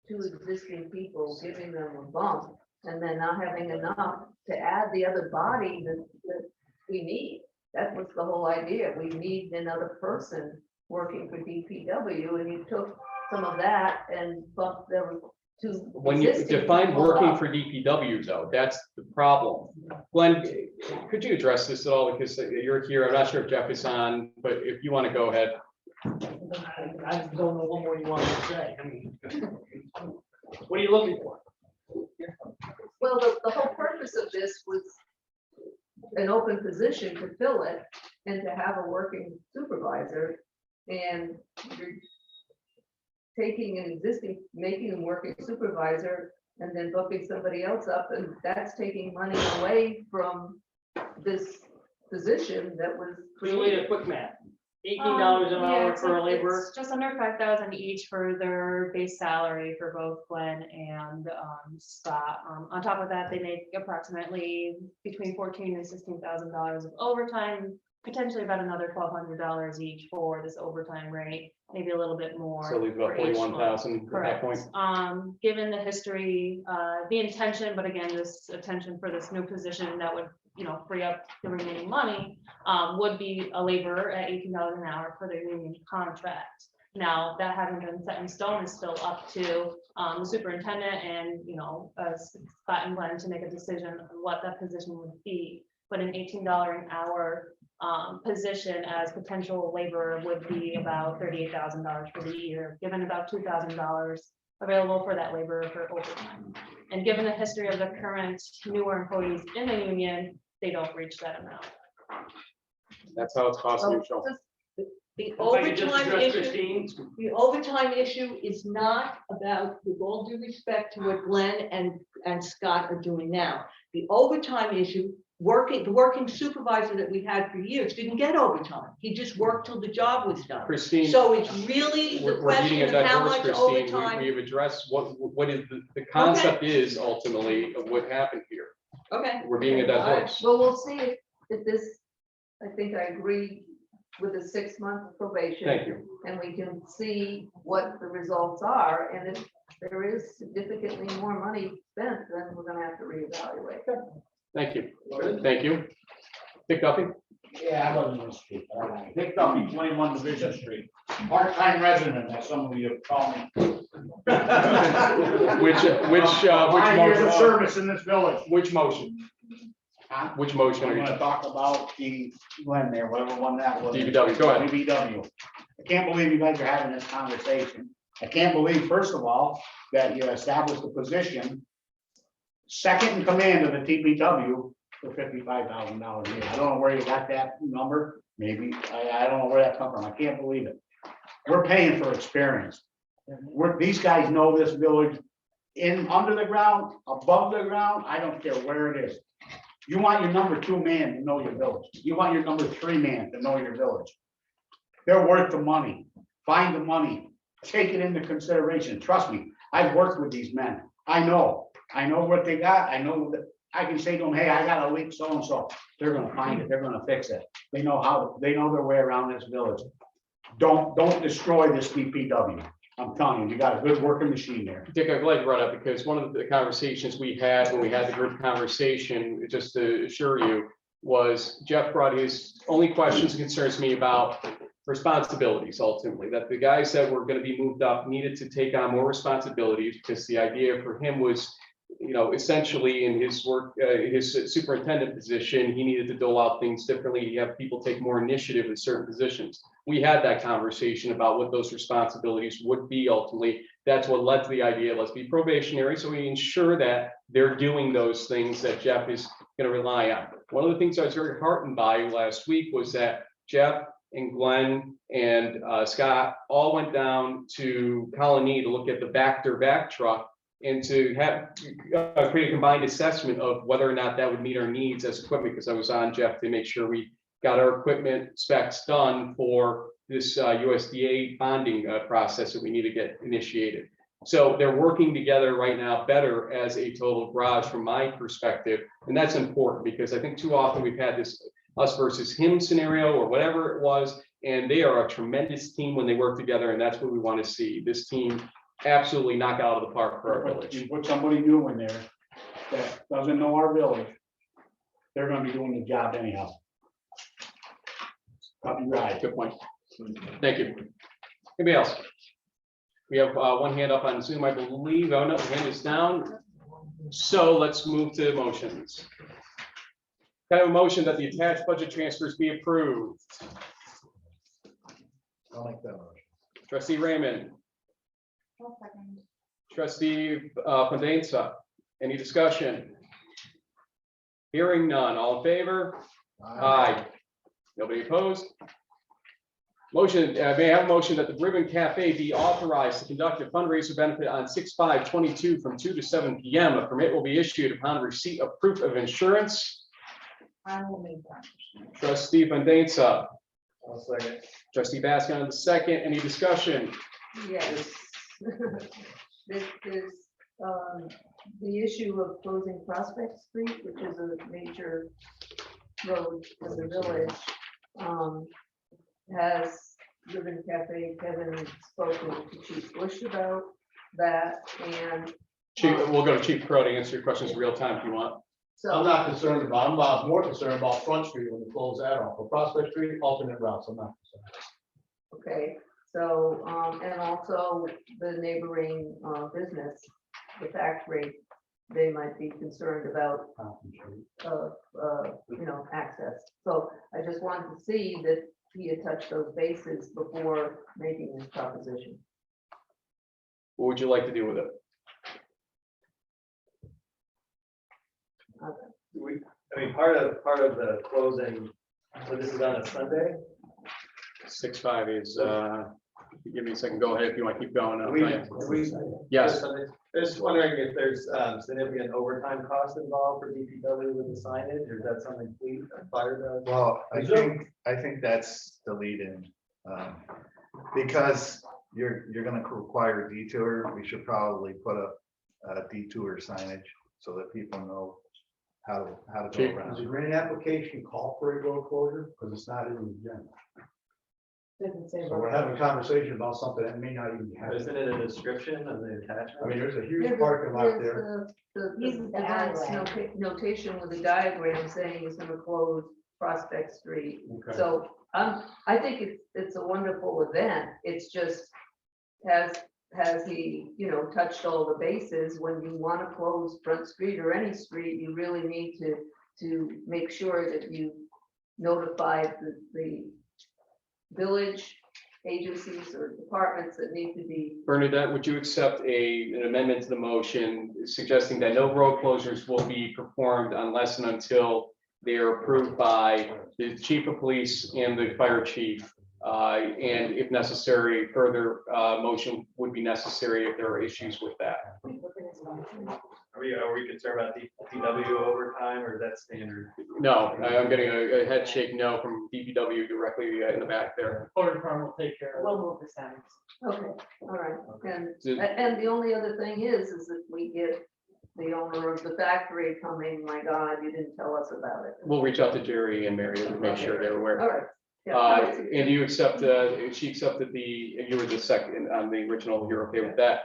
2 existing people, giving them a bump, and then not having enough to add the other body that we need. That was the whole idea. We need another person working for DPW, and you took some of that and bumped them to. When you existing define people working up. for DPW though, that's the problem. Glenn, could you address this at all? Because you're here, I'm not sure if Jeff is on, but if you want to go ahead. I don't know what more you want me to say. I mean, what are you looking for? Well, the whole purpose of this was an open position to fill it and to have a working supervisor. And you're taking an existing, making them working supervisor and then bumping somebody else up, and that's taking money away from this position that was Really created. a quick math. $18 an Yeah, hour it's for a like- laborer. it's just under 5,000 each for their base salary for both Glenn and Scott. On top of that, they make approximately between $14,000 and $16,000 of overtime, potentially about another $1,200 each for this overtime rate, maybe a little bit more. So leave about for each 41,000 at that Correct. point. Given the history, the intention, but again, this attention for this new position that would, free up the remaining money, would be a laborer at $18 an hour for the union contract. Now, that having been set in stone is still up to the superintendent and, Scott and Glenn to make a decision on what that position would be. But an $18 an hour position as potential laborer would be about $38,000 for the year, given about $2,000 available for that laborer for overtime. And given the history of the current newer employees in the union, they don't reach that amount. That's how it's cost Oh, neutral. The If I could just overtime address issue, Christine. the overtime issue is not about, with all due respect to what Glenn and Scott are doing now. The overtime issue, the working supervisor that we had for years didn't get overtime. He just worked till the job was done. Christine. So it's really the We're beating a question of dead how horse, much Christine. overtime. We have addressed what is the concept is ultimately of what happened here. Okay. We're being a dead All right, horse. well, we'll see if this, I think I agree with a 6-month probation. Thank you. And we can see what the results are, and if there is significantly more money spent, then we're gonna have to reevaluate. Thank you. Thank you. Dick Duffy? Yeah, I wasn't gonna speak. Picked up in 21 Division Street, part-time resident, as some of you have called me. Which 5 years of motion? service in this village. Which motion? Huh? Which motion I'm are you? gonna talk about the Glen there, whatever one that was. DPW, go ahead. DPW. I can't believe you guys are having this conversation. I can't believe, first of all, that you established a position second in command of the TPW for $55,000 a year. I don't know where you got that number. Maybe, I don't know where that come from. I can't believe it. We're paying for experience. These guys know this village in, under the ground, above the ground. I don't care where it is. You want your number 2 man to know your village. You want your number 3 man to know your village. They're worth the money. Find the money. Take it into consideration. Trust me, I've worked with these men. I know what they got. I know that I can say to them, hey, I got a leak so-and-so. They're gonna find it. They're gonna fix it. They know their way around this village. Don't destroy this DPW. I'm telling you, you got a good working machine there. Dick, I'm glad you brought it up because one of the conversations we had when we had the group conversation, just to assure you, was Jeff brought his only questions and concerns to me about responsibilities ultimately, that the guys that were going to be moved up needed to take on more responsibilities because the idea for him was, you know, essentially in his work, his superintendent position, he needed to dole out things differently. You have people take more initiative in certain positions. We had that conversation about what those responsibilities would be ultimately. That's what led to the idea, let's be probationary, so we ensure that they're doing those things that Jeff is going to rely on. One of the things I was very heartened by last week was that Jeff and Glenn and Scott all went down to Colony to look at the their back truck and to have create a combined assessment of whether or not that would meet our needs as equipment, because I was on Jeff to make sure we got our equipment specs done for this USDA bonding process that we need to get initiated. So they're working together right now better as a total garage from my perspective. And that's important because I think too often we've had this us versus him scenario or whatever it was. And they are a tremendous team when they work together. And that's what we want to see. This team absolutely knock out of the park for our village. You put somebody new in there that doesn't know our village, they're gonna be doing the job anyhow. Right, good point. Thank you. Anybody else? We have one hand up on Zoom, I believe. Oh, no, the hand is down. So let's move to motions. Can I have a motion that the attached budget transfers be approved? I like that motion. Trustee Raymond, trustee Pendenza, any discussion? Hearing none, all in favor? Aye. Nobody opposed? Motion, may I have a motion that the Ribbon Cafe be authorized to conduct a fundraiser benefit on 6/5/22 from 2 to 7 p.m. A permit will be issued upon receipt of proof of insurance. I will make that. Trustee Pendenza, I'll second. trustee Baskin on the second, any discussion? Yes. This is the issue of closing Prospect Street, which is a major road for the village. Has Ribbon Cafe, Kevin spoken to Chief Bush about that, and Chief, we'll go to Chief Crow to answer your questions in real time if you want. so. I'm not concerned about, I'm more concerned about Front Street when we close that off. For Prospect Street, alternate routes, I'm not concerned. Okay, so, and also the neighboring business, the factory, they might be concerned about, access. So I just wanted to see that he had touched those bases before making this proposition. What would you like to do with it? I mean, part of the closing, so this is on a Sunday? 6/5 is, give me a second, go ahead if you want to keep going. I'll We- tell you. we- Yes. Just wondering if there's significant overtime costs involved for DPW with the signage, or is that something fleet or fire does? Well, I think that's the lead in. Because you're gonna require a detour, we should probably put up a detour signage so that people know how to go Chief, around. Does the grant application call for a road closure? Because it's not in the agenda. So we're having a conversation about something that may not even happen. Isn't it a description of the attachment? I mean, there's a Yeah, huge but parking lot there's there. The advanced notation with the diagram saying he's gonna close Prospect Street. Okay. So, I think it's a wonderful event. It's just, has he, touched all the bases? When you want to close Front Street or any street, you really need to make sure that you notify the village agencies or departments that need to be. Bernadette, would you accept an amendment to the motion suggesting that no road closures will be performed unless and until they are approved by the chief of police and the fire chief? And if necessary, further motion would be necessary if there are issues with that. Are we concerned about DPW overtime or is that standard? No, I'm getting a head shake no from DPW directly in the back there. Fire department will take care of it. We'll move the signs. Okay, all right. Did- And the only other thing is if we get the owner of the factory coming, my God, you didn't tell us about it. We'll reach out to Jerry and Mary to make sure they're aware. All right. Yeah, And you accept, she accepted you were the second on the original, you're okay with that?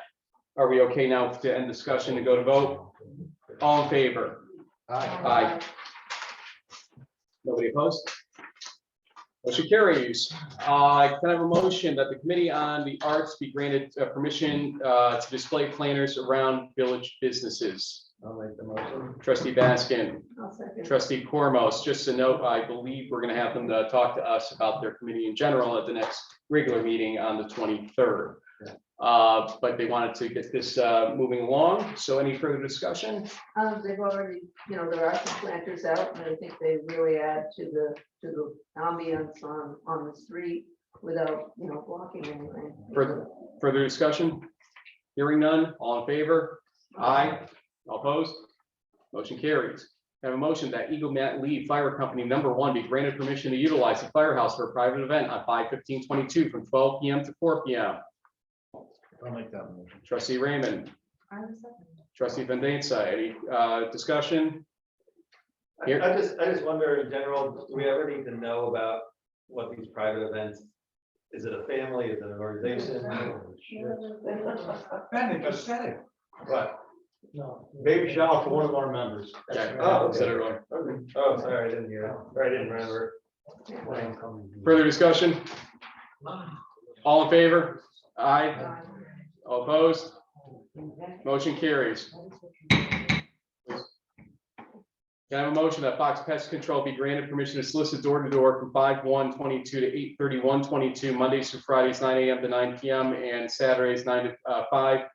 Are we okay now to end discussion and go to vote? All in favor? Aye. Nobody opposed? Motion carries. Can I have a motion that the Committee on the Arts be granted permission to display planners around village businesses? I'll make the motion. Trustee Baskin, I'll second. trustee Cormos, just a note, I believe we're gonna have them talk to us about their committee in general at the next regular meeting on the 23rd. But they wanted to get this moving along, so any further discussion? They've already, there are some planters out, and I think they really add to the ambience on the street without, blocking anything. Further discussion? Hearing none, all in favor? Aye. All opposed? Motion carries. I have a motion that Eagle Mat Lee Fire Company #1 be granted permission to utilize the firehouse for a private event on 5/15/22 from 12 p.m. to 4 p.m. I'll make that motion. Trustee Raymond, trustee Fandesa, any discussion? I just wonder in general, do we ever need to know about what these private events? Is it a family? Is it an organization? Ben, they just said it. What? Baby shower for one of our members. Okay, Oh, consider it. Oh, sorry, I didn't hear it. Or I didn't remember. Further discussion? All in favor? Aye. All opposed? Motion carries. Can I have a motion that Fox Pest Control be granted permission to solicit door to door from 5/1/22 to 8/31/22, Mondays through Fridays, 9 a.m. to 9 p.m. and Saturdays, 9 to 5.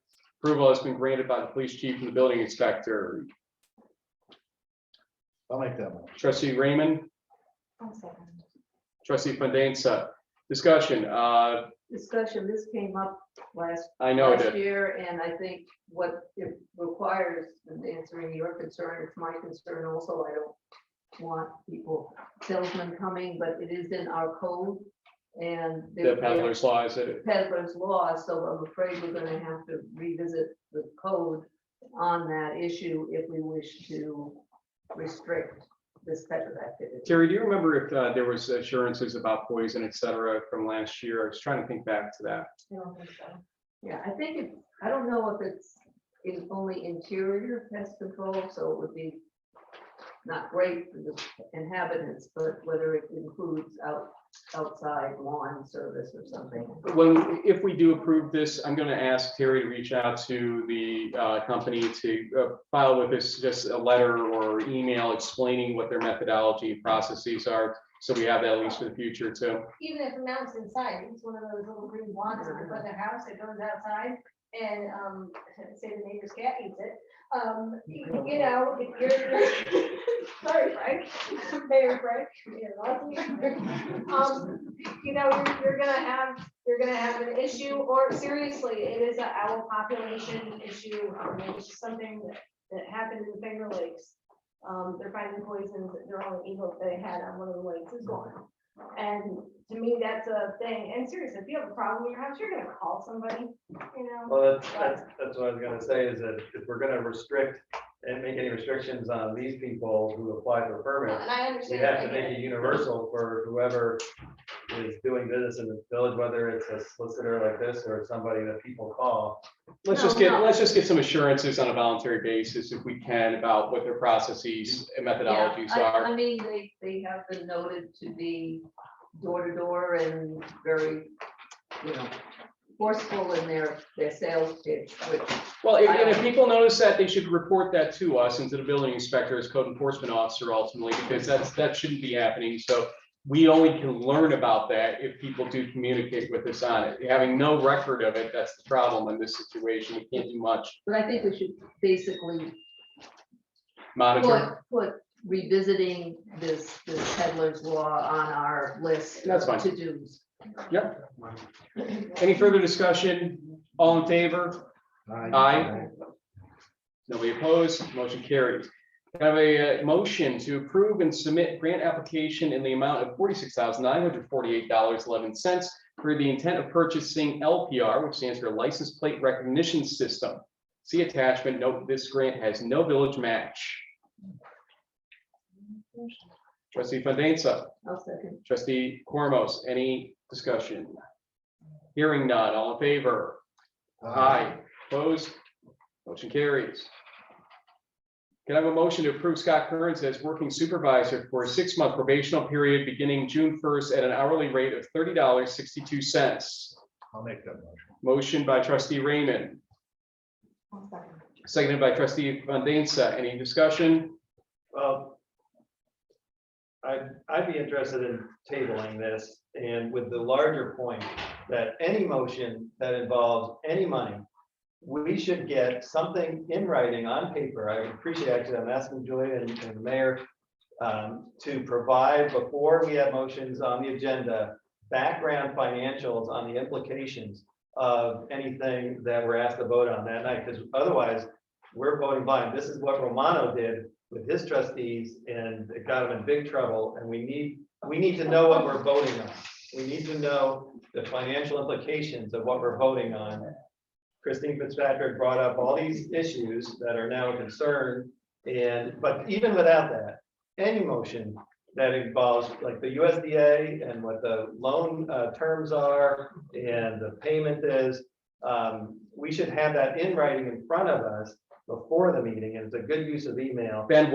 Approval has been granted by the police chief and the building inspector. I'll make that motion. Trustee Raymond, trustee Fandesa, discussion. Discussion, this came up last I know it did. year, and I think what it requires, in answering your concern, it's my concern also. I don't want salesmen coming, but it is in our code. And The peddler's law, is it? peddler's law, so I'm afraid we're gonna have to revisit the code on that issue if we wish to restrict this type of activity. Terry, do you remember if there was assurances about poison, et cetera, from last year? I was trying to think back to that. I don't think so. Yeah, I think I don't know if it's only interior pest control, so it would be not great for the inhabitants, but whether it includes outside lawn service or something. If we do approve this, I'm going to ask Terry to reach out to the company to file with us just a letter or email explaining what their methodology and processes are. So we have that at least for the future too. Even if it mounts inside, it's one of those little green blocks that you put in the house, it goes outside and say the neighbor's cat eats it. If you're, sorry, Frank, Mayor Frank, you're gonna have an issue, or seriously, it is an owl population issue. It's just something that happened in Finger Lakes. They're finding poisons, their only eagle they had on one of the lakes is gone. And to me, that's a thing. And seriously, if you have a problem in your house, you're gonna call somebody, Well, that's what I was gonna say, is that if we're gonna restrict and make any restrictions on these people who apply for permits, And I we understand. have to make it universal for whoever is doing business in the village, whether it's a solicitor like this or somebody that people call. Let's just get some assurances on a voluntary basis if we can about what their processes and methodologies are. I mean, they have been noted to be door to door and very, forceful in their sales pitch, which. Well, and if people notice that, they should report that to us and to the building inspector as code enforcement officer ultimately, because that shouldn't be happening. So we only can learn about that if people do communicate with us on it. Having no record of it, that's the problem in this situation. We can't do much. But I think we should basically Monitor. put revisiting this peddler's law on our list That's fine. of to-dos. Yep. Any further discussion? All in favor? Aye. Nobody opposed, motion carries. Can I have a motion to approve and submit grant application in the amount of $46,948.11 for the intent of purchasing LPR, which stands for License Plate Recognition System. See attachment, note this grant has no village match. Trustee Fandesa, I'll second. trustee Cormos, any discussion? Hearing none, all in favor? Aye. Opposed? Motion carries. Can I have a motion to approve Scott Kearns as working supervisor for a 6-month probational period beginning June 1st at an hourly rate of $30.62? I'll make that motion. Motion by trustee Raymond, seconded by trustee Fandesa. Any discussion? Well, I'd be interested in tabling this and with the larger point that any motion that involves any money, we should get something in writing on paper. I would appreciate, actually, I'm asking Julia and the mayor to provide before we have motions on the agenda, background financials on the implications of anything that we're asked to vote on that night, because otherwise we're voting blind. This is what Romano did with his trustees and it got him in big trouble. And we need to know what we're voting on. We need to know the financial implications of what we're voting on. Christine Fitzpatrick brought up all these issues that are now a concern. But even without that, any motion that involves like the USDA and what the loan terms are and the payment is, we should have that in writing in front of us before the meeting, and it's a good use of email. Ben,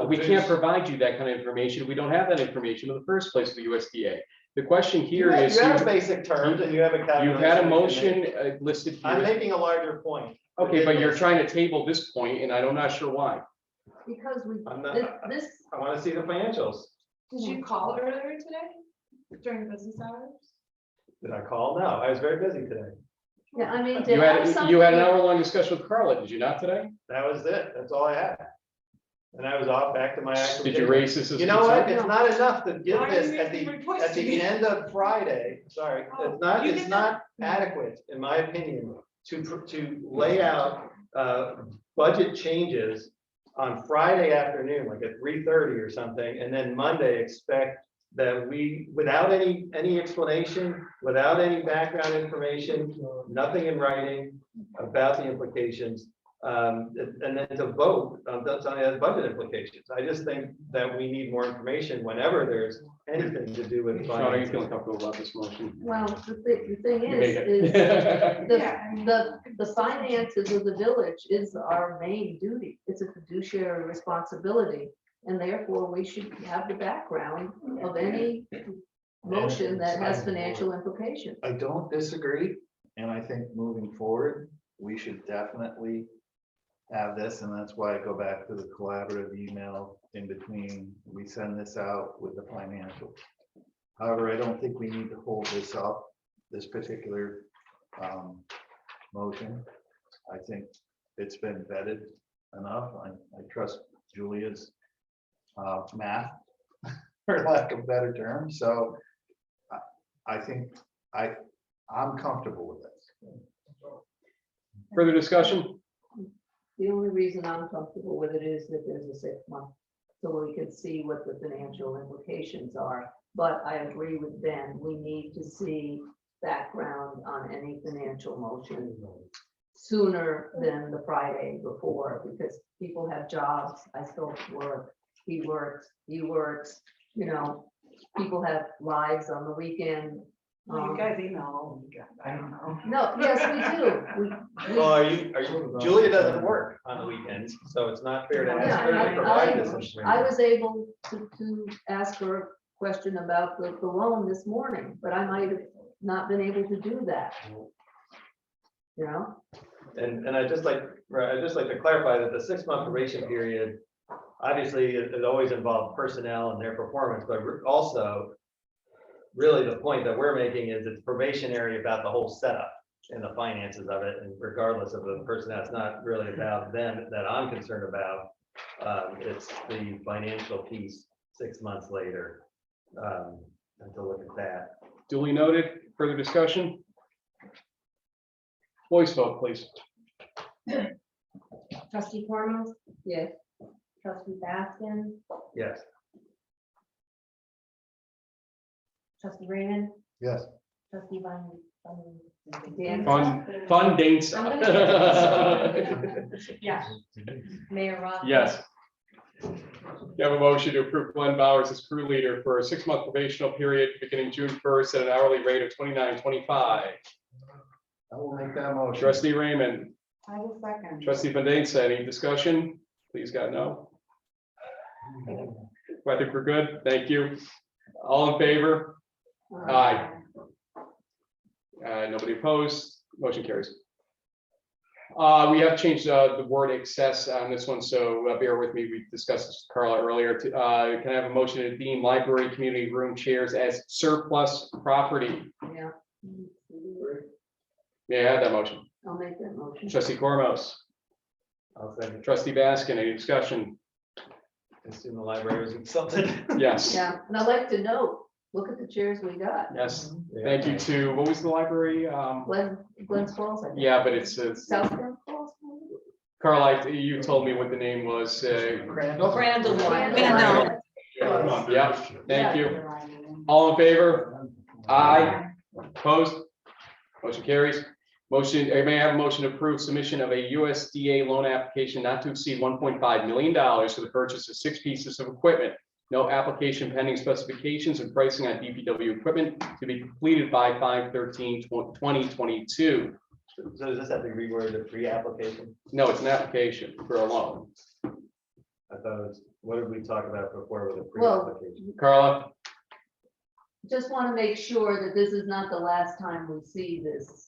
we can't provide you that kind of information. We don't have that information in the first place with the USDA. The question here is. You have basic terms and you have a calculation. You had a motion listed I'm here. making a larger point. Okay, but you're trying to table this point, and I'm not sure why. Because I'm not, this, I want to see the financials. Did you call earlier today during business hours? Did I call? No, I was very busy today. yeah, I mean. to You have had an something- hour-long discussion with Carla, did you not today? That was it. That's all I had. And I was off back to my actual. Did you raise this as? You know what? concern? It's not enough to give Why are this you at making the requests to me? end of Friday. Sorry, Oh, it's you not adequate, in my opinion, to lay out budget changes on Friday afternoon, like at 3:30 or something, and then Monday expect that we, without any explanation, without any background information, nothing in writing about the implications, and then to vote on something that has budget implications. I just think that we need more information whenever there's anything to do with. Sean, are you feeling comfortable about this motion? Well, the thing You make is it. the finances of the village is our main duty. It's a fiduciary responsibility. And therefore, we should have the background of any motion that has financial implications. I don't disagree, and I think moving forward, we should definitely have this, and that's why I go back to the collaborative email in between. We send this out with the financials. However, I don't think we need to hold this up, this particular motion. I think it's been vetted enough. I trust Julia's math, for lack of a better term. So I think I'm comfortable with this. Further discussion? The only reason I'm comfortable with it is that there's a 6-month, so we can see what the financial implications are. But I agree with Ben, we need to see background on any financial motion sooner than the Friday before, because people have jobs. I still work, he works, you works, people have lives on the weekend. You guys email, I don't know. No, yes, we do. Well, are you, Julia doesn't work on the weekends, so it's not fair to ask her to provide this I information. was able to ask her a question about the loan this morning, but I might have not been able to do that. You know? And I'd just like to clarify that the 6-month probation period, obviously, it always involved personnel and their performance, but also really the point that we're making is it's probationary about the whole setup and the finances of it. And regardless of the personnel, it's not really about them that I'm concerned about. It's the financial piece 6 months later. And to look at that. Duly noted. Further discussion? Voice vote, please. Trustee Cormos, Yes. trustee Baskin, Yes. trustee Raymond, Yes. trustee Van. Fun dates. Yeah. Mayor Roth. Yes. You have a motion to approve Glenn Bowers as crew leader for a 6-month probational period beginning June 1st at an hourly rate of $29.25. I will make that motion. Trustee Raymond, I will second. trustee Van any discussion? Please, God, no. I think we're good. Thank you. All in favor? Aye. Nobody opposed. Motion carries. We have changed the word excess on this one, so bear with me. We discussed this with Carla earlier. Can I have a motion to deem library community room chairs as surplus property? Yeah. May I have that motion? I'll make that motion. Trustee Cormos, I'll second. trustee Baskin, any discussion? Assume the library was insulted. Yes. Yeah, and I'd like to note, look at the chairs we got. Yes. Thank you to, what was the library? Glenn's Falls, I think. Yeah, but it's South Bend Falls. Carla, you told me what the name was. Crandall. Crandall. Yeah, thank you. All in favor? Aye. Opposed? Motion carries. Motion, may I have a motion to approve submission of a USDA loan application not to exceed $1.5 million for the purchase of 6 pieces of equipment. No application pending, specifications and pricing on DPW equipment to be completed by 5/13/2022. So does this have to be reworded a pre-application? No, it's an application for a loan. I thought it was, what did we talk about before with a Well, pre-application? Carla? just want to make sure that this is not the last time we see this.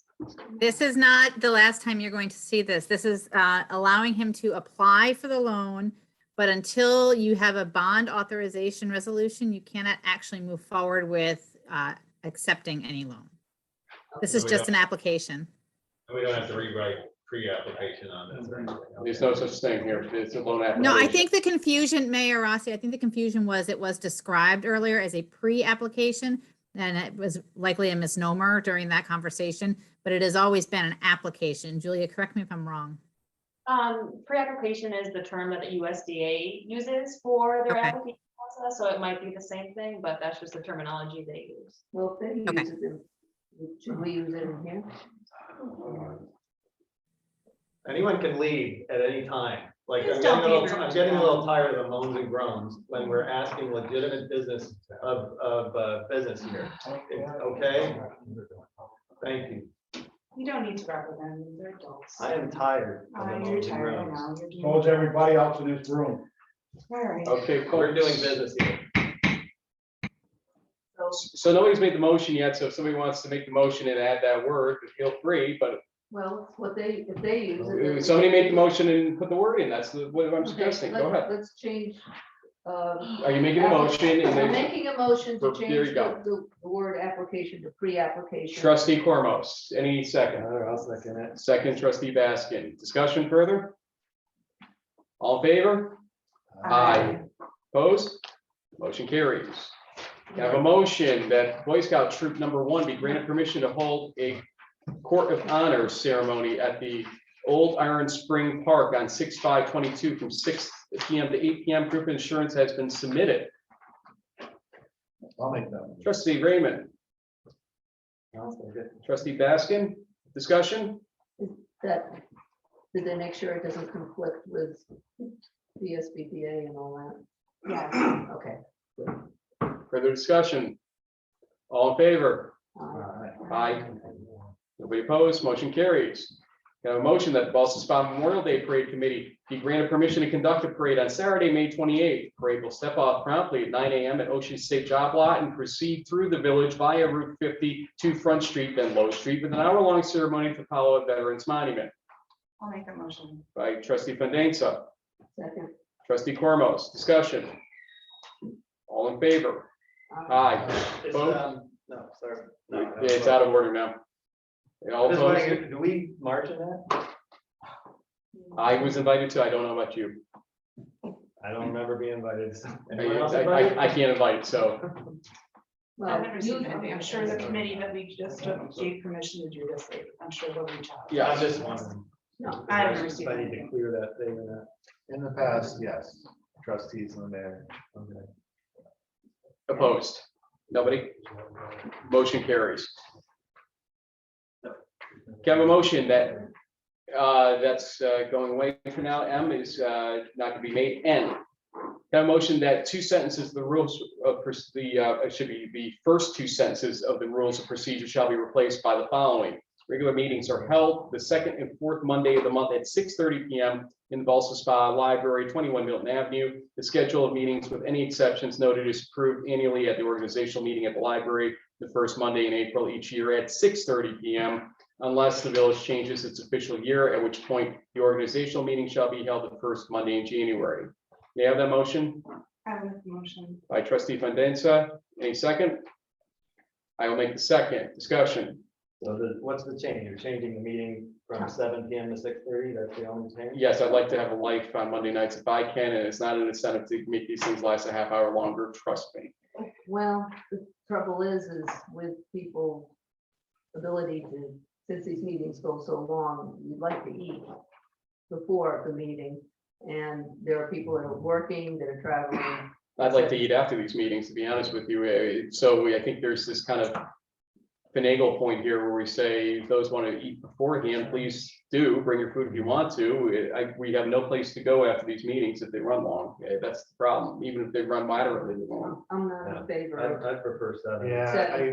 This is not the last time you're going to see this. This is allowing him to apply for the loan, but until you have a bond authorization resolution, you cannot actually move forward with accepting any loan. This is just an application. We don't have to rewrite pre-application on this. There's no such thing here. It's a loan application. No, I think the confusion, Mayor Rossi, I think the confusion was it was described earlier as a pre-application, and it was likely a misnomer during that conversation, but it has always been an application. Julia, correct me if I'm wrong. Pre-application is the term that the USDA uses for their Okay. application process, so it might be the same thing, but that's just the terminology they use. Well, if they Okay. use it, should we use it in here? Anyone can leave at any time. Like, Please I'm don't getting a be little, rude. I'm getting a little tired of the moans and groans when we're asking legitimate business of business here. Okay? Thank you. You don't need to represent them, they're adults. I am tired of the moans and groans. Told everybody else in this room. Okay, We're doing folks. business here. So nobody's made the motion yet, so if somebody wants to make the motion and add that word, feel free, but Well, what they, if they use it. if somebody made the motion and put the word in, that's what I'm Okay, suggesting. Go ahead. Let's change. Are you making a motion and I'm then making a motion to There change you go. the word application to pre-application. trustee Cormos, any second? I'll second it. Second, trustee Baskin. Discussion further? All in favor? Aye. Opposed? Motion carries. I have a motion that Boy Scout Troop Number 1 be granted permission to hold a Court of Honors ceremony at the Old Iron Spring Park on 6/5/22 from 6 p.m. to 8 p.m. Group insurance has been submitted. I'll make that one. Trustee Raymond, I'll second it. trustee Baskin, discussion? That, did they make sure it doesn't conflict with the SBPA and all that? Yes. Okay. Further discussion? All in favor? Uh, Aye. Nobody opposed, motion carries. We have a motion that the Ballston Spa Memorial Day Parade Committee be granted permission to conduct a parade on Saturday, May 28th. Parade will step off promptly at 9 a.m. at Ocean State Job Lot and proceed through the village via Route 50 to Front Street, then Low Street, with an hour-long ceremony to follow at Veterans Monument. I'll make a motion. By trustee Fandesa, Second. trustee Cormos, discussion. All in favor? Aye. It's, Vote. no, sorry. Yeah, it's out of order now. All Just opposed? wondering, do we march in that? I was invited to, I don't know about you. I don't remember being invited. I can't invite, so. Well, I've never seen you- anything. I'm sure the committee that we just gave permission to do this, I'm sure they'll reach out. Yeah. I'm just wondering. No, I've never seen If I need to anything. clear that thing or not. In the past, yes, trustees and the mayor. Okay. Opposed? Nobody? Motion carries. Can I have a motion that, that's going away for now, M is not gonna be made, N. Can I have a motion that two sentences, the rules of, it should be the first two sentences of the rules of procedure shall be replaced by the following. Regular meetings are held the second and fourth Monday of the month at 6:30 p.m. in the Ballston Spa Library, 21 Milton Avenue. The schedule of meetings, with any exceptions noted, is approved annually at the organizational meeting at the library, the first Monday in April each year at 6:30 p.m. unless the village changes its official year, at which point the organizational meeting shall be held the first Monday in January. May I have that motion? I will make the motion. By trustee Fandesa. Any second? I will make the second. Discussion. So what's the change? You're changing the meeting from 7 p.m. to 6:30? That's the only change? Yes, I'd like to have a life on Monday nights if I can, and it's not an incentive to make these things last a half hour longer, trust me. Well, the trouble is with people ability to, since these meetings go so long, you'd like to eat before the meeting. And there are people that are working, that are traveling. I'd like to eat after these meetings, to be honest with you. So I think there's this kind of finagle point here where we say, if those want to eat beforehand, please do bring your food if you want to. We have no place to go after these meetings if they run long. That's the problem, even if they run moderately long. I'm not in favor of. I prefer 7. Yeah,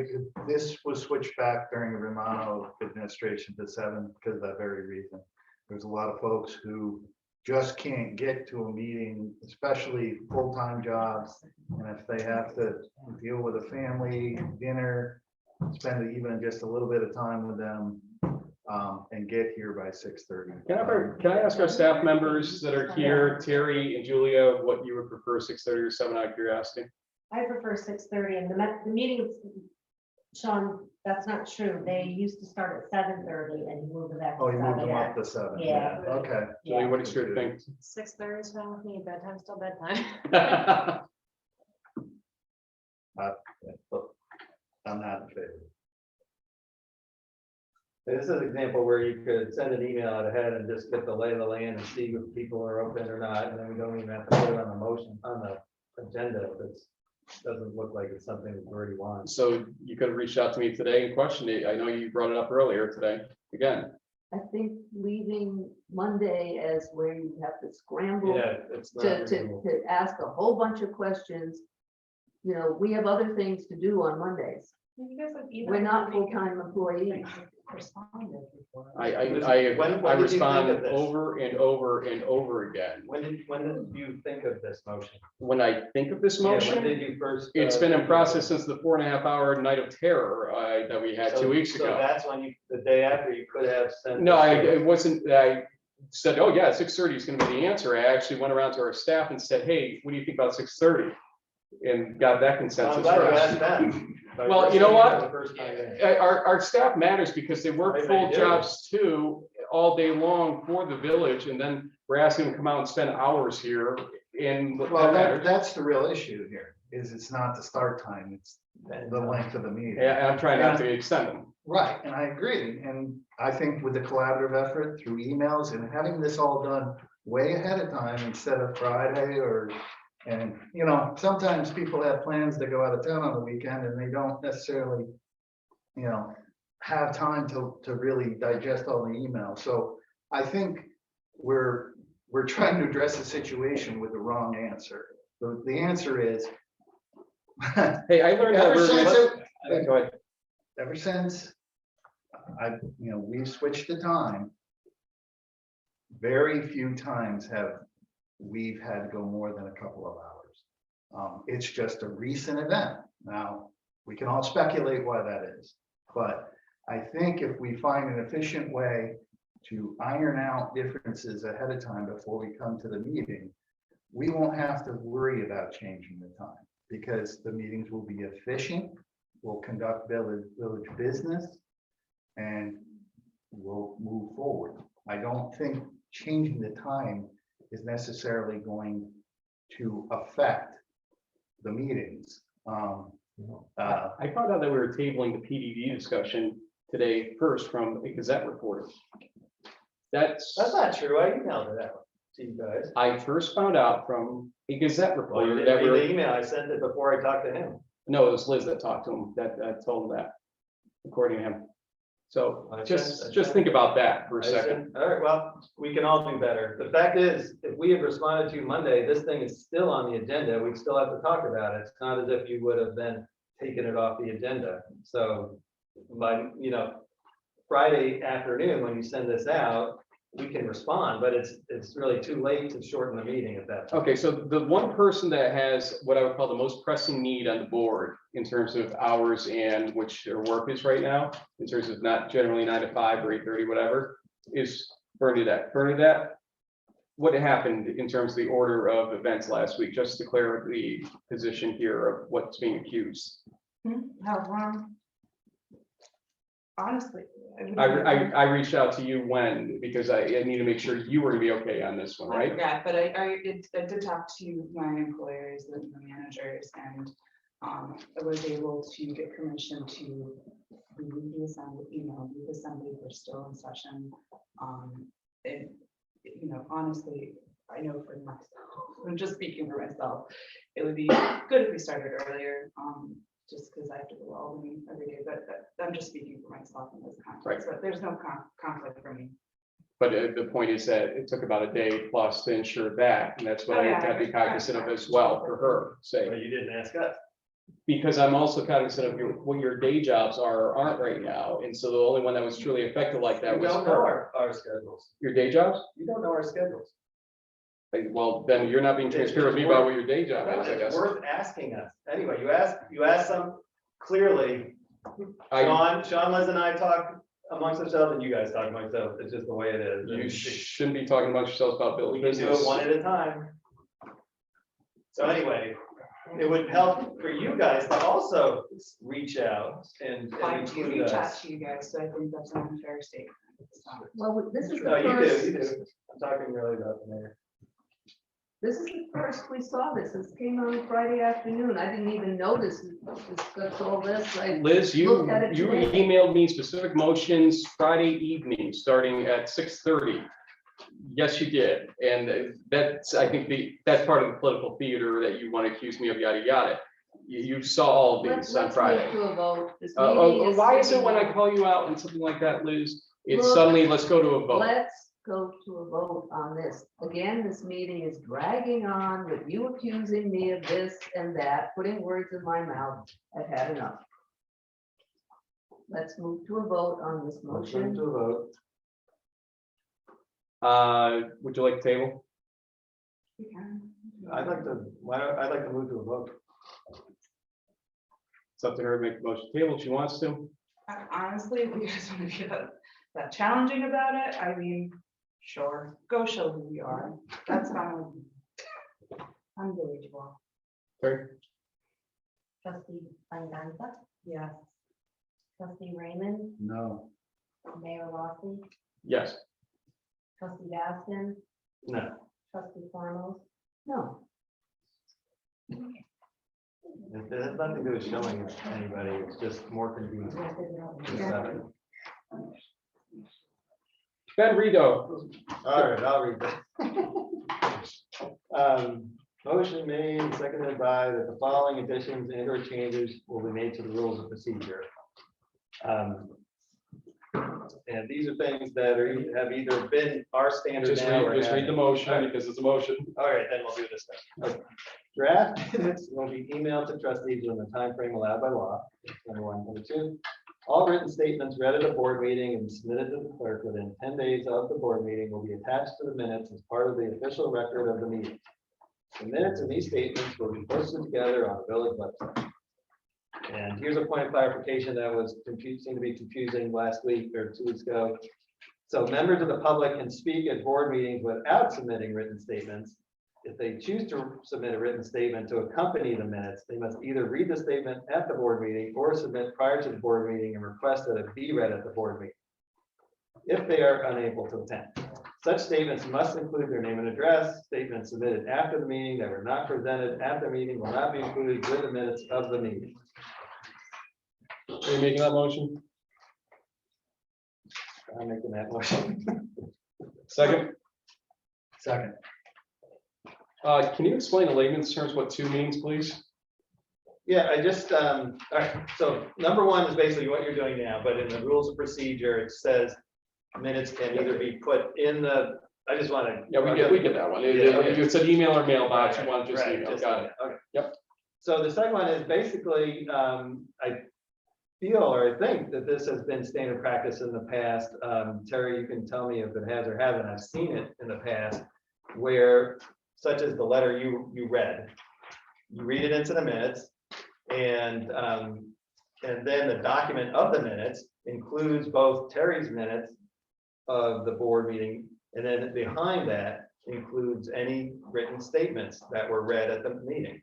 this was switched back during the Romano administration to 7 because of that very reason. There's a lot of folks who just can't get to a meeting, especially full-time jobs. And if they have to deal with a family, dinner, spend even just a little bit of time with them, and get here by 6:30. Can I ask our staff members that are here, Terry and Julia, what you would prefer, 6:30 or 7, out of curiosity? I prefer 6:30 and the meetings, Sean, that's not true. They used to start at 7:30 and he moved it back. to Oh, you moved them 7. up to 7. Yeah. Okay. Julie, what is your thing? 6:30 is fine with me, bedtime's still bedtime. I'm not in favor. This is an example where you could send an email out ahead and just get the lay of the land and see if people are open or not, and then we don't even have to put it on the motion, on the agenda, if it doesn't look like it's something we already want. So you could have reached out to me today and questioned it. I know you brought it up earlier today. Again, I think leaving Monday as where you have to scramble Yeah, it's not to reasonable. ask a whole bunch of questions. You know, we have other things to do on Mondays. You guys have emailed We're not me. full-time employees. Responded before. I When did you think respond of this? over and over and over again. When did you think of this motion? When I think of this Yeah, motion, when did you first? it's been in think of process it? since the 4.5-hour night of terror that we had 2 weeks So ago. that's when you, the day after, you could have sent. No, this to- it wasn't, I said, oh yeah, 6:30 is gonna be the answer. I actually went around to our staff and said, hey, what do you think about 6:30? And got that I'm consensus. glad you first. asked that. Well, you know what? The first time, yeah. Our staff matters because they work Right, full they do. jobs too, all day long for the village, and then we're asking them to come out and spend hours here and Well, that matters. that's the real issue here, is it's not the start time, it's the length of the meeting. Yeah, and I'm trying not to extend them. Right, and I agree, and I think with the collaborative effort through emails and having this all done way ahead of time instead of Friday and, you know, sometimes people have plans to go out of town on the weekend and they don't necessarily, you know, have time to really digest all the emails. So I think we're trying to address the situation with the wrong answer. The answer is Hey, I learned how Ever we're since gonna. Go ahead. ever since we've switched the time, very few times we've had to go more than a couple of hours. It's just a recent event. Now, we can all speculate why that is, but I think if we find an efficient way to iron out differences ahead of time before we come to the meeting, we won't have to worry about changing the time because the meetings will be efficient. We'll conduct village business and we'll move forward. I don't think changing the time is necessarily going to affect the meetings. I found out that we were tabling the PDD discussion today first from a Gazette reporter. That's not true. I emailed it out to you guys. I first found out from a Gazette Well, you reporter didn't that we read were. the email. I sent it before I talked to him. No, it was Liz that talked to him, that told him that, according to him. So I just sent- think about that for a I second. said, all right, well, we can all do better. The fact is, if we had responded to you Monday, this thing is still on the agenda. We'd still have to talk about it. It's not as if you would have then taken it off the agenda. So by, Friday afternoon, when you send this out, we can respond, but it's really too late to shorten the meeting at that point. Okay, so the one person that has what I would call the most pressing need on the board in terms of hours and which their work is right now, in terms of not generally 9 to 5 or 8:30, whatever, is Bernadette. Bernadette, what happened in terms of the order of events last week? Just to clear the position here of what's being accused. Honestly. I reached out to you because I need to make sure you were to be okay on this one, right? Yeah, but I did talk to my employers, the managers, and I was able to get permission to leave the assembly, the assembly, we're still in session. Honestly, I know for myself, I'm just speaking for myself, it would be good if we started earlier, just because I have to go all the way every day, but I'm just speaking for myself in this context, but there's no conflict for me. But the point is that it took about a day plus to ensure that, and that's what I have to be cognizant of as well for her But sake. you didn't ask us. Because I'm also cognizant of what your day jobs are or aren't right now, and so the only one that was truly affected like that You was don't know her. our schedules. Your day jobs? You don't know our schedules. Well, then you're not being transparent with me about what your day job is, I It's guess. worth asking us. Anyway, you asked some, clearly, I, Sean, Liz and I talk amongst ourselves and you guys talk amongst yourselves. It's just the way it is. you shouldn't be talking about yourselves about We village can do business. it one at a time. So anyway, it would help for you guys to also reach out and I do include reach out us. to you guys, so I think that's an unfair statement. So. Well, this is No, the you first. do. I'm talking really about the mayor. This is the first we saw this. This came on Friday afternoon. I didn't even notice discuss all this. I Liz, you looked at it today. emailed me specific motions Friday evening, starting at 6:30. Yes, you did, and that's, I think, that's part of the political theater that you want to accuse me of, yada, yada. You saw all of these on Let's Friday. move to a vote. This meeting Why is it when I call you out and something like that, Liz, it's Look, suddenly, let's go to a vote? Let's go to a vote on this. Again, this meeting is dragging on with you accusing me of this and that, putting words in my mouth. I've had enough. Let's move to a vote on this Let's move motion. to a vote. Would you like the table? I'd like to move to a vote. It's up to her to make the motion table if she wants to. Honestly, if you guys want to be that challenging about it, I mean, sure, go show who we are. That's fine with me. I'm very well. Sorry. Trustee Langenza, Yes. trustee Raymond, No. Mayor Rossi, Yes. trustee Baskin, No. trustee Formos. No. It has nothing to do with showing anybody. It's just more convenient. Ben Rido. All right, I'll read that. Motion made, seconded by that the following additions and or changes will be made to the rules of procedure. And these are things that are, have either been our standard Just now. read, or just read the haven't. motion All right. because it's a motion. All right, then we'll do this then. Okay. Draft minutes will be emailed to trustees in the time frame allowed by law. Number one. Number two, all written statements read at a board meeting and submitted to the clerk within 10 days of the board meeting will be attached to the minutes as part of the official record of the meeting. The minutes and these statements will be posted together on the village website. And here's a point of clarification that was confused, seemed to be confusing last week or 2 weeks ago. So members of the public can speak at board meetings without submitting written statements. If they choose to submit a written statement to accompany the minutes, they must either read the statement at the board meeting or submit prior to the board meeting and request that it be read at the board meeting, if they are unable to attend. Such statements must include their name and address. Statements submitted after the meeting that were not presented at the meeting will not be included with the minutes of the meeting. Are you making that motion? I'm making that motion. Second, Second. can you explain in layman's terms what two means, please? Yeah, I just, all right, so number one is basically what you're doing now, but in the rules of procedure, it says minutes can either be put in the, I just want to. Yeah, we get that one. Yeah, okay. You said email or mailbox, you want to just Right, email, just got it. okay. Yep. So the second one is basically, I feel or I think that this has been standard practice in the past. Terry, you can tell me if it has or hasn't. I've seen it in the past where, such as the letter you read, you read it into the minutes, and then the document of the minutes includes both Terry's minutes of the board meeting, and then behind that includes any written statements that were read at the meeting.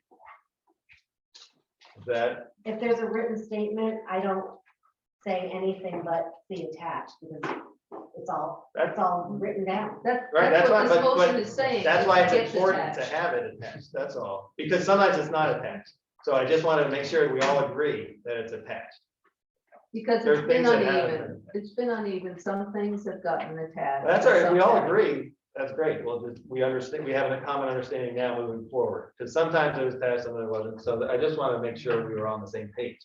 That, If there's a written statement, I don't say anything but the attached because it's all written down. right, that's why, what this motion but is saying. that's why it's Gets important to attached. have it attached, that's all. Because sometimes it's not attached. So I just want to make sure we all agree that it's attached. Because There's it's been things that haven't uneven. been. It's been uneven. Some things have gotten attached. That's all right, if we some all haven't. agree, that's great. Well, we understand, we have a common understanding now moving forward. Because sometimes it was attached, sometimes it wasn't. So I just want to make sure we were on the same page.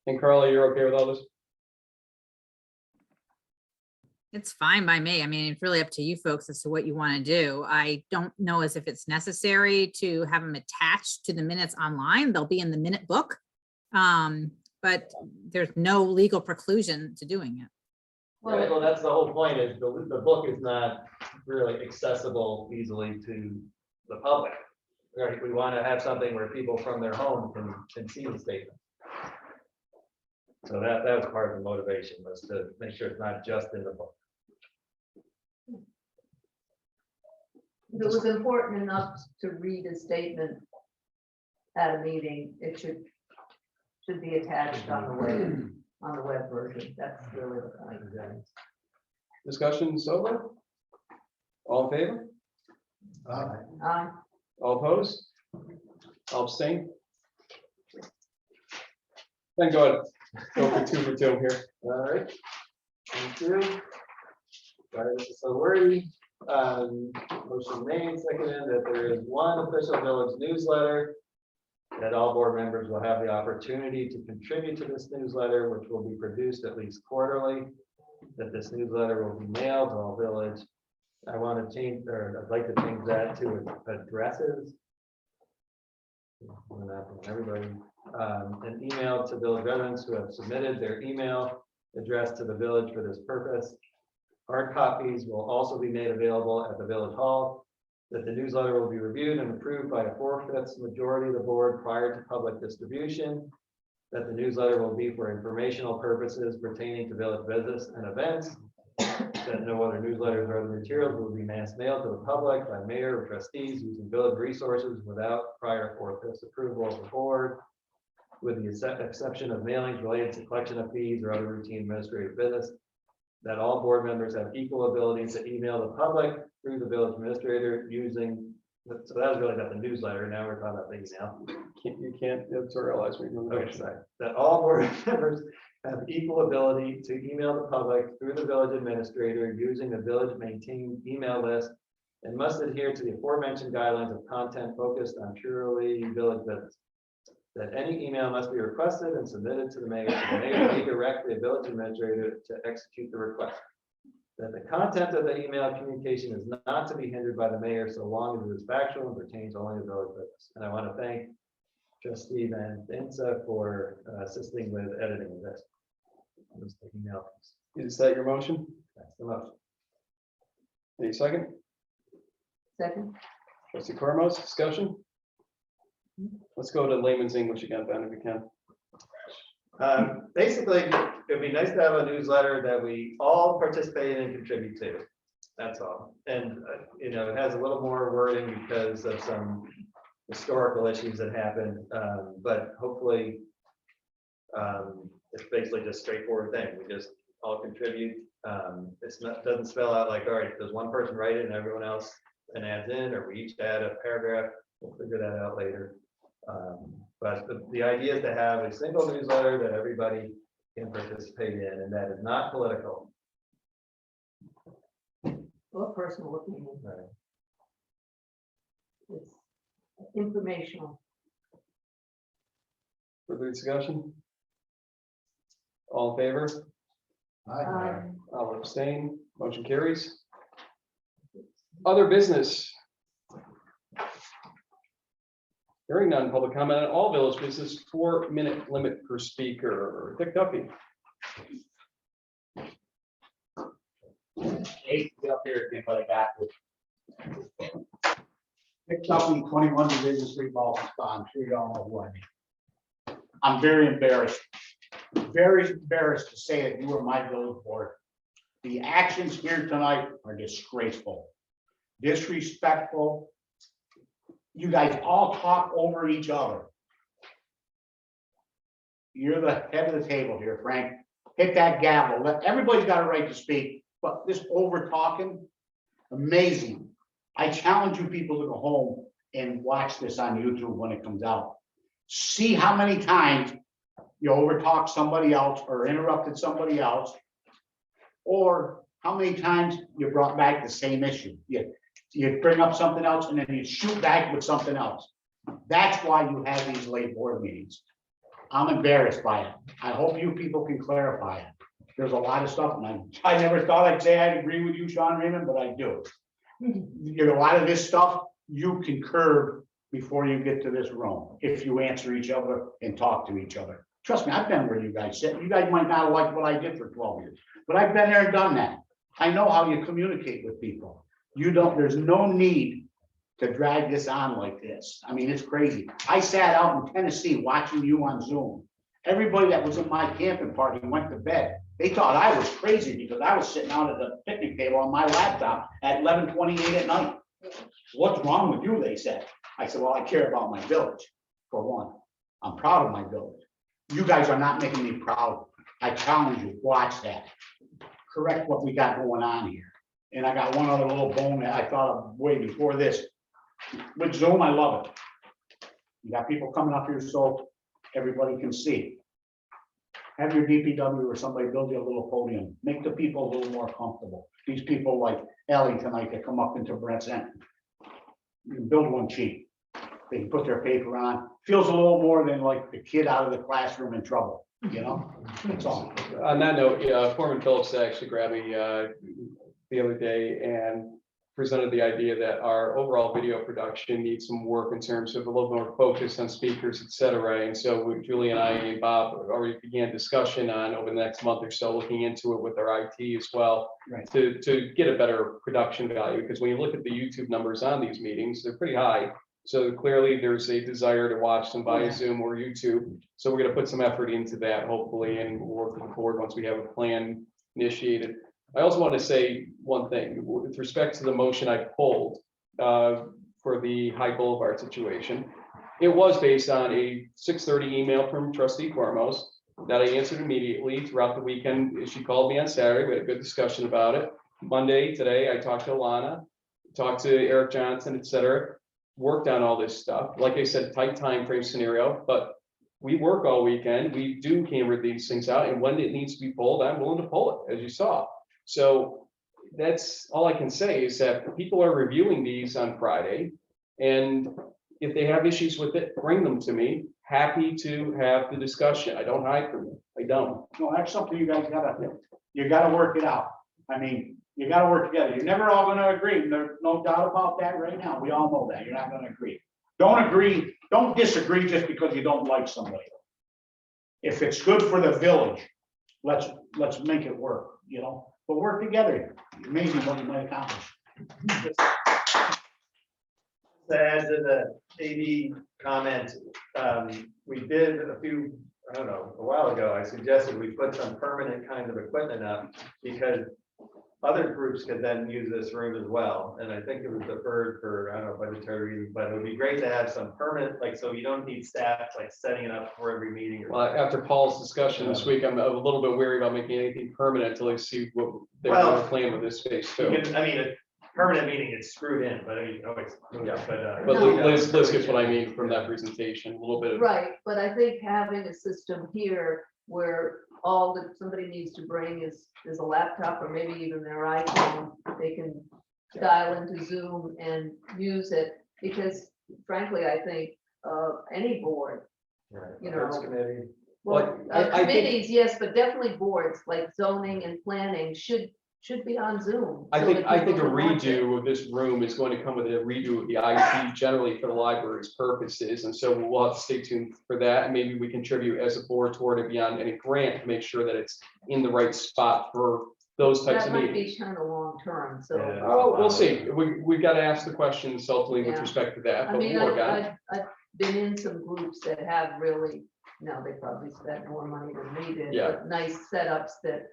And Carla, you're okay with all this? It's fine by me. I mean, it's really up to you folks as to what you want to do. I don't know as if it's necessary to have them attached to the minutes online. They'll be in the minute book. But there's no legal preclusion to doing it. Right, well, that's the whole point is the book is not really accessible easily to the public. Right, we want to have something where people from their home can see the statement. So that was part of the motivation, was to make sure it's not just in the book. If it was important enough to read a statement at a meeting, it should be attached on the web version. That's really the point. Discussion's over? All in favor? Aye. All opposed? All abstain? Then go ahead, go for 2 for 2 here. All right. Thank you. Sorry, this is so wordy. Motion made, seconded, that there is one official village newsletter, that all board members will have the opportunity to contribute to this newsletter, which will be produced at least quarterly, that this newsletter will be mailed to all village. I want to change, or I'd like to change that to addresses. Everybody, an email to village residents who have submitted their email address to the village for this purpose. Hard copies will also be made available at the village hall, that the newsletter will be reviewed and approved by a 4/5 majority of the board prior to public distribution, that the newsletter will be for informational purposes pertaining to village business and events, that no other newsletters or other materials will be mass mailed to the public by mayor or trustees using village resources without prior 4/5 approval of the board, with the exception of mailings related to collection of fees or other routine administrative business, that all board members have equal ability to email the public through the village administrator using, so that was really about the newsletter, now we're talking about the email. You can't editorialize me. Okay, sorry. That all board members have equal ability to email the public through the village administrator using the village maintained email list, and must adhere to the aforementioned guidelines of content focused on purely village business. that any email must be requested and submitted to the mayor. The mayor may direct the village administrator to execute the request. That the content of the email communication is not to be hindered by the mayor so long as it is factual and pertains only to village business. And I want to thank Trustee Van Denza for assisting with editing this. This email. Is that your motion? That's the motion. Any second? Second, Trustee Cormos, discussion? Let's go to layman's English again, Ben, if we can. Basically, it'd be nice to have a newsletter that we all participate in and contribute to. That's all. And, you know, it has a little more wording because of some historical issues that happened. But hopefully, it's basically just a straightforward thing. We just all contribute. It's not, doesn't spell out like, all right, does one person write it and everyone else and adds in, or we each add a paragraph. We'll figure that out later. But the idea is to have a single newsletter that everybody can participate in, and that is not political. or personal opinion, Right. it's informational. Further discussion? All in favor? I'll abstain. Motion carries. Other business. Hearing none, public comment on all village business, 4-minute limit per speaker. Dick Duffy. Eight up here, but I got it. Picked up in 21 Division Street, Ballston. I'm sure you all know who I mean. I'm very embarrassed to say that you were my village board. The actions here tonight are disgraceful, disrespectful. You guys all talk over each other. You're the head of the table here, Frank. Hit that gavel. Everybody's got a right to speak, but this over talking, amazing. I challenge you people to go home and watch this on YouTube when it comes out. See how many times you overtalked somebody else or interrupted somebody else, or how many times you brought back the same issue. You bring up something else and then you shoot back with something else. That's why you have these late board meetings. I'm embarrassed by it. I hope you people can clarify it. There's a lot of stuff, and I never thought I'd say I'd agree with you, Sean Raymond, but I do. You know, a lot of this stuff you can curb before you get to this room, if you answer each other and talk to each other. Trust me, I've been where you guys sit. You guys might not have liked what I did for 12 years, but I've been there and done that. I know how you communicate with people. There's no need to drag this on like this. I mean, it's crazy. I sat out in Tennessee watching you on Zoom. Everybody that was in my camping party went to bed. They thought I was crazy because I was sitting out at the picnic table on my laptop at 11:28 at night. What's wrong with you? They said. I said, well, I care about my village, for one. I'm proud of my village. You guys are not making me proud. I challenge you, watch that. Correct what we got going on here. And I got one other little bone that I thought of way before this. With Zoom, I love it. You got people coming up here so everybody can see. Have your DPW or somebody build you a little podium. Make the people a little more comfortable. These people like Ellie tonight that come up into Brett's End. You can build one cheap. They can put their paper on. Feels a little more than like the kid out of the classroom in trouble, you know? That's all. On that note, Foreman Phillips actually grabbed me the other day and presented the idea that our overall video production needs some work in terms of a little more focus on speakers, et cetera. And so Julie and I and Bob already began discussion on over the next month or so, looking into it with our IT as well, Right. to get a better production value. Because when you look at the YouTube numbers on these meetings, they're pretty high. So clearly there's a desire to watch them via Zoom or YouTube. So we're going to put some effort into that, hopefully, and we'll work forward once we have a plan initiated. I also want to say one thing with respect to the motion I pulled for the High Boulevard situation. It was based on a 6:30 email from Trustee Cormos that I answered immediately throughout the weekend. She called me on Saturday. We had a good discussion about it. Monday, today, I talked to Alana, talked to Eric Johnson, et cetera, worked on all this stuff. Like I said, tight time frame scenario, but we work all weekend. We do hammer these things out, and when it needs to be pulled, I'm willing to pull it, as you saw. So that's all I can say is that people are reviewing these on Friday, and if they have issues with it, bring them to me. Happy to have the discussion. I don't hide from you. I don't. No, that's something you guys you gotta work it out. I mean, you gotta work together. You're never all gonna agree. There's no doubt about that right now. We all know that. You're not gonna agree. Don't disagree just because you don't like somebody. If it's good for the village, let's make it work, you know, but work together. Amazing what you might accomplish. To add to the AV comment, we did I don't know, a while ago, I suggested we put some permanent kind of equipment up because other groups could then use this room as well. And I think it was deferred for, I don't know, budgetary reasons, but it would be great to have some permanent, like, so you don't need staff like setting it up for every meeting. Or Well, after Paul's discussion this week, I'm a little bit weary about making anything permanent until I see what they're Well, playing with this space You too. can- I mean, a permanent meeting, it's screwed in, but I mean, always, Yeah. but. But No. Liz gets what I mean from that presentation, a little bit of. Right, but I think having a system here where all that somebody needs to bring is a laptop or maybe even their iPhone, they can dial into Zoom and use it, because frankly, I think any board, you know. Arts committee. Well, I think- committees, yes, but definitely boards like zoning and planning should be on Zoom. I so think, that I think a people can watch it. redo of this room is going to come with a redo of the IT generally for the library's purposes. And so we'll have to stay tuned for that. And maybe we contribute as a board toward it beyond any grant to make sure that it's in the right spot for those types That of might meetings. be kind of long term, so. Yeah. Oh, we'll see. We've got to ask the questions ultimately with Yeah. respect to that, I but mean, we'll work on it. I've been in some groups that have really, now they probably spent more money than we did, Yeah. but nice setups that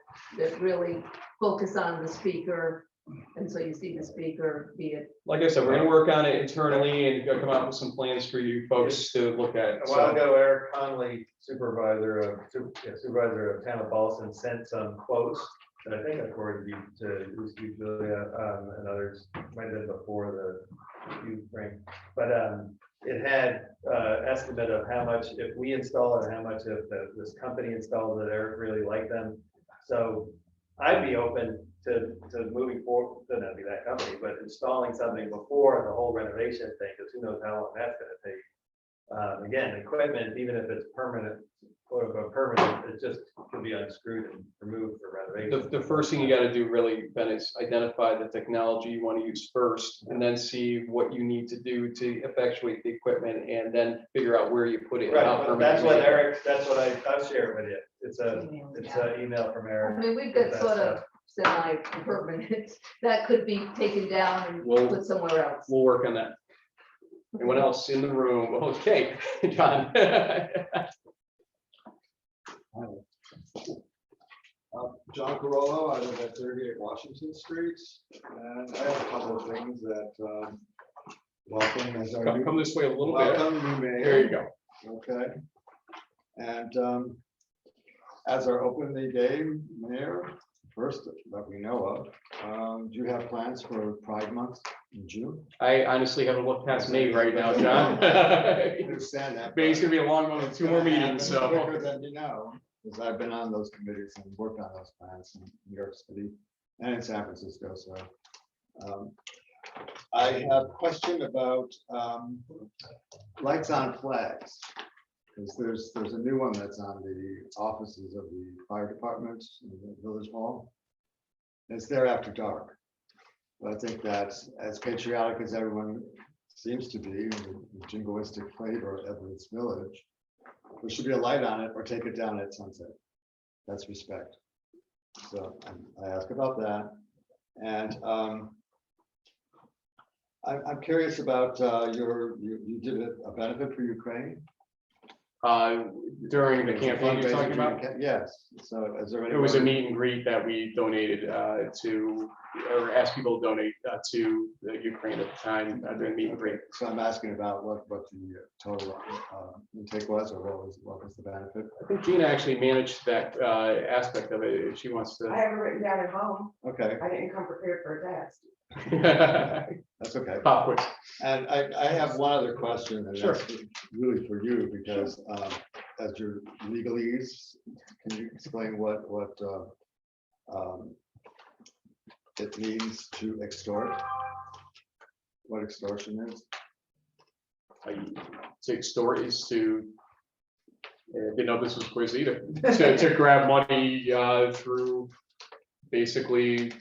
really focus on the speaker. And so you see the speaker, be it, Like I said, we're gonna work on it internally and come up with some plans for you folks to look at. A while ago, Eric Conley, supervisor of town of Ballston, sent some quotes that I think I forwarded you to Usda, Julia, and others, might have been before the youth ring. But it had estimate of how much if we install it, and how much if this company installs it. Eric really liked them. So I'd be open to moving forward, doesn't have to be that company, but installing something before the whole renovation thing, because who knows how long that's gonna take. Again, equipment, even if it's permanent, quote unquote permanent, it just can be unscrewed and removed for renovation. The first thing you gotta do really, Ben, is identify the technology you wanna use first, and then see what you need to do to effectuate the equipment, and then figure out where you put it. and how Right, well, that's what permanent you make it. Eric, that's what I'll share with you. It's an email from I Eric. mean, we've got That sort of stuff. semi-permanent, that could be taken down and Well- put somewhere else. We'll work on that. Anyone else in the room? Okay, John. John Carollo, I live at 38 Washington Street, and I have a couple of things that welcome as our Come this way a little bit. welcome new mayor. There you go. Okay. And as our opening day mayor, first that we know of, do you have plans for Pride Month in June? I honestly haven't looked past May right now, John. I understand that. May's gonna be a long one with two more meetings, so. Quicker than you know, because I've been on those committees and worked on those plans in New York City and in San Francisco, so. I have a question about lights on flags. Because there's a new one that's on the offices of the fire department in the village hall. It's there after dark. But I think that as patriotic as everyone seems to be, in the jingoistic flavor of its village, there should be a light on it or take it down at sunset. That's respect. So I ask about that. And I'm curious about you did a benefit for Ukraine. During the campaign you're talking about? Yes, so is there any? It was a meet and greet that we donated to, or asked people to donate to Ukraine at the time during the meet and greet. So I'm asking about what the total intake was, or what was the benefit? I think Gina actually managed that aspect of it, if she wants I to. have it written down at home. Okay, I didn't come prepared for a test. that's okay. Pop quiz. And I have one other question, and Sure. that's really for you, because as your legalese, can you explain what it means to extort? What extortion is? take stories to, didn't know this was quiz either, to grab money through basically,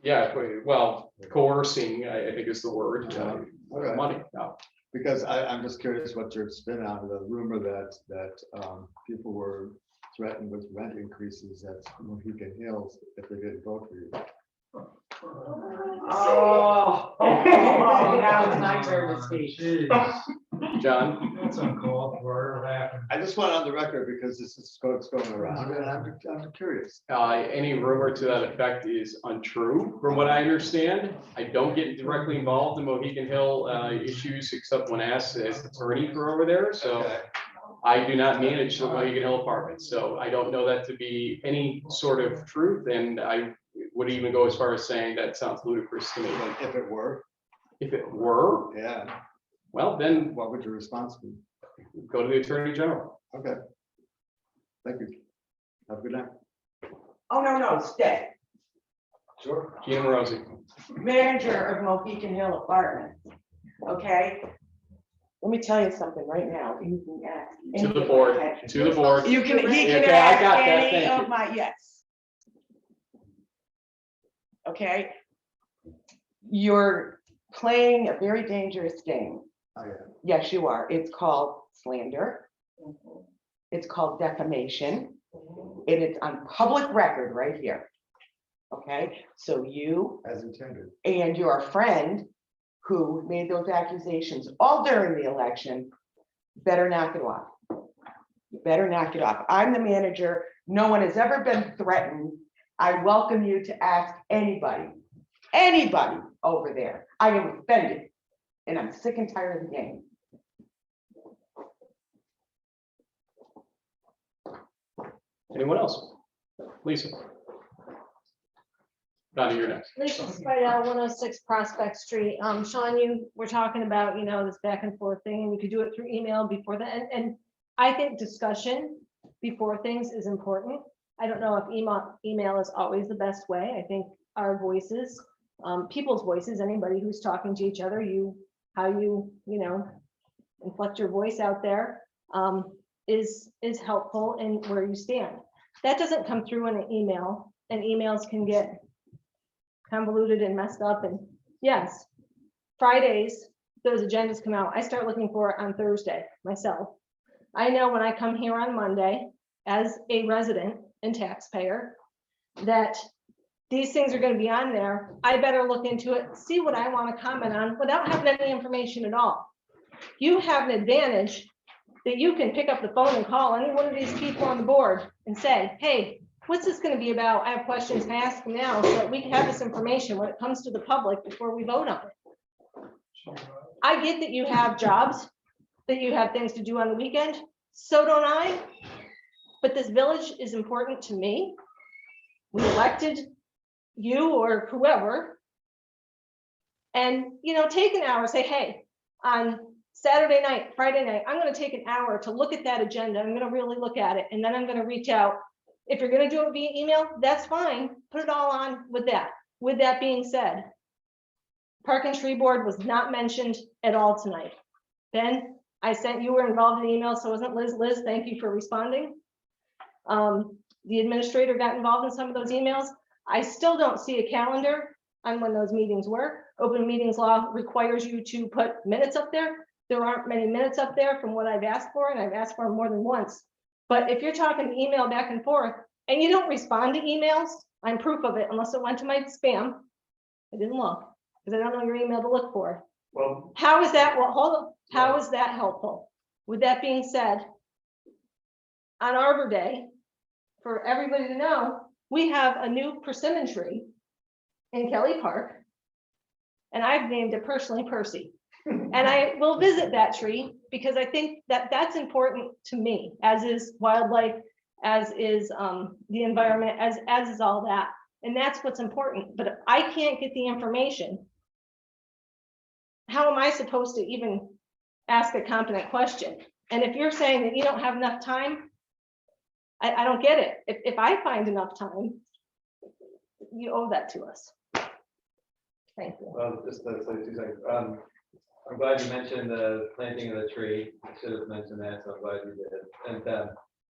yeah, well, coercing, I think is the word, Okay. money. No. Because I'm just curious what your spin on the rumor that people were threatened with rent increases at Mohegan Hills if they didn't vote for you. Oh, now it's my turn to speak. John? That's uncalled for, laughing. I just want it on the record because this is what's going around and I'm curious. Any rumor to that effect is untrue, from what I understand. I don't get directly involved in Mohegan Hill issues except when asked as attorney for over there, so. Okay. I do not manage the Mohegan Hill apartments, so I don't know that to be any sort of truth, and I would even go as far as saying that sounds ludicrous to me. If it were, If it were, yeah, well, then what would your response be? go to the Attorney General. Okay. Thank you. Have a good night. Oh, no, stay. Sure. Gina Rosie. Manager of Mohegan Hill Apartments, okay? Let me tell you something right now. You can ask. To any the of board, my- to the board. You can, he can Okay, I ask got that, any thank of you. my, yes. Okay? You're playing a very dangerous game. Oh, yeah. Yes, you are. It's called slander. It's called defamation. And it's on public record right here. Okay, so you As intended. and your friend who made those accusations all during the election better knock it off. You better knock it off. I'm the manager. No one has ever been threatened. I welcome you to ask anybody over there. I am offended and I'm sick and tired of the game. Anyone else? Lisa? Donna, you're next. Lisa Spidell, 106 Prospect Street. Sean, you were talking about, this back and forth thing, and we could do it through email before that. And I think discussion before things is important. I don't know if email is always the best way. I think our voices, people's voices, anybody who's talking to each other, how you inflect your voice out there, is helpful in where you stand. That doesn't come through in an email, and emails can get convoluted and messed up. And yes, Fridays, those agendas come out. I start looking for it on Thursday myself. I know when I come here on Monday as a resident and taxpayer that these things are going to be on there. I better look into it, see what I want to comment on without having any information at all. You have an advantage that you can pick up the phone and call any one of these people on the board and say, hey, what's this going to be about? I have questions. Can I ask them now so that we can have this information when it comes to the public before we vote on it? I get that you have jobs, that you have things to do on the weekend. So don't I. But this village is important to me. We elected you or whoever. And, take an hour, say, hey, on Saturday night, Friday night, I'm going to take an hour to look at that agenda. I'm going to really look at it. And then I'm going to reach out. If you're going to do it via email, that's fine. Put it all on with that. With that being said, Park and Tree Board was not mentioned at all tonight. Ben, you were involved in the email, so wasn't Liz? Liz, thank you for responding. The administrator got involved in some of those emails. I still don't see a calendar on when those meetings were. Open meetings law requires you to put minutes up there. There aren't many minutes up there from what I've asked for, and I've asked for more than once. But if you're talking email back and forth and you don't respond to emails, I'm proof of it unless it went to my spam. I didn't look because I don't know your email to look for. Well, How is that? Well, hold on. How is that helpful? With that being said, on Arbor Day, for everybody to know, we have a new persimmon tree in Kelly Park. And I've named it personally Percy. And I will visit that tree because I think that that's important to me, as is wildlife, as is the environment, as is all that. And that's what's important. But if I can't get the information, how am I supposed to even ask a competent question? And if you're saying that you don't have enough time, I don't get it. If I find enough time, you owe that to us. Thank you. Just to say 2 seconds. I'm glad you mentioned the planting of the tree. I should have mentioned that, so I'm glad you did. And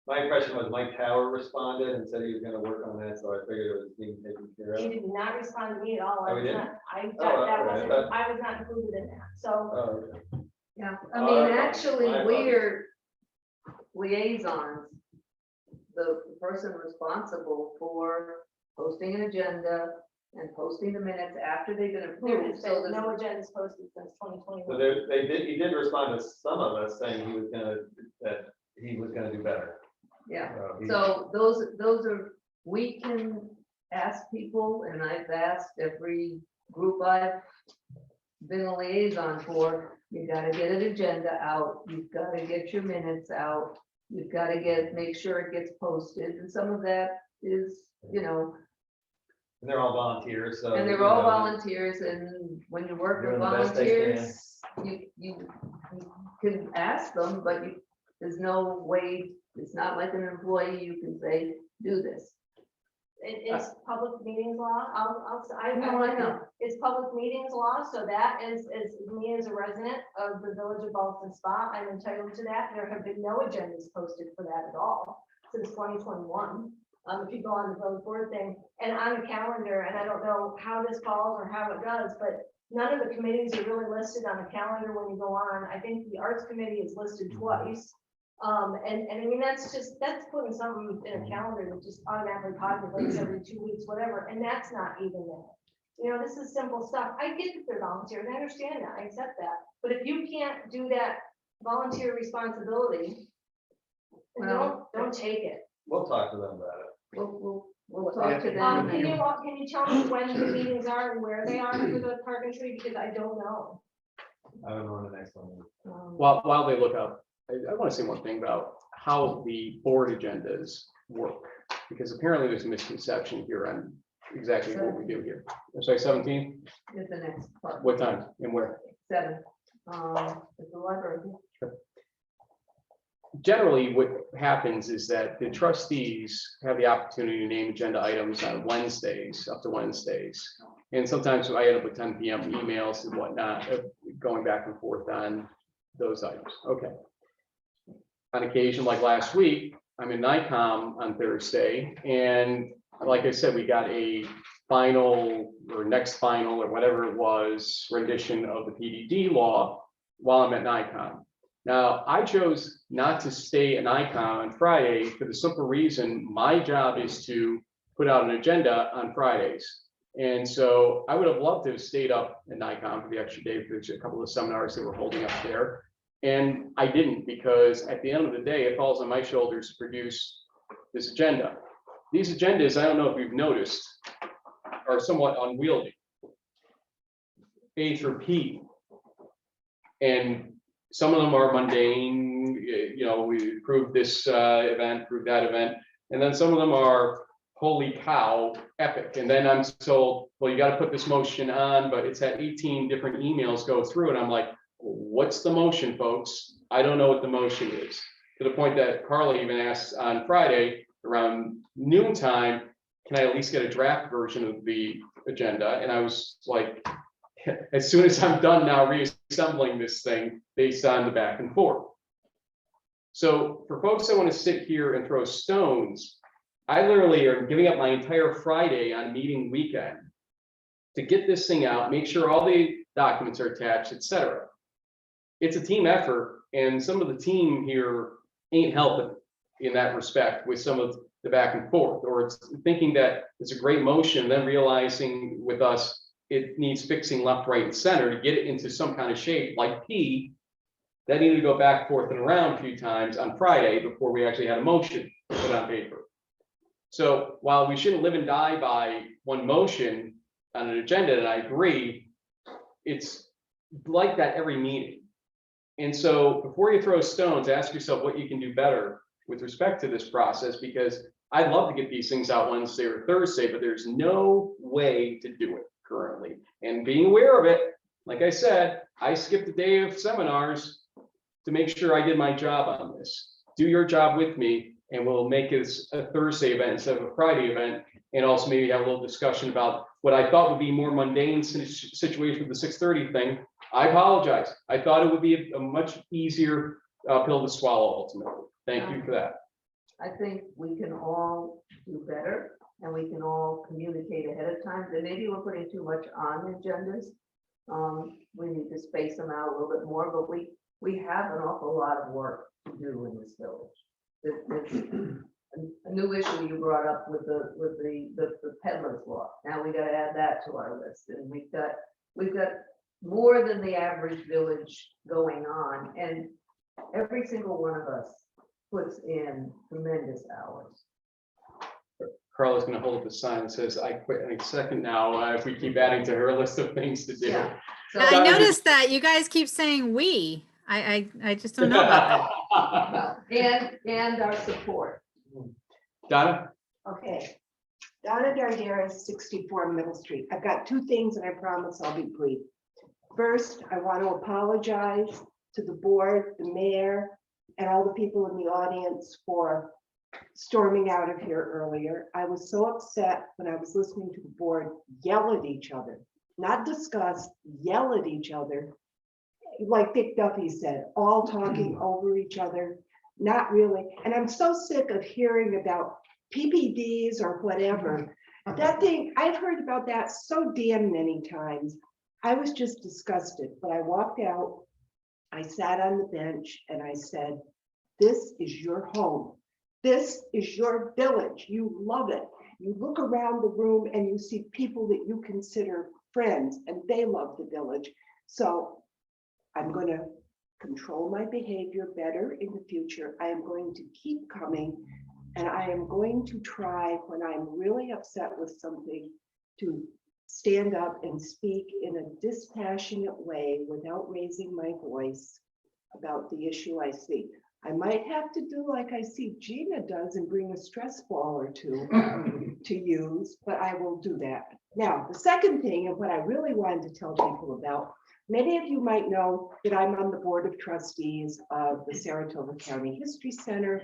my impression was Mike Tower responded and said he was gonna work on that, so I figured it was being taken care He of. did not respond to me at all. Oh, he didn't? I was not included in that, so. Oh, okay. Yeah, I All mean, right, actually, my we're liaisons. The person responsible for posting an agenda and posting the minutes after they've been There approved. has So been the no agendas posted since So 2021. he did respond to some of us saying he was gonna do better. Yeah, He- so those are, we can ask people, and I've asked every group I've been a liaison for, you gotta get an agenda out, you've gotta get your minutes out, you've gotta make sure it gets posted, and some of that is, And they're all volunteers, so. and they're all volunteers, and when you work with Doing the best they can. volunteers, you can ask them, but there's no way, it's not like an employee, you can say, do this. It's public meetings law. I No, I know. It's public meetings law, so that is me as a resident of the village of Ballston Spa, I'm entitled to that. There have been no agendas posted for that at all since 2021. If you go on the village board thing and on the calendar, and I don't know how this falls or how it does, but none of the committees are really listed on the calendar when you go on. I think the arts committee is listed twice. And I mean, that's putting something in a calendar that just automatically populates every 2 weeks, whatever, and that's not even it. This is simple stuff. I get that they're volunteers, I understand that, I accept that, but if you can't do that volunteer responsibility, then don't take it. We'll talk to them about it. We'll talk to them. Can you tell me when the meetings are and where they are for the carpentry, because I don't know. I don't know when the next one is. While they look up, I want to say one thing about how the board agendas work, because apparently there's a misconception here on exactly what we do here. I'm sorry, 17th, Is the next part. what time and where? 7, at the library. Generally, what happens is that the trustees have the opportunity to name agenda items on Wednesdays, up to Wednesdays. And sometimes I end up with 10 PM emails and whatnot, going back and forth on those items. Okay. On occasion, like last week, I'm in NICOM on Thursday, and like I said, we got a final or next final or whatever it was rendition of the PDD law while I'm at NICOM. Now, I chose not to stay at NICOM on Friday for the simple reason my job is to put out an agenda on Fridays. And so I would have loved to have stayed up at NICOM for the extra day for a couple of seminars that we're holding up there. And I didn't, because at the end of the day, it falls on my shoulders to produce this agenda. These agendas, I don't know if you've noticed, are somewhat unwieldy. A through P. And some of them are mundane, we approved this event, approved that event. And then some of them are, holy cow, epic. And then I'm told, well, you got to put this motion on, but it's had 18 different emails go through. And I'm like, what's the motion, folks? I don't know what the motion is. To the point that Carly even asked on Friday around noontime, can I at least get a draft version of the agenda? And I was like, as soon as I'm done now reassembling this thing based on the back and forth. So for folks that want to sit here and throw stones, I literally am giving up my entire Friday on meeting weekend to get this thing out, make sure all the documents are attached, etc. It's a team effort, and some of the team here ain't helping in that respect with some of the back and forth, or it's thinking that it's a great motion, then realizing with us, it needs fixing left, right, and center to get it into some kind of shape like P. That needed to go back, forth, and around a few times on Friday before we actually had a motion put on paper. So while we shouldn't live and die by one motion on an agenda, and I agree, it's like that every meeting. And so before you throw stones, ask yourself what you can do better with respect to this process, because I'd love to get these things out Wednesday or Thursday, but there's no way to do it currently. And being aware of it, like I said, I skipped a day of seminars to make sure I did my job on this. Do your job with me, and we'll make this a Thursday event instead of a Friday event, and also maybe have a little discussion about what I thought would be more mundane situation with the 6:30 thing, I apologize. I thought it would be a much easier pill to swallow ultimately. Thank you for that. I think we can all do better and we can all communicate ahead of time. And maybe we're putting too much on agendas. We need to space them out a little bit more, but we have an awful lot of work to do in this village. It's a new issue you brought up with the peddler's law. Now we gotta add that to our list, and we've got more than the average village going on, and every single one of us puts in tremendous hours. Carla's gonna hold up a sign that says, I quit in a second now, if we keep adding to her list of things to do. Yeah. So I noticed that you guys keep saying we. I just don't know about that. and our support. Donna? Okay. Donna Dardaris, 64 Middle Street. I've got two things and I promise I'll be brief. First, I want to apologize to the board, the mayor, and all the people in the audience for storming out of here earlier. I was so upset when I was listening to the board yell at each other, not discuss, yell at each other. Like Dick Duffy said, all talking over each other, not really. And I'm so sick of hearing about PPDs or whatever. That thing, I've heard about that so damn many times. I was just disgusted, but I walked out, I sat on the bench and I said, this is your home. This is your village. You love it. You look around the room and you see people that you consider friends and they love the village. So I'm going to control my behavior better in the future. I am going to keep coming and I am going to try when I'm really upset with something to stand up and speak in a dispassionate way without raising my voice about the issue I see. I might have to do like I see Gina does and bring a stress ball or two to use, but I will do that. Now, the second thing and what I really wanted to tell people about, many of you might know that I'm on the board of trustees of the Saratoga County History Center,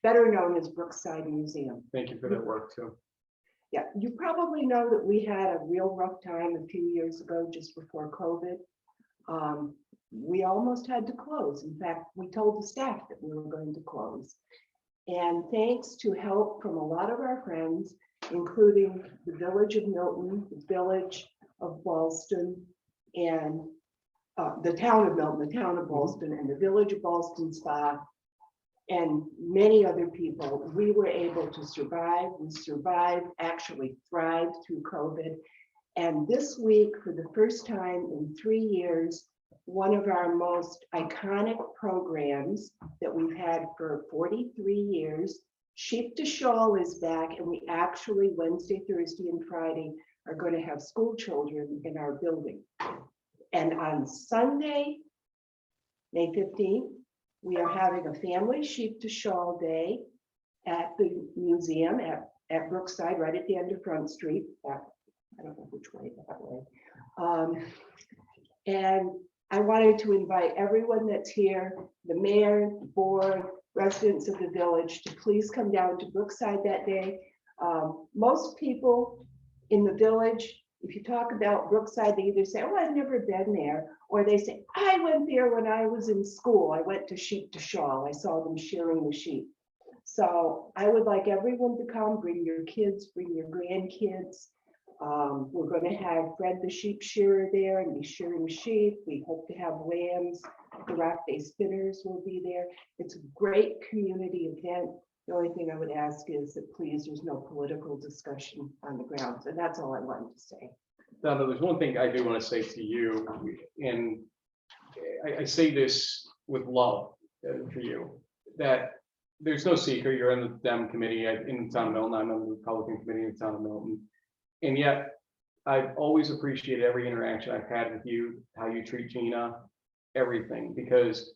better known as Brookside Museum. Thank you for that work too. Yeah, you probably know that we had a real rough time a few years ago, just before COVID. We almost had to close. In fact, we told the staff that we were going to close. And thanks to help from a lot of our friends, including the village of Milton, the village of Ballston, and the town of Milton, the town of Ballston, and the village of Ballston Spa, and many other people, we were able to survive. We survived, actually thrived through COVID. And this week, for the first time in 3 years, one of our most iconic programs that we've had for 43 years, Sheep to Shawl, is back, and we actually Wednesday, Thursday, and Friday are going to have school children in our building. And on Sunday, May 15th, we are having a family Sheep to Shawl day at the museum at Brookside, right at the end of Front Street. I don't know which way, that way. And I wanted to invite everyone that's here, the mayor, the board, residents of the village, to please come down to Brookside that day. Most people in the village, if you talk about Brookside, they either say, oh, I've never been there, or they say, I went there when I was in school. I went to Sheep to Shawl. I saw them shearing the sheep. So I would like everyone to come, bring your kids, bring your grandkids. We're going to have Fred the sheep shearer there and be shearing sheep. We hope to have lambs. The Rock Day Spinners will be there. It's a great community event. The only thing I would ask is that please, there's no political discussion on the grounds. And that's all I wanted to say. Donna, there's one thing I do want to say to you, and I say this with love for you, that there's no secret, you're in the Dem committee in the town of Milton, I'm on the Republican committee in the town of Milton. And yet, I've always appreciated every interaction I've had with you, how you treat Gina, everything, because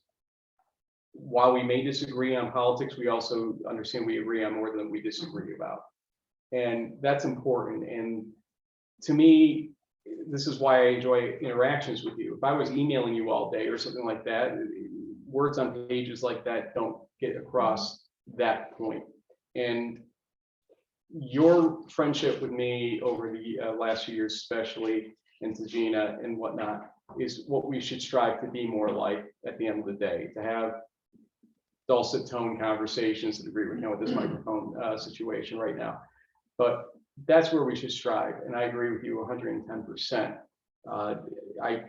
while we may disagree on politics, we also understand we agree on more than we disagree about. And that's important. And to me, this is why I enjoy interactions with you. If I was emailing you all day or something like that, words on pages like that don't get across that point. And your friendship with me over the last few years, especially, and to Gina and whatnot, is what we should strive to be more like at the end of the day, to have dulcet tone conversations, to agree with, with this microphone situation right now. But that's where we should strive, and I agree with you 110%. I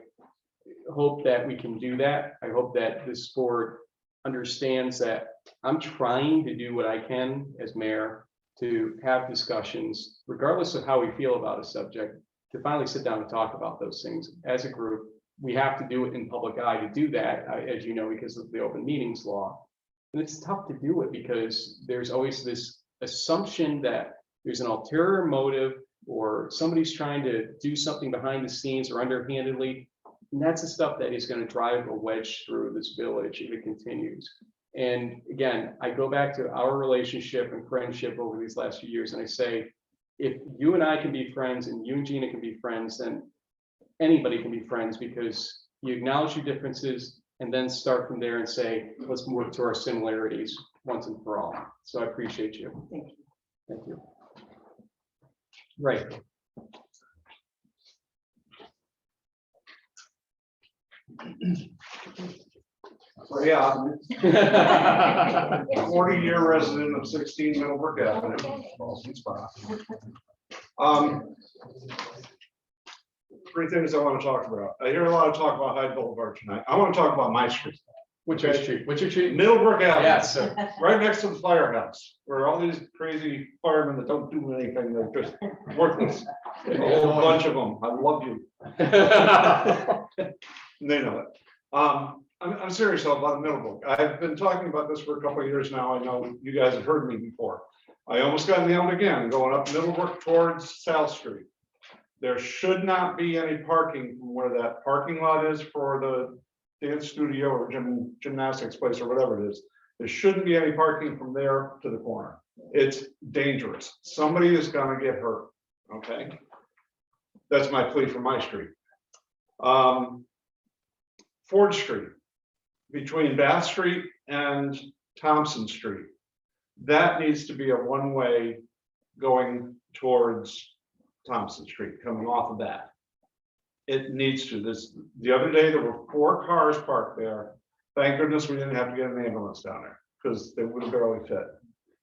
hope that we can do that. I hope that this board understands that I'm trying to do what I can as mayor to have discussions, regardless of how we feel about a subject, to finally sit down and talk about those things as a group. We have to do it in public eye to do that, as you know, because of the open meetings law. And it's tough to do it because there's always this assumption that there's an ulterior motive or somebody's trying to do something behind the scenes or underhandedly. And that's the stuff that is going to drive a wedge through this village if it continues. And again, I go back to our relationship and friendship over these last few years, and I say, if you and I can be friends and you and Gina can be friends, then anybody can be friends, because you acknowledge your differences and then start from there and say, let's work to our similarities once and for all. So I appreciate you. Thank you. Thank you. Right. So, yeah. 40-year resident of 16 Middlebrook Avenue, Ballston Spa. Three things I want to talk about. I hear a lot of talk about Hyde Boulevard tonight. I want to talk about my street. What's your street? What's your street? Middlebrook Avenue. Yes. Right next to the firehouse, where all these crazy firemen that don't do anything, they're just worthless. A whole bunch of them. I love you. They know it. I'm serious though about Middlebrook. I've been talking about this for a couple of years now. I know you guys have heard me before. I almost got nailed again going up Middlebrook towards South Street. There should not be any parking from where that parking lot is for the dance studio or gymnastics place or whatever it is. There shouldn't be any parking from there to the corner. It's dangerous. Somebody is going to get hurt. Okay. That's my plea for my street. Ford Street, between Bath Street and Thompson Street. That needs to be a one-way going towards Thompson Street, coming off of that. It needs to. The other day, there were 4 cars parked there. Thank goodness we didn't have to get an ambulance down there, because they would have barely fit.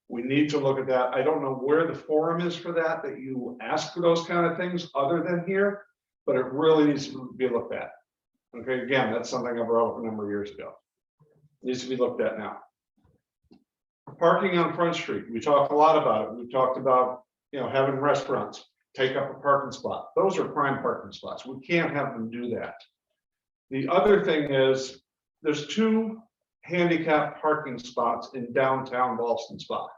We need to look at that. I don't know where the forum is for that you ask for those kind of things other than here, but it really needs to be looked at. Okay, again, that's something I brought up a number of years ago. It needs to be looked at now. Parking on Front Street, we talked a lot about it. We talked about, having restaurants take up a parking spot. Those are prime parking spots. We can't have them do that. The other thing is, there's 2 handicap parking spots in downtown Ballston Spa.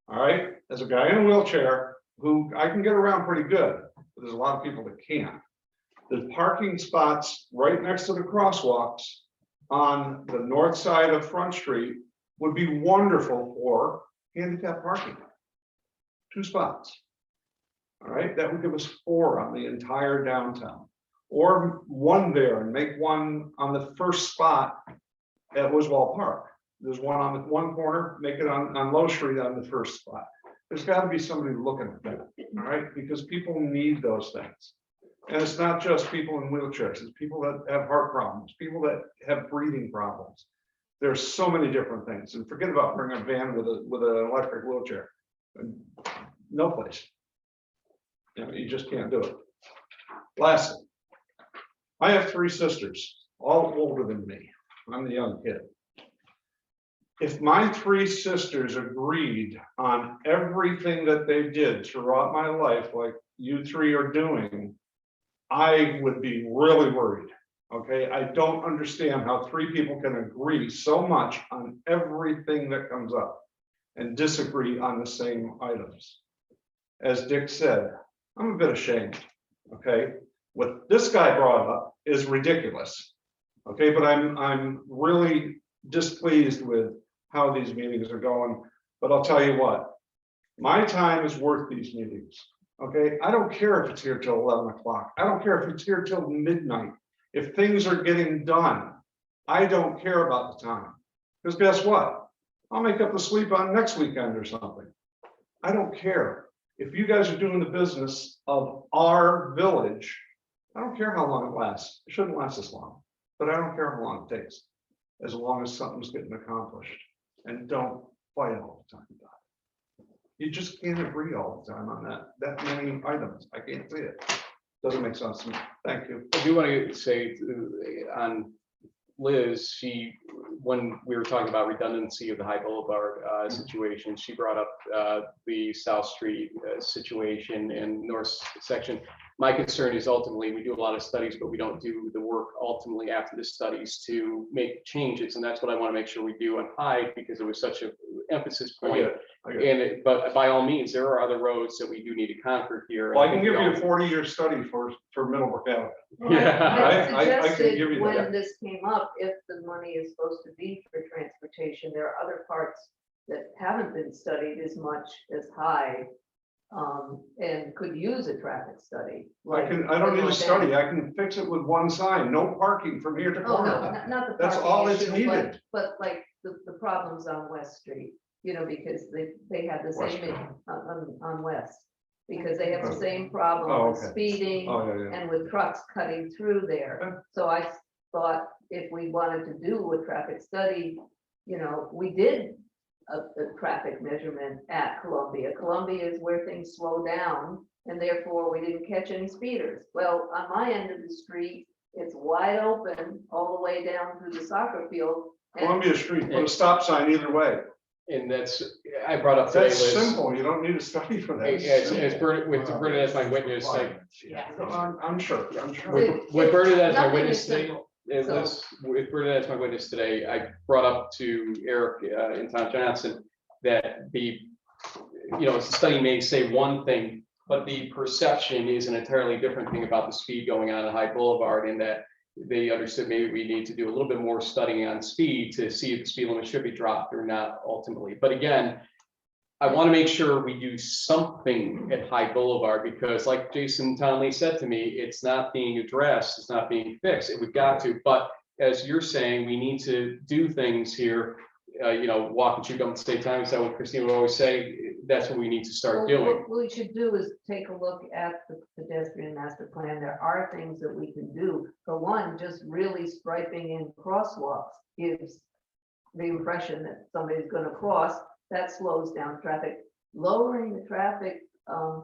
All right, as a guy in a wheelchair who I can get around pretty good, but there's a lot of people that can't. The parking spots right next to the crosswalks on the north side of Front Street would be wonderful for handicap parking. 2 spots. All right, that would give us 4 on the entire downtown, or 1 there and make 1 on the first spot at Wiswall Park. There's 1 on the one corner, make it on Low Street on the first spot. There's got to be somebody looking at that, all right, because people need those things. And it's not just people in wheelchairs, it's people that have heart problems, people that have breathing problems. There's so many different things. And forget about bringing a van with an electric wheelchair. No place. You just can't do it. Lastly, I have 3 sisters, all older than me. I'm the young kid. If my 3 sisters agreed on everything that they did throughout my life, like you 3 are doing, I would be really worried. Okay, I don't understand how 3 people can agree so much on everything that comes up and disagree on the same items. As Dick said, I'm a bit ashamed. Okay, what this guy brought up is ridiculous. Okay, but I'm really displeased with how these meetings are going. But I'll tell you what, my time is worth these meetings. Okay, I don't care if it's here till 11 o'clock. I don't care if it's here till midnight. If things are getting done, I don't care about the time. Because guess what? I'll make up the sleep on next weekend or something. I don't care. If you guys are doing the business of our village, I don't care how long it lasts. It shouldn't last this long, but I don't care how long it takes. As long as something's getting accomplished, and don't fight all the time about it. You just can't agree all the time on that many items. I can't see it. Doesn't make sense to me. Thank you. I do want to say on Liz, when we were talking about redundancy of the High Boulevard situation, she brought up the South Street situation and north section. My concern is ultimately we do a lot of studies, but we don't do the work ultimately after the studies to make changes. And that's what I want to make sure we do on Hyde, because it was such an emphasis point. But by all means, there are other roads that we do need to conquer here. Well, I can give you a 40-year study for Middlebrook Avenue. Yeah. I I can suggested give you when that. this came up, if the money is supposed to be for transportation, there are other parts that haven't been studied as much as Hyde. And could use a traffic study. I don't need a study. I can fix it with one sign, no parking from here to Oh, no, corner. not the. That's parking all that's issue, needed. But like the problems on West Street, because they have the West same, Street. on West. Because they have the same Oh, problem with okay. speeding Oh, yeah. and with trucks cutting through there. So I thought if we wanted to do a traffic study, we did a traffic measurement at Columbia. Columbia is where things slow down, and therefore we didn't catch any speeders. Well, on my end of the street, it's wide open all the way down through the soccer field. and- Columbia Street, put a stop sign either way. And I brought up today, That's Liz. simple. You don't need a study for that. As Bernadette as my witness, I'm sure. with Bernadette as my Nothing witness is today, simple. Liz, with Bernadette as my witness today, I brought up to Eric and Tom Johnson that the study may say one thing, but the perception is an entirely different thing about the speed going on at High Boulevard, and that they understood maybe we need to do a little bit more studying on speed to see if the speed limit should be dropped or not ultimately. But again, I want to make sure we do something at High Boulevard, because like Jason Tonley said to me, it's not being addressed, it's not being fixed. We've got to, but as you're saying, we need to do things here, walk and chew gum at the same time. Is that what Christina would always say? That's what we need to start Well, doing. What we should do is take a look at the pedestrian master plan. There are things that we can do. For one, just really striping in crosswalks gives the impression that somebody's gonna cross. That slows down traffic. Lowering the traffic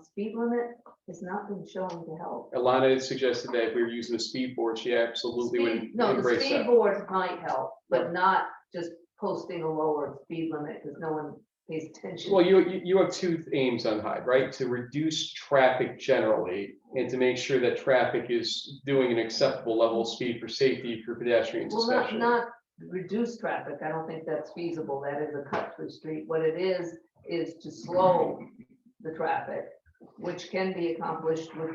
speed limit has not been shown to help. Alana had suggested that if we were using a speed board, she absolutely would No, the embrace speed that. boards might help, but not just posting a lower speed limit because no one pays attention. Well, you have two aims on Hyde, right? To reduce traffic generally and to make sure that traffic is doing an acceptable level of speed for safety for pedestrians Well, especially. not reduce traffic. I don't think that's feasible. That is a cut through street. What it is to slow the traffic, which can be accomplished with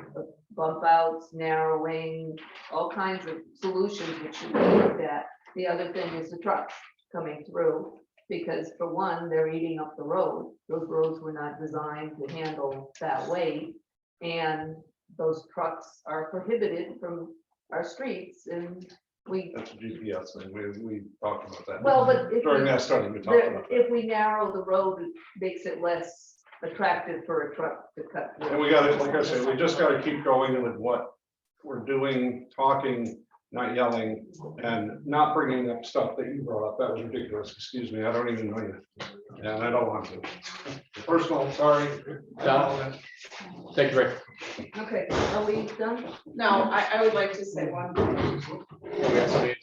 bump outs, narrowing, all kinds of solutions which should be looked at. The other thing is the trucks coming through, because for one, they're eating up the road. Those roads were not designed to handle that weight. And those trucks are prohibited from our streets, and That's a GPS thing. We talked about that. well, but if During we- that study, we talked about that. if we narrow the road, it makes it less attractive for a truck to cut through. And we got to, like I said, we just got to keep going with what we're doing, talking, not yelling, and not bringing up stuff that you brought up. That was ridiculous. Excuse me. I don't even know you. And I don't want to. Personal, sorry. Don? Thank you, Rick. Okay, are we done? No, I would like to say one thing.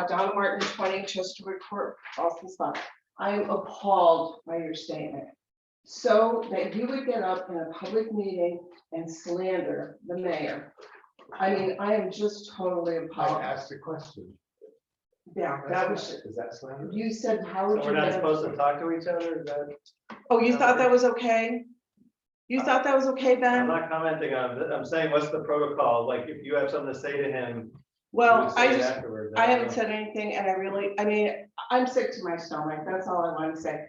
Donna Martin, 20 Chesterwood Court, Ballston Spa. I'm appalled by your statement. So that you would get up in a public meeting and slander the mayor. I mean, I am just totally appalled. asked a question. Yeah, that was, Is that slander? you said, how would you? We're not get up- supposed to talk to each other? Is that? Oh, you thought that was okay? You thought that was okay, I'm Ben? not commenting on it. I'm saying, what's the protocol? Like, if you have something to say to him. you Well, would say I it just, afterwards. I don't haven't know. said anything and I mean, I'm sick to my stomach. That's all I want to say.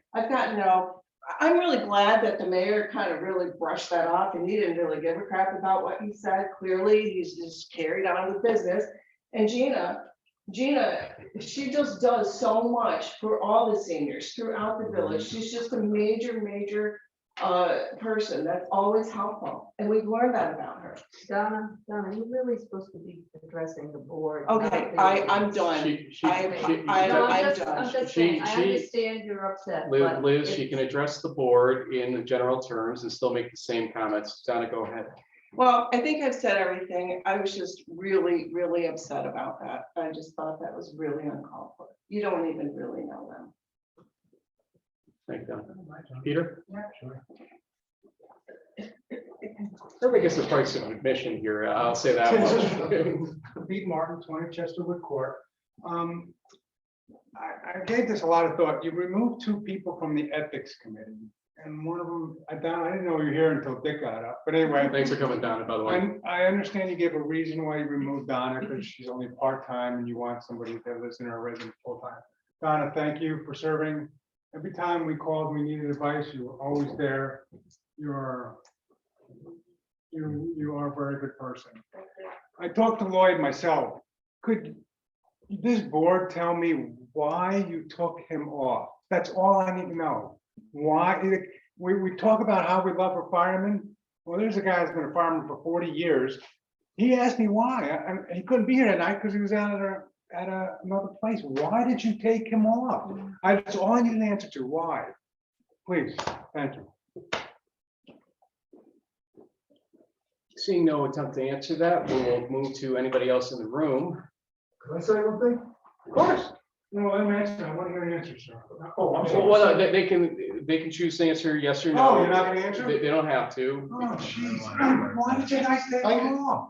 I'm really glad that the mayor kind of really brushed that off and he didn't really give a crap about what he said. Clearly, he's just carried on with business. And Gina, she just does so much for all the seniors throughout the village. She's just a major person. That's always helpful. And we've learned that about her. Donna, you're really supposed to be addressing the board. Okay, not the I'm audience. done. She- I'm No, I'm just done. saying, I She- understand you're upset, but. Liz, she it's- can address the board in general terms and still make the same comments. Donna, go ahead. Well, I think I've said everything. I was just really, really upset about that. I just thought that was really uncalled for. You don't even really know them. Thank you, Donna. Peter? Everybody gets the price of admission here. I'll say that much. Pete Martin, 20 Chesterwood Court. I gave this a lot of thought. You removed 2 people from the ethics committee. And one of them, I didn't know you were here until Dick got up, but anyway. Thanks for coming down, by the way. I understand you gave a reason why you removed Donna, because she's only part-time and you want somebody that lives in her residence full-time. Donna, thank you for serving. Every time we called, we needed advice, you were always there. You are a very good person. I talked to Lloyd myself. Could this board tell me why you took him off? That's all I need to know. Why? We talk about how we love our firemen. Well, there's a guy who's been a fireman for 40 years. He asked me why. He couldn't be here tonight because he was out at another place. Why did you take him off? That's all I need an answer to. Why? Please, thank you. Seeing no attempt to answer that, we'll move to anybody else in the room. Can I say one thing? Of course. No, let me answer. I want to hear an answer, sir. Oh, I'm sorry. Well, they can choose to answer yes or no. Oh, you're not gonna answer? They don't have to. Oh, jeez. Why did you guys take him off?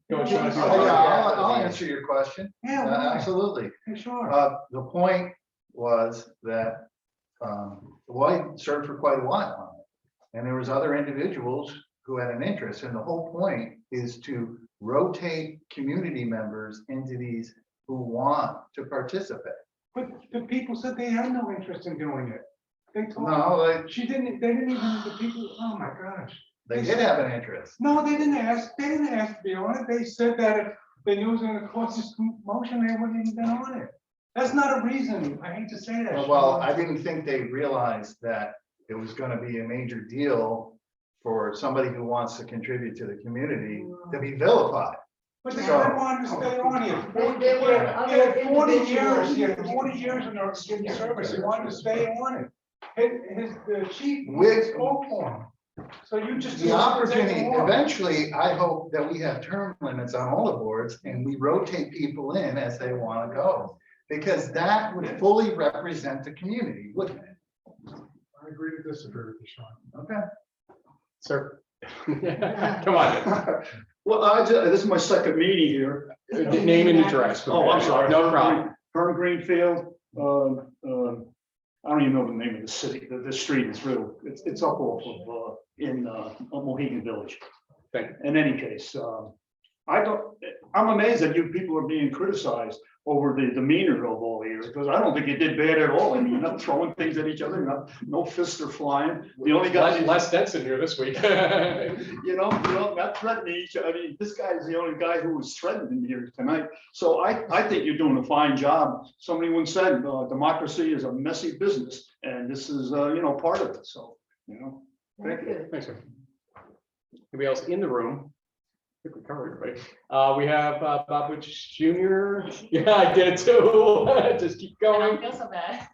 Go, Sean, if you Oh, want. yeah, I'll answer your question. Yeah, why? Absolutely. Yeah, sure. The point was that Lloyd served for quite a while on it. And there was other individuals who had an interest. And the whole point is to rotate community members into these who want to participate. But the people said they had no interest in doing it. They told No, she didn't, they didn't even, the people, oh my gosh. they did have an interest. No, they didn't ask to be on it. They said that if they knew it was gonna cause this motion, they wouldn't even been on it. That's not a reason. I hate to say that. Well, I didn't think they realized that it was gonna be a major deal for somebody who wants to contribute to the community to be vilified. But they So- wanted to stay on here. There were He had other 40 years, individuals. he had 40 years in our civil service. He wanted to stay on it. The chief With- spoke for him. So you just. The opportunity, eventually, I hope that we have term limits on all the boards and we rotate people in as they want to go. Because that would fully represent the community, wouldn't it? I agree to disagree with you, Sean. Okay. Sir. Come on. Well, this is my second meeting here. Name and address. Oh, I'm sorry. No problem. Herm Greenfield. I don't even know the name of the city, the street is real, it's up off of, in Mohegan Village. Thank you. In any case, I'm amazed that you people are being criticized over the demeanor of all here, because I don't think you did bad at all. I mean, you're not throwing things at each other, no fists are flying. The only guy. Les Denson here this week. Not threatening each other. I mean, this guy is the only guy who was threatened here tonight. So I think you're doing a fine job. Somebody once said, democracy is a messy business, and this is, part of it. So, Thank you. Thanks, sir. Anybody else in the room? I think we covered everybody. We have Bob Witch Jr. Yeah, I did too. Just keep I going. don't feel so bad.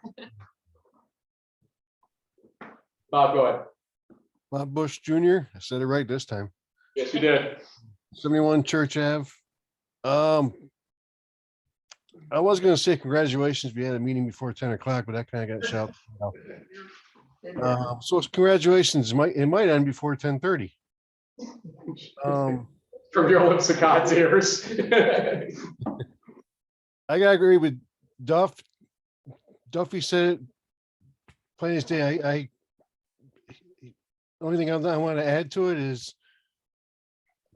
Bob, go ahead. Bob Bush Jr. I said it right this time. Yes, you did. 71 Church Ave. I was going to say congratulations. We had a meeting before 10 o'clock, but that kind of got shouted out. So it's congratulations. It might end before 10:30. From your lips to God's ears. I gotta agree with Duff. Duffy said it plain as day. The only thing I want to add to it is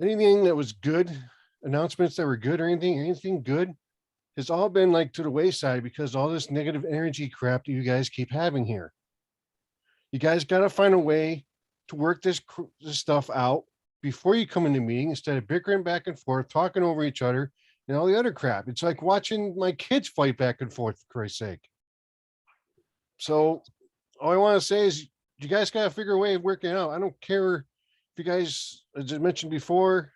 anything that was good, announcements that were good or anything good has all been like to the wayside because all this negative energy crap that you guys keep having here. You guys got to find a way to work this stuff out before you come into meeting instead of bickering back and forth, talking over each other and all the other crap. It's like watching my kids fight back and forth, for Christ's sake. So all I want to say is you guys gotta figure a way of working it out. I don't care if you guys, as I mentioned before,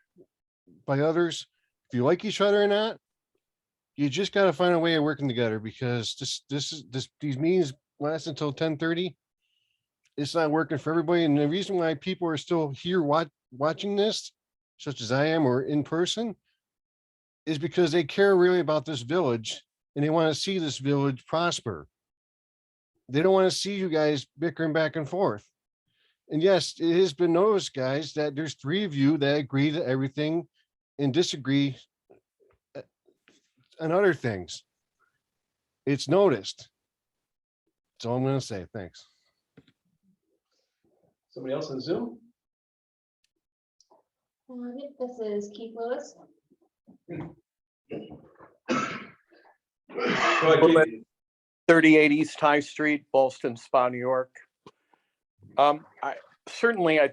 by others, if you like each other or not, you just gotta find a way of working together, because these meetings last until 10:30. It's not working for everybody, and the reason why people are still here watching this, such as I am, or in person, is because they care really about this village and they want to see this village prosper. They don't want to see you guys bickering back and forth. And yes, it has been noticed, guys, that there's 3 of you that agree to everything and disagree on other things. It's noticed. That's all I'm going to say. Thanks. Somebody else on Zoom? This is Keith Lewis. Go ahead, Keith. 38 East High Street, Ballston Spa, New York. I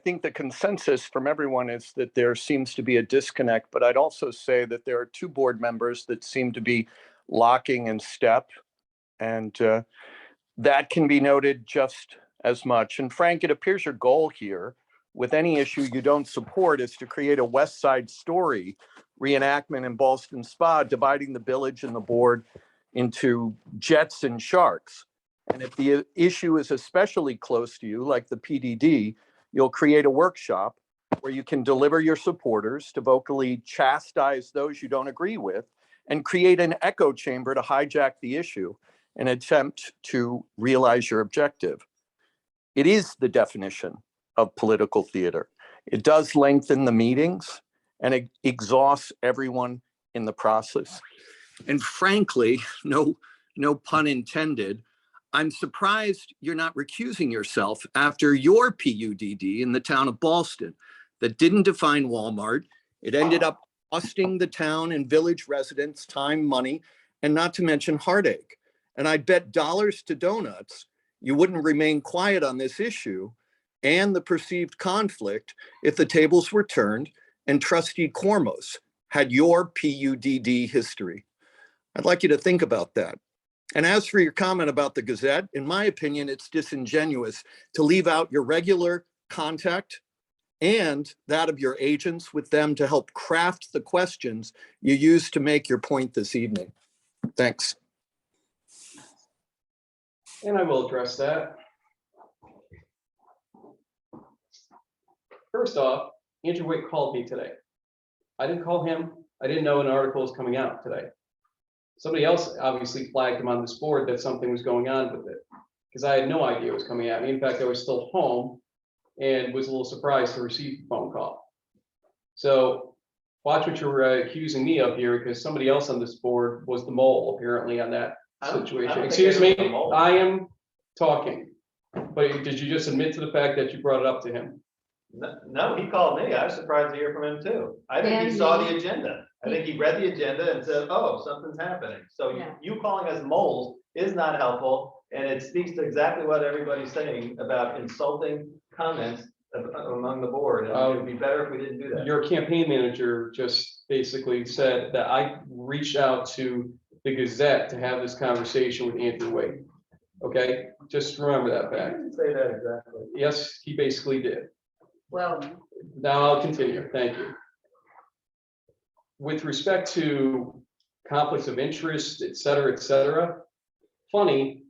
think the consensus from everyone is that there seems to be a disconnect, but I'd also say that there are 2 board members that seem to be locking in step, and that can be noted just as much. And Frank, it appears your goal here with any issue you don't support is to create a West Side Story reenactment in Ballston Spa, dividing the village and the board into jets and sharks. And if the issue is especially close to you, like the PDD, you'll create a workshop where you can deliver your supporters to vocally chastise those you don't agree with and create an echo chamber to hijack the issue and attempt to realize your objective. It is the definition of political theater. It does lengthen the meetings and it exhausts everyone in the process. And frankly, no pun intended, I'm surprised you're not recusing yourself after your PUDD in the town of Ballston that didn't define Walmart. It ended up costing the town and village residents time, money, and not to mention heartache. And I bet dollars to donuts you wouldn't remain quiet on this issue and the perceived conflict if the tables were turned and Trustee Cormos had your PUDD history. I'd like you to think about that. And as for your comment about the Gazette, in my opinion, it's disingenuous to leave out your regular contact and that of your agents with them to help craft the questions you use to make your point this evening. Thanks. And I will address that. First off, Andrew Wick called me today. I didn't call him. I didn't know an article was coming out today. Somebody else obviously flagged him on this board that something was going on with it, because I had no idea it was coming at me. In fact, I was still home and was a little surprised to receive the phone call. So watch what you're accusing me of here, because somebody else on this board was the mole apparently on that situation. Excuse me, I am talking. But did you just admit to the fact that you brought it up to him? No, he called me. I was surprised to hear from him too. I think he saw the agenda. I think he read the agenda and said, oh, something's happening. So you calling us moles is not helpful. And it speaks to exactly what everybody's saying about insulting comments among the board. And it would be better if we didn't do that. Your campaign manager just basically said that I reached out to the Gazette to have this conversation with Anthony Wade. Okay, just remember that fact. I didn't say that exactly. Yes, he basically did. Well, now I'll continue. Thank you. With respect to conflicts of interest, et cetera, funny,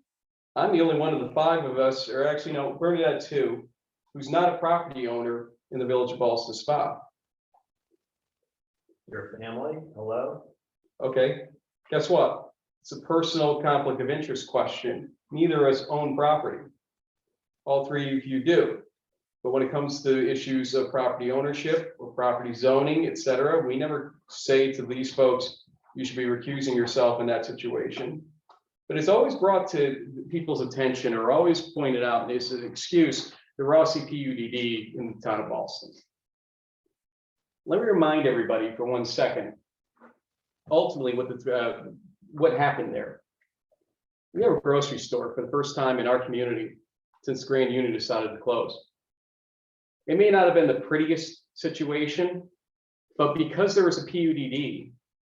I'm the only one of the 5 of us, or actually no, Bernadette too, who's not a property owner in the village of Ballston Spa. Your family, hello? Okay, guess what? It's a personal conflict of interest question. Neither of us own property. All 3 of you do. But when it comes to issues of property ownership or property zoning, et cetera, we never say to these folks, you should be recusing yourself in that situation. But it's always brought to people's attention or always pointed out, and this is an excuse, the Rossi PUDD in the town of Ballston. Let me remind everybody for 1 second, ultimately what happened there. We have a grocery store for the first time in our community since Grand Union decided to close. It may not have been the prettiest situation, but because there was a PUDD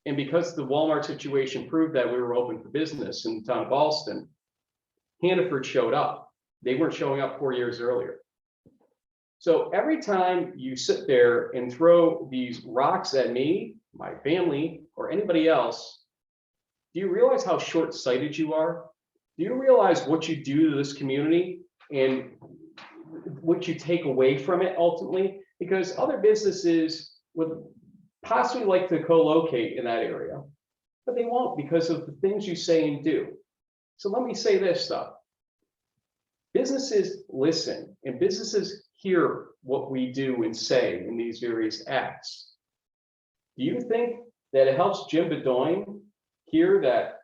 and because the Walmart situation proved that we were open for business in the town of Ballston, Hannaford showed up They weren't showing up 4 years earlier. So every time you sit there and throw these rocks at me, my family, or anybody else, do you realize how short-sighted you are? Do you realize what you do to this community and what you take away from it ultimately? Because other businesses would possibly like to co-locate in that area, but they won't because of the things you say and do. So let me say this stuff. Businesses listen and businesses hear what we do and say in these various acts. Do you think that it helps Jim Bedoin hear that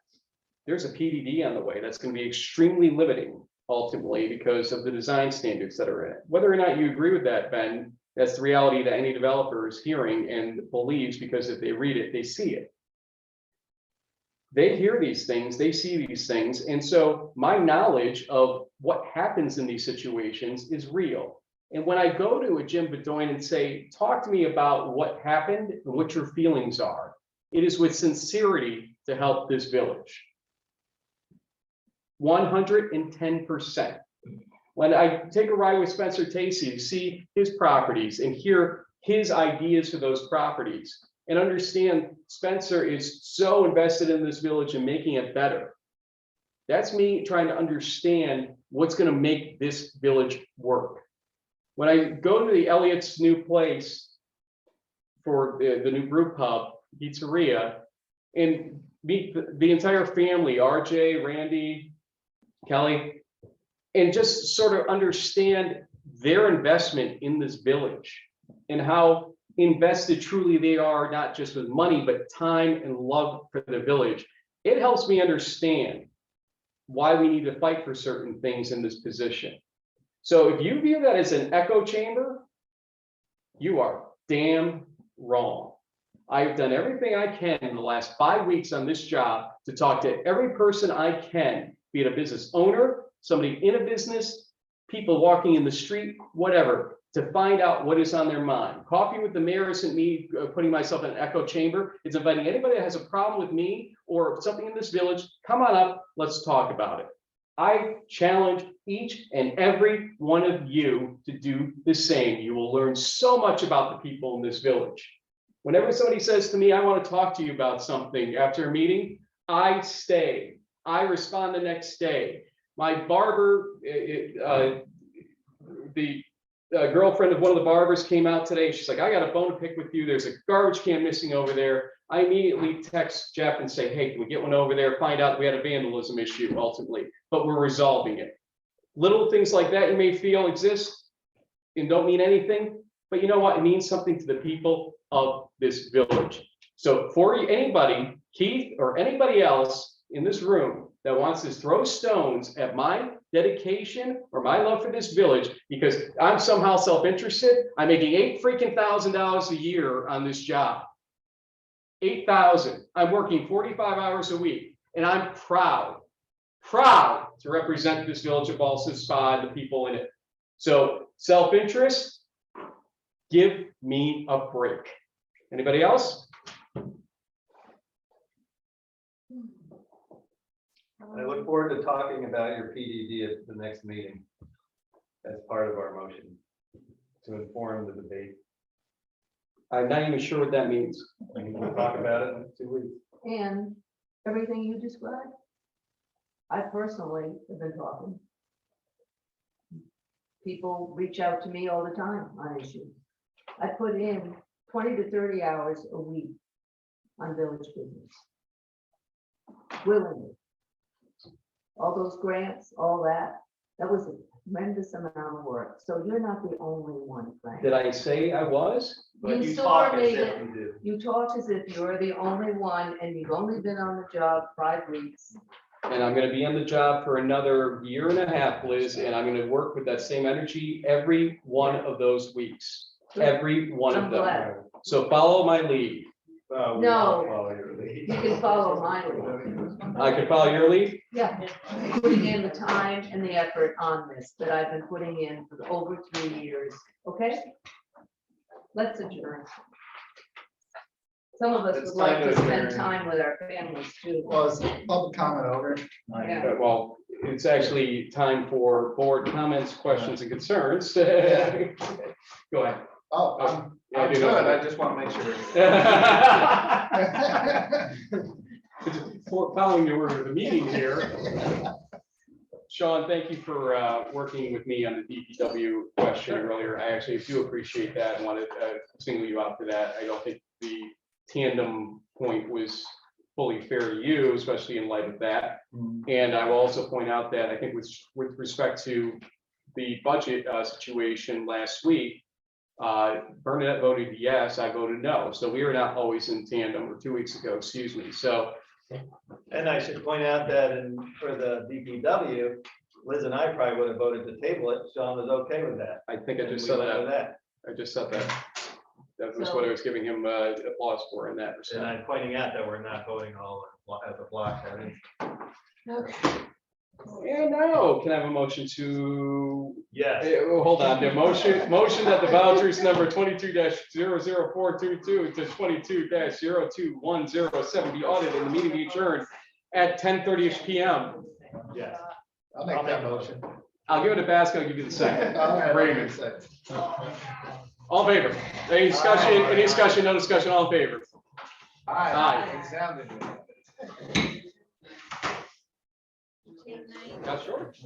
there's a PDD on the way that's going to be extremely limiting ultimately because of the design standards that are in it? Whether or not you agree with that, Ben, that's the reality that any developer is hearing and believes, because if they read it, they see it. They hear these things, they see these things. And so my knowledge of what happens in these situations is real. And when I go to a Jim Bedoin and say, talk to me about what happened and what your feelings are, it is with sincerity to help this village. 110%. When I take a ride with Spencer Tacey to see his properties and hear his ideas for those properties and understand Spencer is so invested in this village and making it better. That's me trying to understand what's going to make this village work. When I go to the Elliott's new place for the new brew pub, pizzeria, and meet the entire family, RJ, Randy, Kelly, and just sort of understand their investment in this village and how invested truly they are, not just with money, but time and love for the village. It helps me understand why we need to fight for certain things in this position. So if you view that as an echo chamber, you are damn wrong. I've done everything I can in the last 5 weeks on this job to talk to every person I can, be it a business owner, somebody in a business, people walking in the street, whatever, to find out what is on their mind. Coffee with the mayor isn't me putting myself in an echo chamber. It's inviting anybody that has a problem with me or something in this village, come on up, let's talk about it. I challenge each and every one of you to do the same. You will learn so much about the people in this village. Whenever somebody says to me, I want to talk to you about something after a meeting, I stay. I respond the next day. My barber, the girlfriend of one of the barbers came out today. She's like, I got a bone to pick with you. There's a garbage can missing over there. I immediately text Jeff and say, hey, can we get one over there? Find out we had a vandalism issue ultimately, but we're resolving it. Little things like that you may feel exist and don't mean anything, but you know what? It means something to the people of this village. So for anybody, Keith or anybody else in this room that wants to throw stones at my dedication or my love for this village because I'm somehow self-interested, I'm making $8,000 a year on this job. 8,000. I'm working 45 hours a week, and I'm proud to represent this village of Ballston Spa and the people in it. So self-interest, give me a break. Anybody else? I look forward to talking about your PDD at the next meeting as part of our motion to inform the debate. I'm not even sure what that means. And we'll talk about it in 2 weeks. And everything you described, I personally have been talking. People reach out to me all the time on issues. I put in 20 to 30 hours a week on village business. Willingly. All those grants, all that, that was a tremendous amount of work. So you're not the only one, Frank. Did I say I was? But You you saw talk as me if that- you do. You talk as if you're the only one and you've only been on the job 5 weeks. And I'm going to be on the job for another 1.5 years, Liz, and I'm going to work with that same energy every one of those weeks. Every one I'm of them. glad. So follow my lead. We No. all follow your lead. You can follow my lead. I can follow your lead? Yeah, putting in the time and the effort on this that I've been putting in for over 3 years, okay? Let's adjourn. Some of us It's would like time to to spend adjourn. time with our families too. Well, is public comment over? Yeah. Well, it's actually time for board comments, questions and concerns. Go ahead. Oh, Yeah, I I'm do good, know. I just want to make sure. For following the order of the meeting here. Sean, thank you for working with me on the DPW question earlier. I actually do appreciate that and want to single you out for that. I don't think the tandem point was fully fair to you, especially in light of that. And I will also point out that I think with respect to the budget situation last week, Bernadette voted yes, I voted no. So we are not always in tandem, or 2 weeks ago, excuse me. So And I should point out that for the DPW, Liz and I probably would have voted to table it. Sean was okay with that. I think I And just we said went with that. I just said that. That was what I was giving him applause for in that And respect. I'm pointing out that we're not voting all as a block. I think. And now, can I have a motion to? Yes. Hold on, the motion that the vouchers number 22-00422 to 22-02107 be audited and the meeting be adjourned at 10:30 PM. Yes. I'll make that motion. I'll give it to Baskin, I'll give you the second. All right, Raymond. second. All in favor? Any discussion, any discussion, no discussion, all in favor? Aye. It sounded good. That's short.